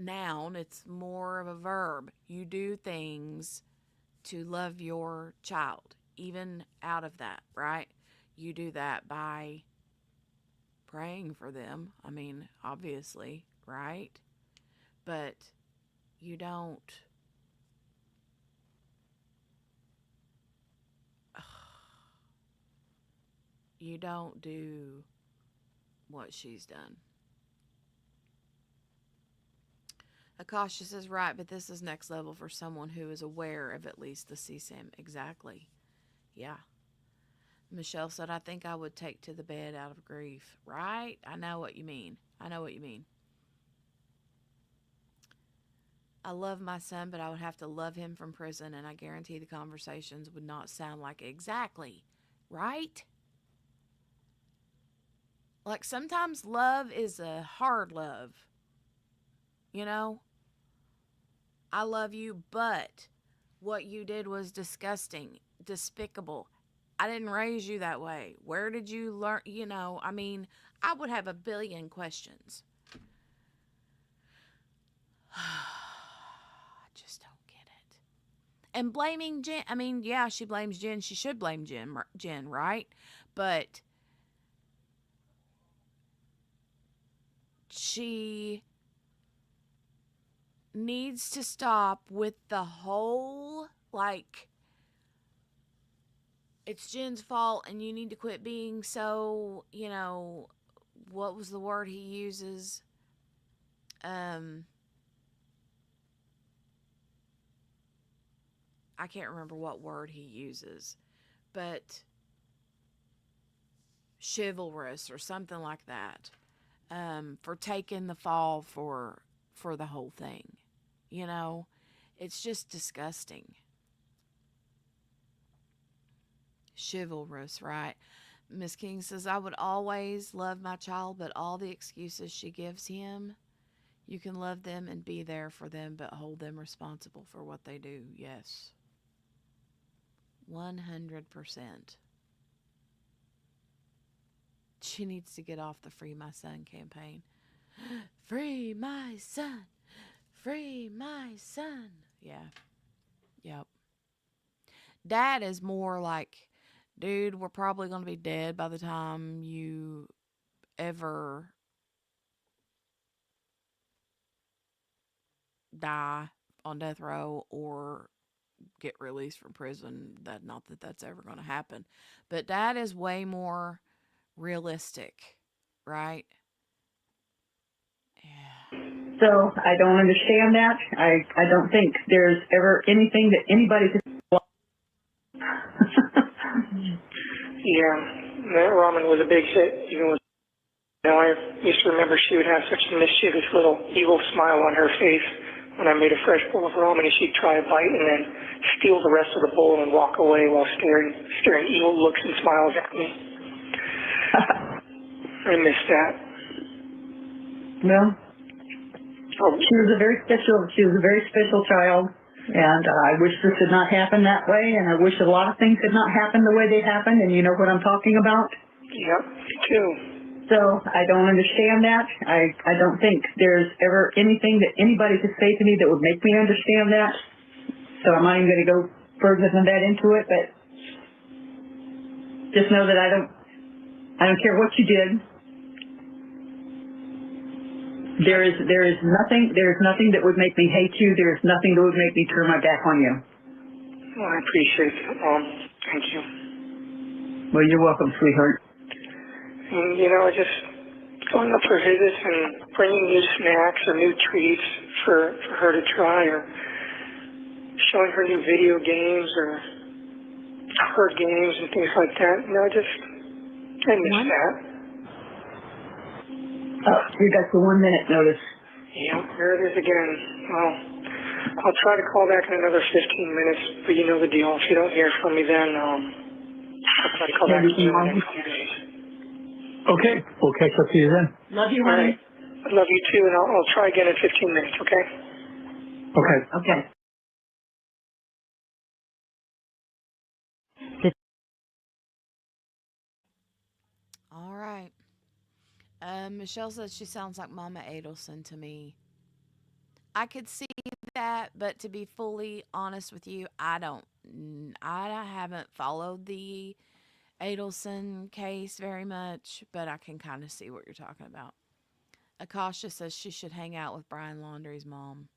noun, it's more of a verb. You do things to love your child, even out of that, right? You do that by praying for them. I mean, obviously, right? But you don't you don't do what she's done. Akasha says, right, but this is next level for someone who is aware of at least the CSAM. Exactly. Yeah. Michelle said, I think I would take to the bed out of grief. Right? I know what you mean. I know what you mean. I love my son, but I would have to love him from prison, and I guarantee the conversations would not sound like exactly. Right? Like sometimes love is a hard love. You know? I love you, but what you did was disgusting, despicable. I didn't raise you that way. Where did you learn? You know, I mean, I would have a billion questions. I just don't get it. And blaming Jen, I mean, yeah, she blames Jen. She should blame Jen, right? But she needs to stop with the whole, like, it's Jen's fault and you need to quit being so, you know, what was the word he uses? I can't remember what word he uses, but chivalrous or something like that, for taking the fall for the whole thing. You know, it's just disgusting. Chivalrous, right? Miss King says, I would always love my child, but all the excuses she gives him, you can love them and be there for them, but hold them responsible for what they do. Yes. 100%. She needs to get off the Free My Son campaign. Free my son. Free my son. Yeah. Yep. Dad is more like, dude, we're probably going to be dead by the time you ever die on death row or get released from prison. That, not that that's ever going to happen. But Dad is way more realistic, right? Yeah. So I don't understand that. I don't think there's ever anything that anybody could. Yeah, that ramen was a big hit. Even with, you know, I used to remember she would have such a mischievous little evil smile on her face when I made a fresh bowl of ramen, and she'd try a bite and then steal the rest of the bowl and walk away while staring evil looks and smiles at me. I miss that. Well, Oh, she was a very special child, and I wish this had not happened that way, and I wish a lot of things had not happened the way they happened, and you know what I'm talking about. yep, me too. So I don't understand that. I don't think there's ever anything that anybody could say to me that would make me understand that. So I'm not even going to go further than that into it, but just know that I don't care what you did. There is nothing that would make me hate you. There is nothing that would make me turn my back on you. Well, I appreciate that, Mom. Thank you. Well, you're welcome, sweetheart. And, you know, just going up for visits and bringing new snacks or new treats for her to try, or showing her new video games or card games and things like that. You know, I miss that. Oh, you got the 1 minute notice. Yeah, there it is again. Well, I'll try to call back in another 15 minutes, but you know the deal. If you don't hear from me then, I'll try to call back in the next few days. Okay, we'll catch up to you then. Love you, All honey. right. I love you too, and I'll try again in 15 minutes, okay? Okay. Okay. All right. Michelle says she sounds like Mama Adelson to me. I could see that, but to be fully honest with you, I haven't followed the Adelson case very much, but I can kind of see what you're talking about. Akasha says she should hang out with Brian Laundrie's mom.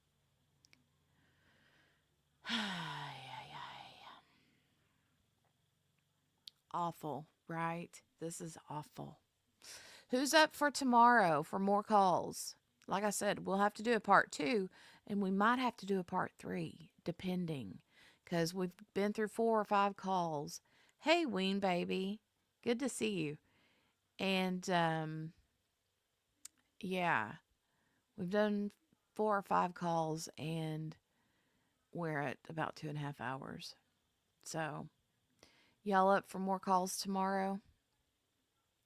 Awful, right? This is awful. Who's up for tomorrow for more calls? Like I said, we'll have to do a part 2, and we might have to do a part 3, depending, because we've been through 4 or 5 calls. Hey, Ween baby, good to see you. And yeah, we've done 4 or 5 calls, and we're at about 2.5 hours. So, y'all up for more calls tomorrow?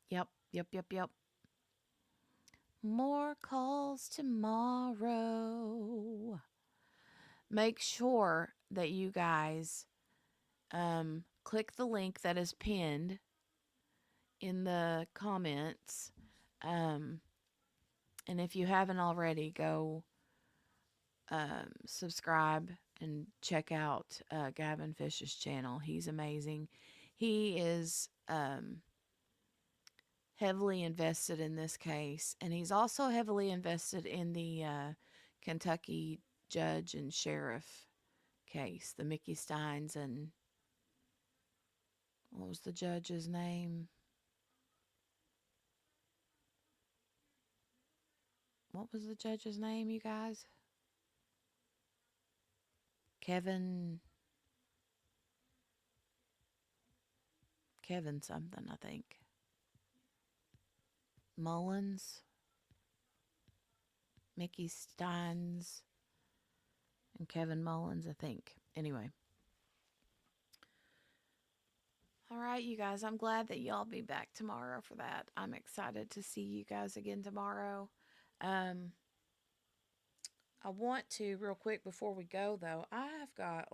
Yep, yep, yep, yep. More calls tomorrow. Make sure that you guys click the link that is pinned in the comments. And if you haven't already, go subscribe and check out Gavin Fish's channel. He's amazing. He is heavily invested in this case, and he's also heavily invested in the Kentucky judge and sheriff case, the Mickey Steins and what was the judge's name? What was the judge's name, you guys? Kevin something, I think. Mullins, Mickey Steins, and Kevin Mullins, I think. Anyway. All right, you guys, I'm glad that y'all be back tomorrow for that. I'm excited to see you guys again tomorrow. I want to, real quick before we go, though, I've got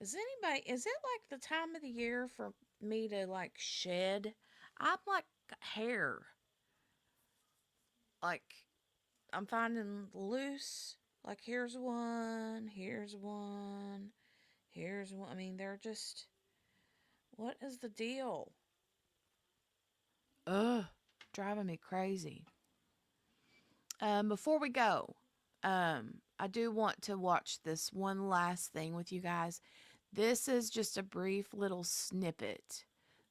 is it like the time of the year for me to like shed? I'm like hair. Like, I'm finding loose. Like, here's one, here's one, here's one. I mean, they're just, what is the deal? Ugh, driving me crazy. Before we go, I do want to watch this one last thing with you guys. This is just a brief little snippet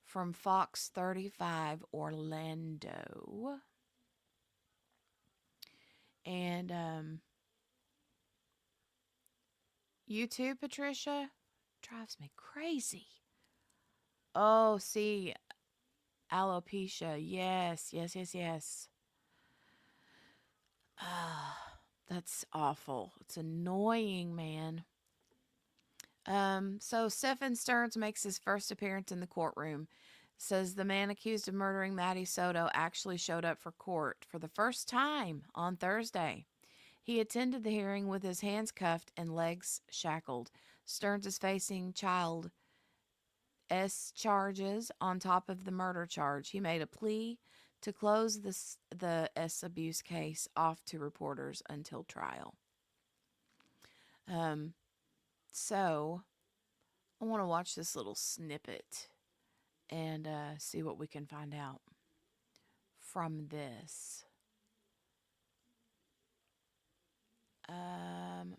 from Fox 35 Orlando. And you too, Patricia? Drives me crazy. Oh, see, alopecia. Yes, yes, yes, yes. Ah, that's awful. It's annoying, man. So Stephan Sterns makes his first appearance in the courtroom. Says the man accused of murdering Maddie Soto actually showed up for court for the first time on Thursday. He attended the hearing with his hands cuffed and legs shackled. Sterns is facing child S charges on top of the murder charge. He made a plea to close the S abuse case off to reporters until trial. So I want to watch this little snippet and see what we can find out from this.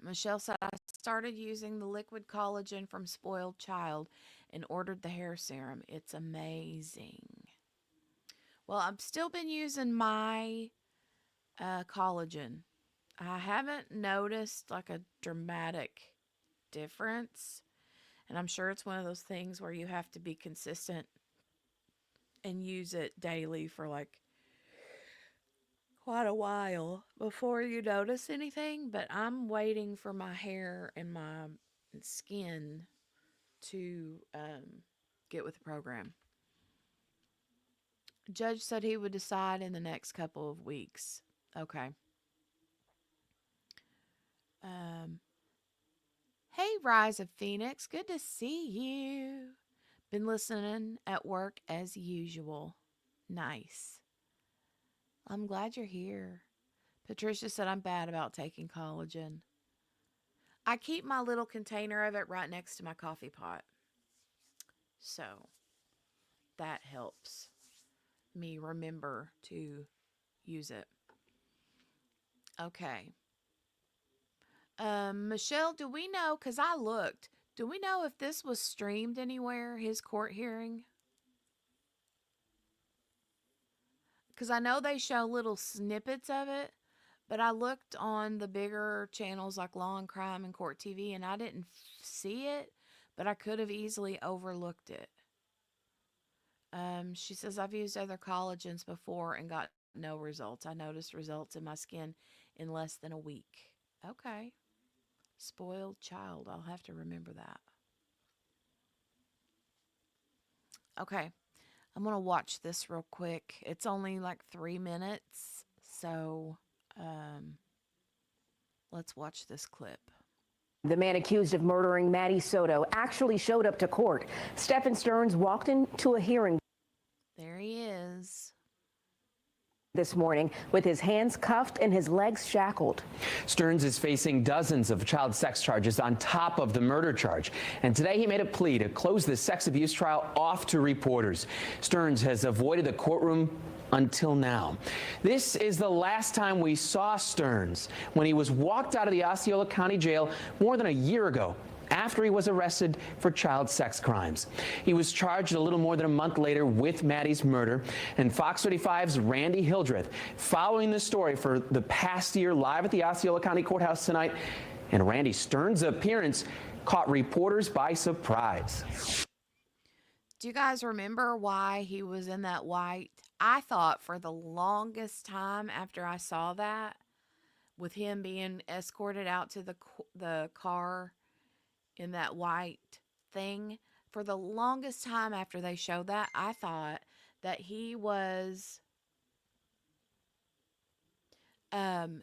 Michelle said, I started using the liquid collagen from Spoiled Child and ordered the hair serum. It's amazing. Well, I've still been using my collagen. I haven't noticed like a dramatic difference. And I'm sure it's one of those things where you have to be consistent and use it daily for like quite a while before you notice anything. But I'm waiting for my hair and my skin to get with the program. Judge said he would decide in the next couple of weeks. Okay. Hey, Rise of Phoenix. Good to see you. Been listening at work as usual. Nice. I'm glad you're here. Patricia said I'm bad about taking collagen. I keep my little container of it right next to my coffee pot. So that helps me remember to use it. Okay. Michelle, do we know, because I looked, do we know if this was streamed anywhere, his court hearing? Because I know they show little snippets of it, but I looked on the bigger channels like Law and Crime and Court TV, and I didn't see it, but I could have easily overlooked it. She says, I've used other collagens before and got no results. I noticed results in my skin in less than a week. Okay. Spoiled child. I'll have to remember that. Okay. I'm going to watch this real quick. It's only like 3 minutes. So, let's watch this clip. The man accused of murdering Maddie Soto actually showed up to court. Stephan Sterns walked into a hearing There he is. this morning with his hands cuffed and his legs shackled. Sterns is facing dozens of child sex charges on top of the murder charge. And today he made a plea to close the sex abuse trial off to reporters. Sterns has avoided the courtroom until now. This is the last time we saw Sterns when he was walked out of the Osceola County Jail more than a year ago after he was arrested for child sex crimes. He was charged a little more than a month later with Maddie's murder. And Fox 35's Randy Hildreth following this story for the past year live at the Osceola County Courthouse tonight. And Randy Sterns' appearance caught reporters by surprise. Do you guys remember why he was in that white? I thought for the longest time after I saw that, with him being escorted out to the car in that white thing, for the longest time after they showed that, I thought that he was hold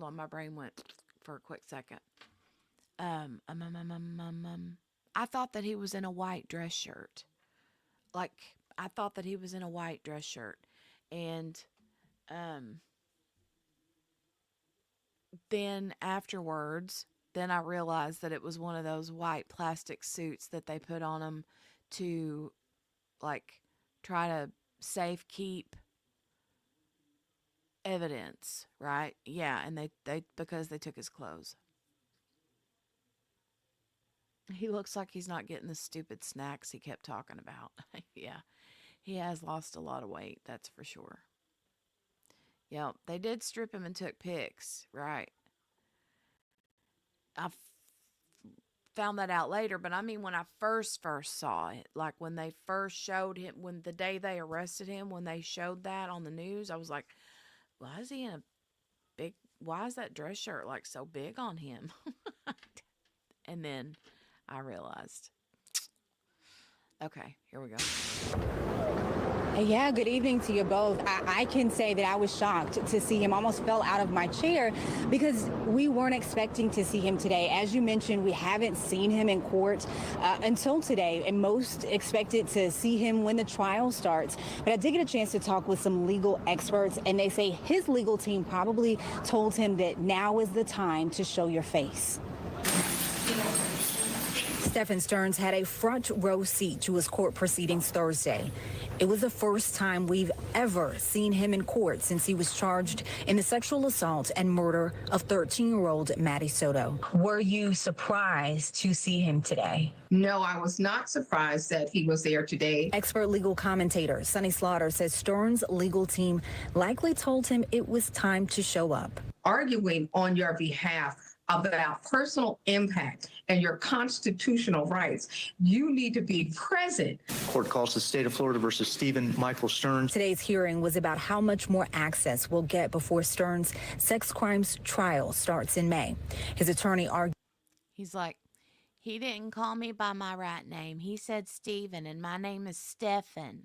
on, my brain went for a quick second. I thought that he was in a white dress shirt. Like, I thought that he was in a white dress shirt. And then afterwards, then I realized that it was one of those white plastic suits that they put on him to, like, try to safe keep evidence, right? Yeah, and they because they took his clothes. He looks like he's not getting the stupid snacks he kept talking about. Yeah, he has lost a lot of weight, that's for sure. Yeah, they did strip him and took pics, right? I found that out later, but I mean when I first saw it, like when they first showed him, when the day they arrested him, when they showed that on the news, I was like, why is he in a big, why is that dress shirt like so big on him? And then I realized. Okay, here we go. Yeah, good evening to you both. I can say that I was shocked to see him, almost fell out of my chair because we weren't expecting to see him today. As you mentioned, we haven't seen him in court until today, and most expected to see him when the trial starts. But I did get a chance to talk with some legal experts, and they say his legal team probably told him that now is the time to show your face. Stephan Sterns had a front row seat to his court proceedings Thursday. It was the first time we've ever seen him in court since he was charged in the sexual assault and murder of 13-year-old Maddie Soto. Were you surprised to see him today? No, I was not surprised that he was there today. Expert legal commentator Sonny Slaughter says Sterns' legal team likely told him it was time to show up. Arguing on your behalf about personal impact and your constitutional rights, you need to be present. Court calls the state of Florida versus Stephen Michael Sterns. Today's hearing was about how much more access we'll get before Sterns' sex crimes trial starts in May. His attorney argued. He's like, he didn't call me by my right name. He said Stephen, and my name is Stephan.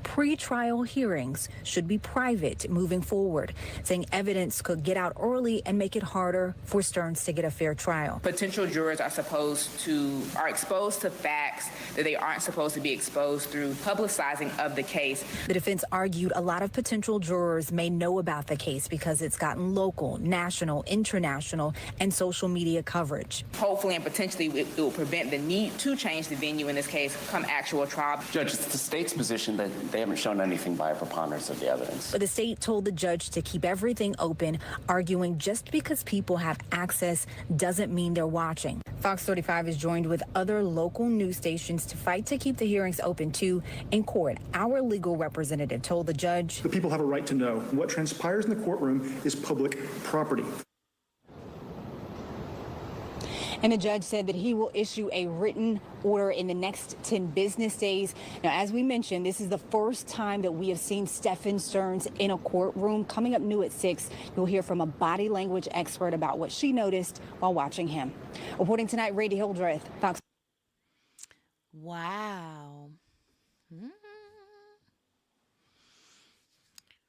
Pre-trial hearings should be private moving forward, saying evidence could get out early and make it harder for Sterns to get a fair trial. Potential jurors are exposed to facts that they aren't supposed to be exposed through publicizing of the case. The defense argued a lot of potential jurors may know about the case because it's gotten local, national, international, and social media coverage. Hopefully and potentially it will prevent the need to change the venue in this case come actual trial. Judge, it's the state's position that they haven't shown anything by a preponderance of the evidence. But the state told the judge to keep everything open, arguing just because people have access doesn't mean they're watching. Fox 35 is joined with other local news stations to fight to keep the hearings open too. In court, our legal representative told the judge, the people have a right to know. What transpires in the courtroom is public property. And the judge said that he will issue a written order in the next 10 business days. Now, as we mentioned, this is the first time that we have seen Stephan Sterns in a courtroom. Coming up new at 6, you'll hear from a body language expert about what she noticed while watching him. Reporting tonight, Rady Hildreth, Fox. Wow.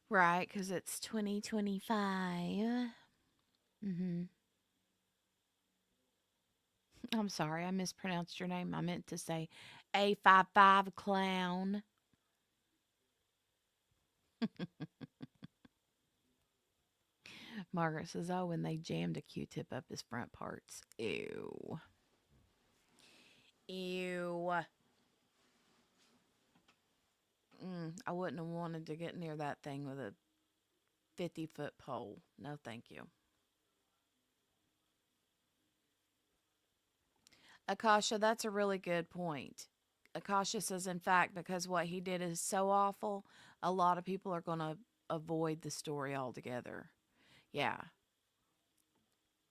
Right, because it's 2025. I'm sorry, I mispronounced your name. I meant to say A55 clown. Margaret says, oh, when they jammed a Q-tip up his front parts. Ew. Ew. I wouldn't have wanted to get near that thing with a 50-foot pole. No, thank you. Akasha, that's a really good point. Akasha says, in fact, because what he did is so awful, a lot of people are going to avoid the story altogether. Yeah.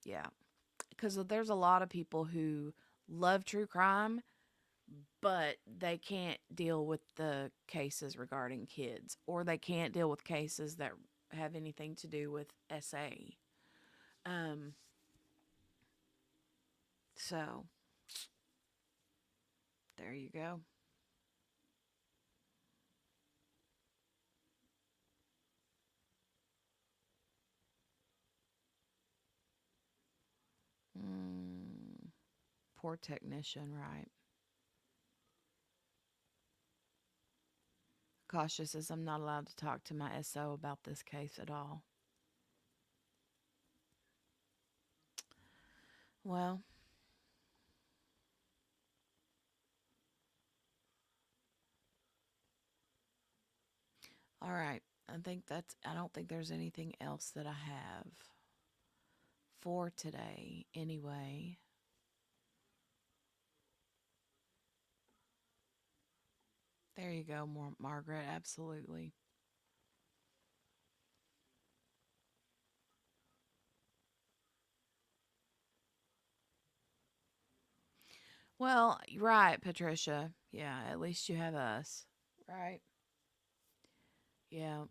Yeah. Because there's a lot of people who love true crime, but they can't deal with the cases regarding kids, or they can't deal with cases that have anything to do with SA. So... there you go. Poor technician, right? Cautious says, I'm not allowed to talk to my SO about this case at all. Well... all right. I don't think there's anything else that I have for today anyway. There you go, Margaret. Absolutely. Well, right, Patricia. Yeah, at least you have us, right? Yeah.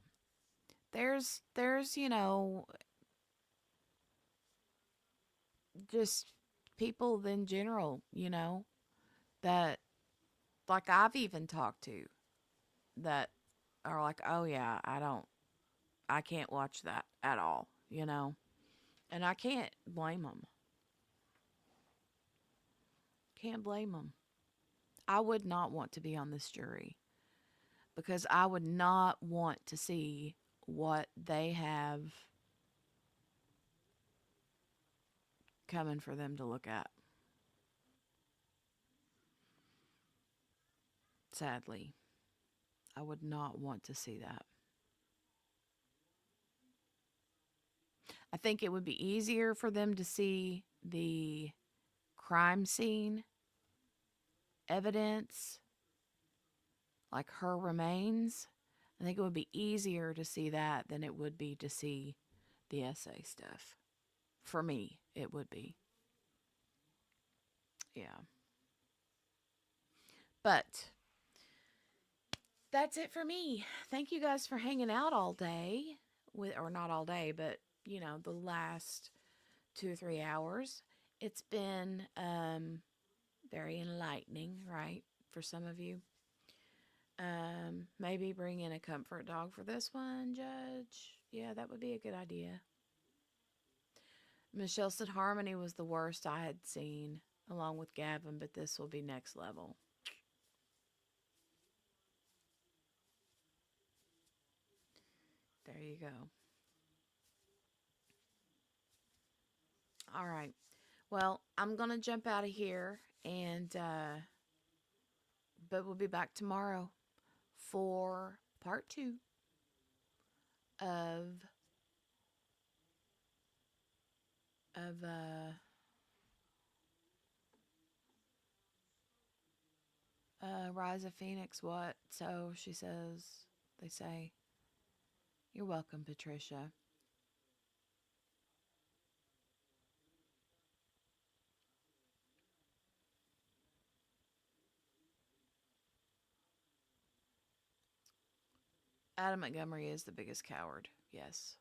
There's, just people in general, that, like, I've even talked to that are like, oh yeah, I can't watch that at all, and I can't blame them. Can't blame them. I would not want to be on this jury because I would not want to see what they have coming for them to look at. Sadly, I would not want to see that. I think it would be easier for them to see the crime scene evidence, like her remains. I think it would be easier to see that than it would be to see the essay stuff. For me, it would be. Yeah. But that's it for me. Thank you guys for hanging out all day, or not all day, but the last 2 or 3 hours. It's been very enlightening, right, for some of you. Maybe bring in a comfort dog for this one, Judge. Yeah, that would be a good idea. Michelle said Harmony was the worst I had seen, along with Gavin, but this will be next level. There you go. All right. Well, I'm going to jump out of here, and but we'll be back tomorrow for part 2 of Rise of Phoenix. What? So she says, they say, you're welcome, Patricia. Adam Montgomery is the biggest coward. Yes.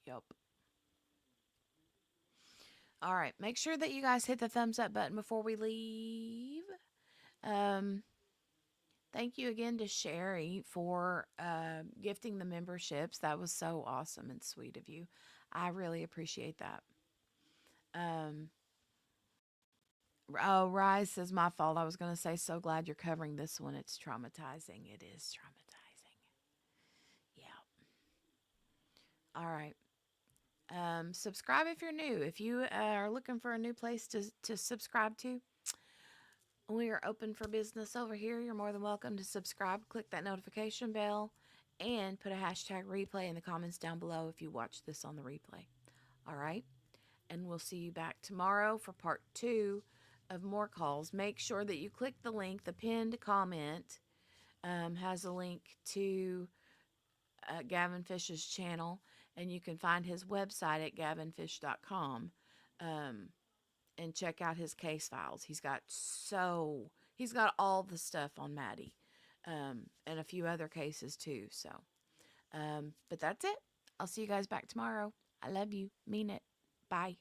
Yup. All right. Make sure that you guys hit the thumbs up button before we leave. Thank you again to Sherry for gifting the memberships. That was so awesome and sweet of you. I really appreciate that. Oh, Rise says, my fault. I was going to say, so glad you're covering this one. It's traumatizing. It is traumatizing. Yeah. All right. Subscribe if you're new. If you are looking for a new place to subscribe to, we are open for business over here. You're more than welcome to subscribe. Click that notification bell and put a hashtag replay in the comments down below if you watch this on the replay. All right. And we'll see you back tomorrow for part 2 of more calls. Make sure that you click the link. The pinned comment has a link to Gavin Fish's channel, and you can find his website at gavinfish.com and check out his case files. He's got all the stuff on Maddie and a few other cases too. So, but that's it. I'll see you guys back tomorrow. I love you. Mean it. Bye.